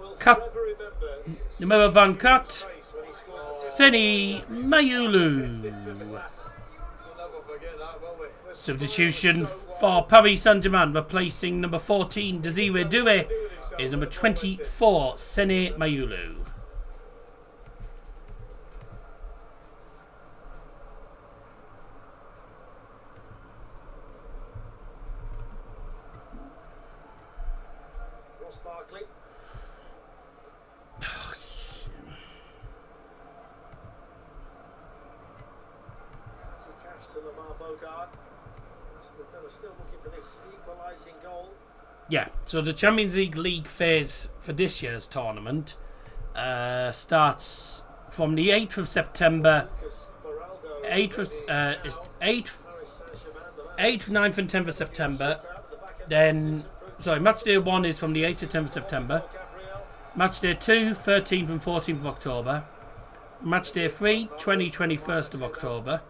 24. Seni Mayulu. Substitution for Paris Saint Germain, replacing number 14 Désiré Doué, is number 24 Seni Mayulu. Ross Barkley. Cash to Lamar Bogard. Aston Villa still looking for this equalising goal. Yeah, so the Champions League phase for this year's tournament starts from the 8th of September. 8th, 9th and 10th of September. Then, sorry, match day 1 is from the 8th to 10th of September. Match day 2, 13th and 14th of October. Match day 3, 21st of October.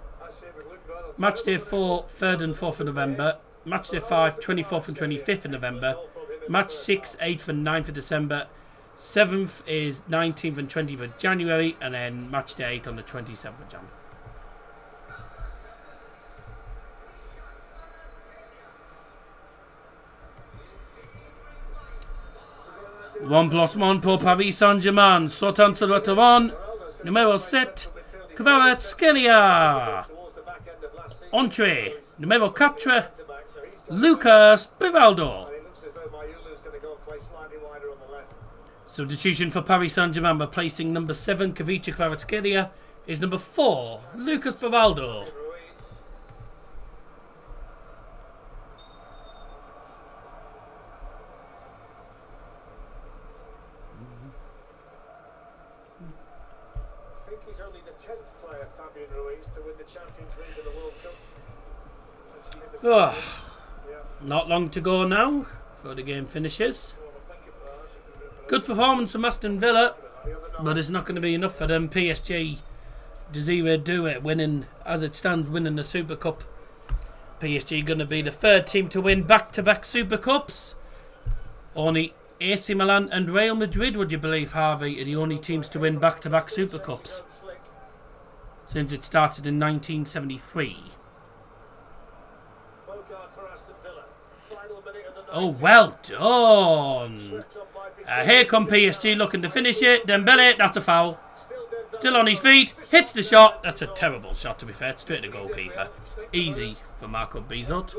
Match day 4, 3rd and 4th of November. Match day 5, 24th and 25th of November. Match 6, 8th and 9th of December. 7th is 19th and 20th of January. And then match day 8 on the 27th of January. One plus one pour Paris Saint Germain. Sautant sur le terrain. Numéro 7, Kvaratskhelia. Entrée, numéro 4, Lucas Bivaldo. Substitution for Paris Saint Germain, replacing number 7, Kvaratskhelia, is number 4, Lucas Bivaldo. Oh, not long to go now before the game finishes. Good performance from Aston Villa, but it's not going to be enough for them. PSG, Desiree Doué winning, as it stands, winning the Super Cup. PSG going to be the 3rd team to win back-to-back Super Cups. Only AC Milan and Real Madrid, would you believe, Harvey, are the only teams to win back-to-back Super Cups since it started in 1973. Oh, well done. Here come PSG looking to finish it. Dembele, that's a foul. Still on his feet. Hits the shot. That's a terrible shot, to be fair. Straight to the goalkeeper. Easy for Marco Bizot.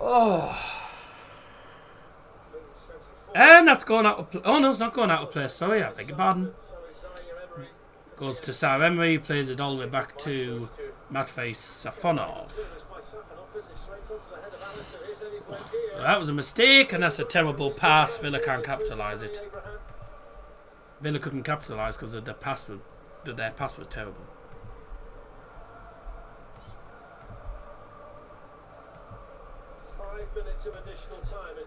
Oh. And that's going out of play. Oh, no, it's not going out of place. Sorry, I beg your pardon. Goes to Sarr Emery, plays it all the way back to Matvei Safonov. That was a mistake, and that's a terrible pass. Villa can't capitalise it. Villa couldn't capitalise because their pass was terrible.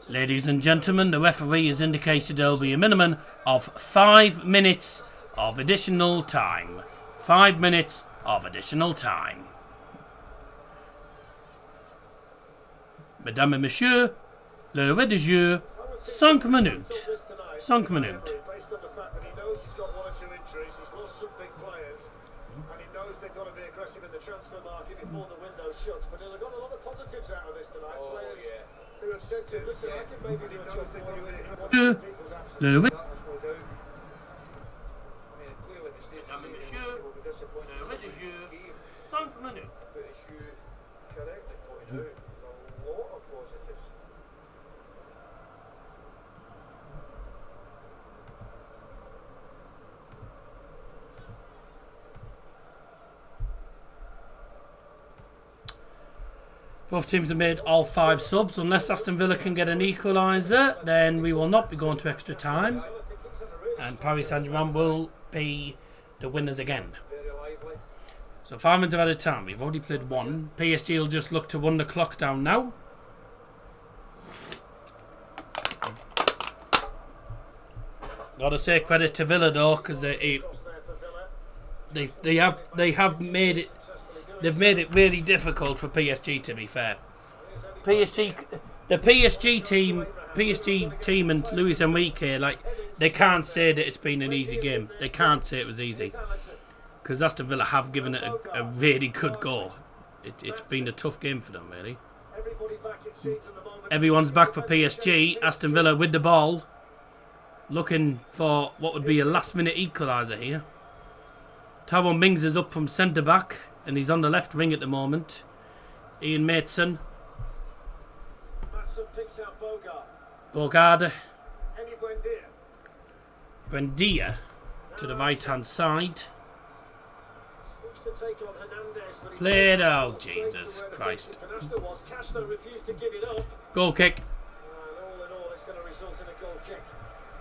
Ladies and gentlemen, the referee has indicated there will be a minimum of 5 minutes of additional time. 5 minutes of additional time. Mesdames et messieurs, le ré de jeu, 5 minutes. 5 minutes. Based on the fact that he knows he's got 1 or 2 injuries, he's lost some big players, and he knows they've got to be aggressive in the transfer market before the window shuts. But he'll have got a lot of positives out of this tonight. Players who have said to him, listen, I can maybe do a job for you. Le ré. Both teams have made all 5 subs. Unless Aston Villa can get an equaliser, then we will not be going to extra time. And Paris Saint Germain will be the winners again. So 5 minutes of added time. We've already played 1. PSG will just look to run the clock down now. Gotta say credit to Villa though, because they have made it. They've made it really difficult for PSG, to be fair. The PSG team and Luis Enrique, they can't say that it's been an easy game. They can't say it was easy. Because Aston Villa have given it a really good go. It's been a tough game for them, really. Everyone's back for PSG. Aston Villa with the ball. Looking for what would be a last-minute equaliser here. Tyrone Mings is up from centre back, and he's on the left wing at the moment. Ian Maitson. Matson picks out Bogard. Bogard. Henny Buendia. Buendia to the right hand side. Looks to take on Hernandez, but he Played out. Jesus Christ. Castro refused to give it up. Goal kick. And all in all, it's going to result in a goal kick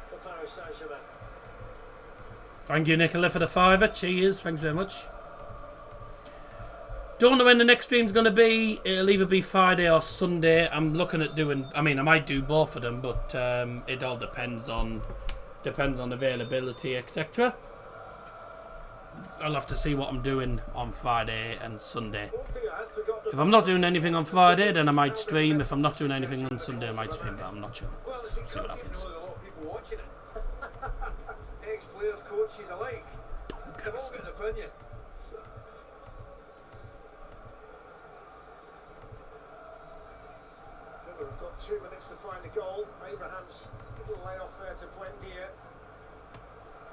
for Paris Saint Germain. Thank you, Nicola, for the fiver. Cheers. Thanks very much. Don't know when the next stream's going to be. It'll either be Friday or Sunday. I'm looking at doing... I mean, I might do both of them, but it all depends on availability, etc. I'll have to see what I'm doing on Friday and Sunday. If I'm not doing anything on Friday, then I might stream. If I'm not doing anything on Sunday, I might stream, but I'm not sure. See what happens. Ex-players, coaches alike. They've all got an opinion. We've got 2 minutes to find a goal. Abraham's little layoff there to Buendia.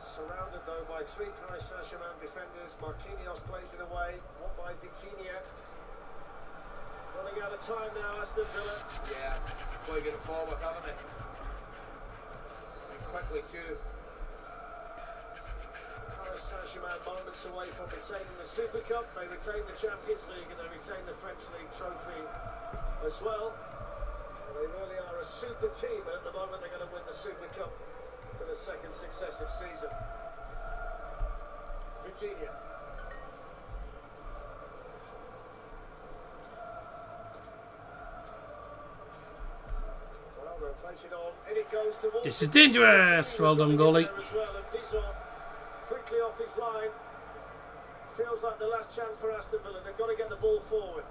Surrounded though by 3 Paris Saint Germain defenders. Marquinhos plays it away. One by Vitinha. Running out of time now, Aston Villa. Yeah, play it forward, haven't they? And quickly too. Paris Saint Germain moments away from retaining the Super Cup. They retain the Champions League and they retain the French League trophy as well. They really are a super team, and at the moment they're going to win the Super Cup for the 2nd successive season. Vitinha. Well, they'll place it on, and it goes towards... This is dangerous! Well done, goalie. Quickly off his line. Feels like the last chance for Aston Villa. They've got to get the ball forward.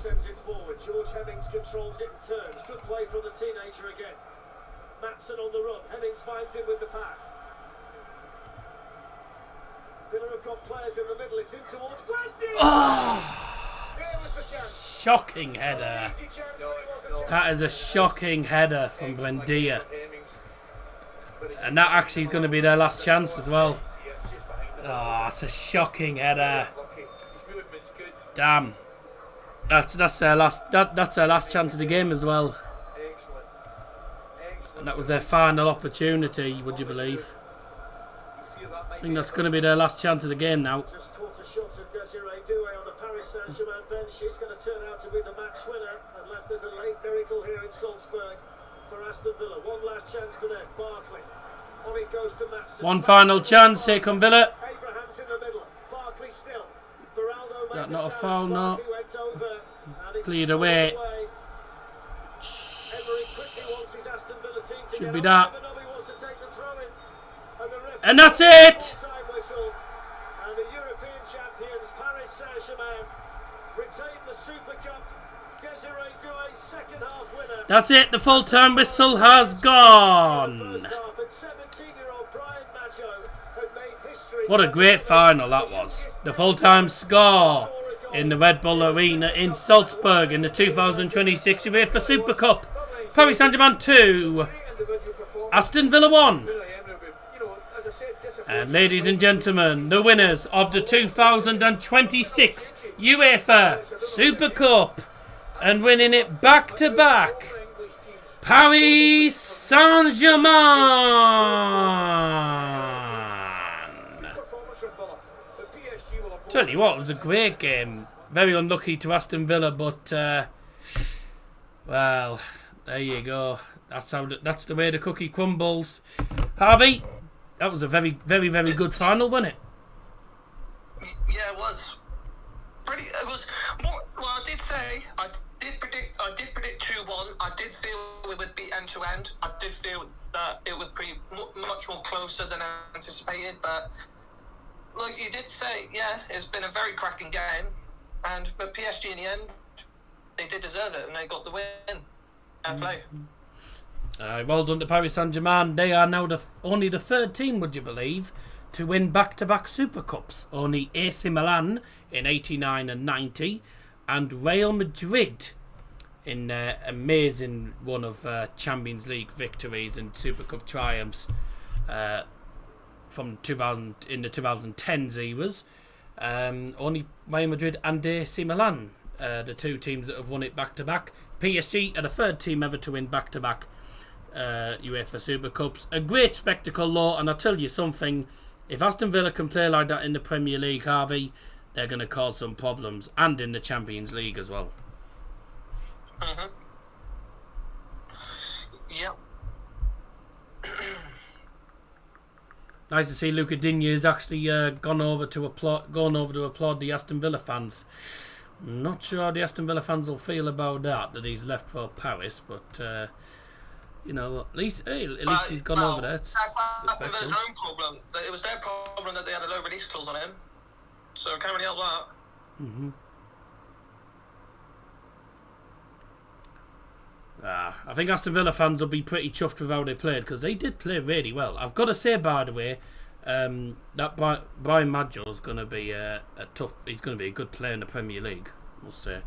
Sends it forward. George Hemmings controls it and turns. Good play from the teenager again. Matson on the run. Hemmings finds him with the pass. Villa have got players in the middle. It's in towards Buendia. Oh, There was the chance. shocking header. Easy chance, but it wasn't. That is a shocking header from Buendia. And that actually is going to be their last chance as well. Oh, it's a shocking header. Damn. That's their last chance of the game as well. And that was their final opportunity, would you believe? I think that's going to be their last chance of the game now. Just caught a shot of Desiree Doué on the Paris Saint Germain bench. She's going to turn out to be the match winner and left as a late miracle here in Salzburg for Aston Villa. One last chance for them. Barkley. On it goes to Matson. One final chance. Here come Villa. Abraham's in the middle. Barkley still. Beraldo made That the not a challenge. foul, no. Barkley went over, and it's Cleared away. Emery quickly wants his Aston Villa team to Should get be on. that. Never know he wants to take the throw in. And the referee And that's it! time whistle. And the European champions, Paris Saint Germain, retain the Super Cup. Desiree Doué, second half winner. That's it. The full-time whistle has gone. First half, and 17-year-old Brian Maggio had made history. What a great final that was. The full-time score in the Red Bull Arena in Salzburg in the 2026 UEFA Super Cup. Paris Saint Germain 2, Aston Villa 1. And ladies and gentlemen, the winners of the 2026 UEFA Super Cup and winning it back-to-back, Paris Saint Germain. Tell you what, it was a great game. Very unlucky to Aston Villa, but well, there you go. That's the way the cookie crumbles. Harvey, that was a very, very, very good final, wasn't it? Yeah, it was. It was more. Well, I did say I did predict 2-1. I did feel it would be end to end. I did feel that it would be much more closer than anticipated. But like you did say, yeah, it's been a very cracking game. But PSG in the end, they did deserve it and they got the win. Fair play. Well done to Paris Saint Germain. They are now only the third team, would you believe, to win back-to-back Super Cups. Only AC Milan in 89 and 90, and Real Madrid in amazing one of Champions League victories and Super Cup triumphs from 2000 in the 2010s eras. Only Real Madrid and AC Milan, the two teams that have won it back to back. PSG are the third team ever to win back to back UEFA Super Cups. A great spectacle, though, and I'll tell you something. If Aston Villa can play like that in the Premier League, Harvey, they're going to cause some problems, and in the Champions League as well. Yep. Nice to see Luca Digne's actually gone over to applaud the Aston Villa fans. I'm not sure how the Aston Villa fans will feel about that he's left for Paris, but you know, at least he's gone over there. It's that's Aston Villa's own problem. It was their problem that they had a low release clause on him, so can't really help that. I think Aston Villa fans will be pretty chuffed with how they played, because they did play really well. I've got to say, by the way, that Brian Maggio is going to be he's going to be a good player in the Premier League, I must say.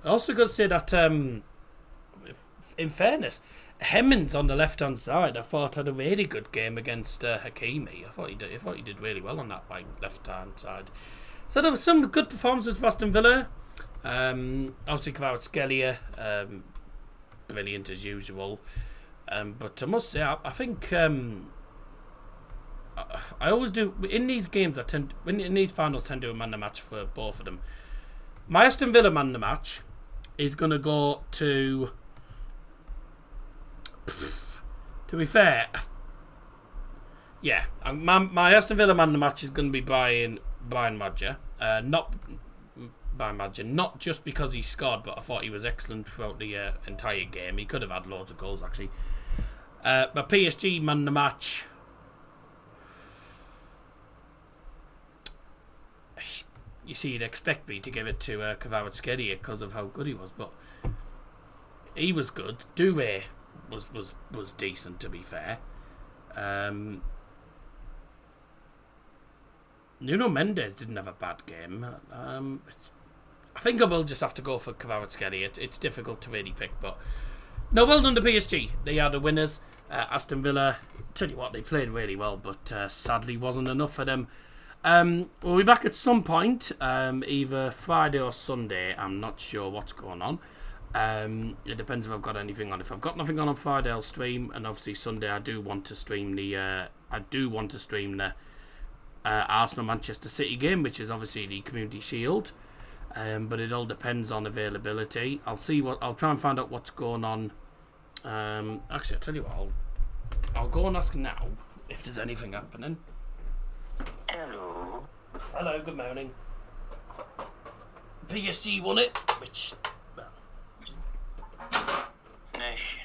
I also got to say that, in fairness, Hemmings on the left-hand side, I thought had a really good game against Hakimi. I thought he did really well on that left-hand side. So there was some good performances for Aston Villa. Obviously, Kvaratskhelia, brilliant as usual. But I must say, I think I always do in these games. In these finals, tend to do a man of the match for both of them. My Aston Villa man of the match is going to go to. To be fair, yeah, my Aston Villa man of the match is going to be Brian Maggio. Not just because he scored, but I thought he was excellent throughout the entire game. He could have had loads of goals, actually. But PSG man of the match. You see, you'd expect me to give it to Kvaratskhelia because of how good he was, but he was good. Doué was decent, to be fair. Nuno Mendes didn't have a bad game. I think I will just have to go for Kvaratskhelia. It's difficult to really pick, but no, well done to PSG. They are the winners. Aston Villa, tell you what, they played really well, but sadly wasn't enough for them. We'll be back at some point, either Friday or Sunday. I'm not sure what's going on. It depends if I've got anything on. If I've got nothing on Friday, I'll stream, and obviously Sunday I do want to stream the Arsenal Manchester City game, which is obviously the Community Shield. But it all depends on availability. I'll try and find out what's going on. Actually, I'll tell you what. I'll go and ask now if there's anything happening. Hello. Hello. Good morning. PSG won it, which. Nish.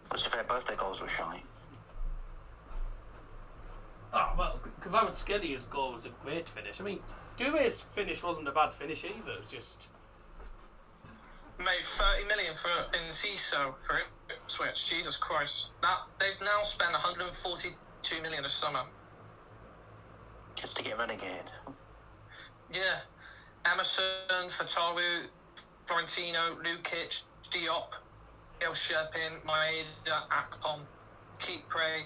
What's the fair birthday goals were shy? Oh, well, Kvaratskhelia's goal was a great finish. I mean, Doué's finish wasn't a bad finish either. It was just... Made 30 million for Enciso for Ipswich. Jesus Christ. They've now spent 142 million this summer. Just to get relegated. Yeah. Emerson, Fatawu, Florentino, Lukic, Diop, El Sherpin, Maeda, Akpom, Kipre,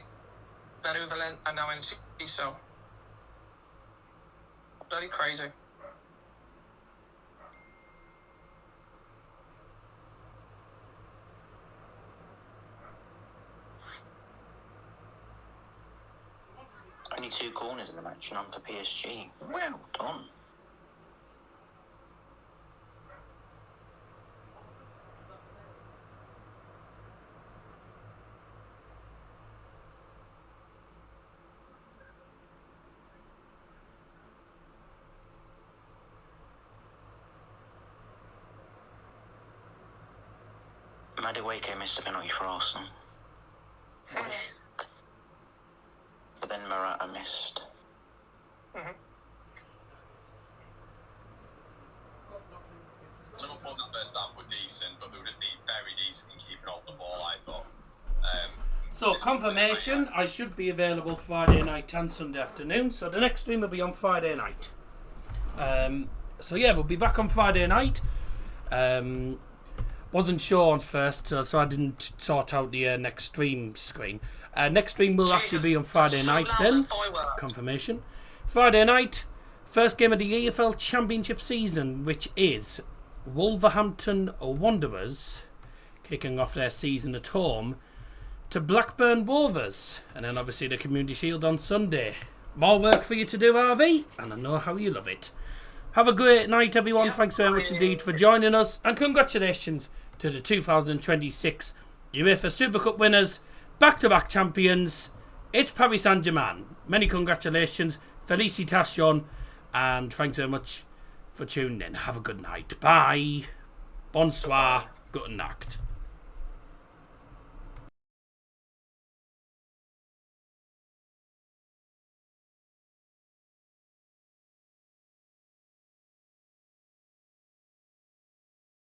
Van Uvelen, and now Enciso. Bloody crazy. Only 2 corners in the match, none for PSG. Well done. Madueke missed a penalty for Arsenal. But then Morata missed. Liverpool in that first half were decent, but they were just very decent in keeping off the ball, I thought. So, confirmation, I should be available Friday night and Sunday afternoon. So the next stream will be on Friday night. So yeah, we'll be back on Friday night. Wasn't sure on first, so I didn't sort out the next stream screen. Next stream will actually be on Friday night then. Confirmation. Friday night, first game of the EFL Championship season, which is Wolverhampton Wanderers kicking off their season at home to Blackburn Rovers. And then obviously the Community Shield on Sunday. More work for you to do, RV, and I know how you love it. Have a great night, everyone. Thanks very much indeed for joining us. And congratulations to the 2026 UEFA Super Cup winners, back-to-back champions. It's Paris Saint Germain. Many congratulations. Felicitation. And thanks very much for tuning in. Have a good night. Bye. Bonsoir. Gute Nacht.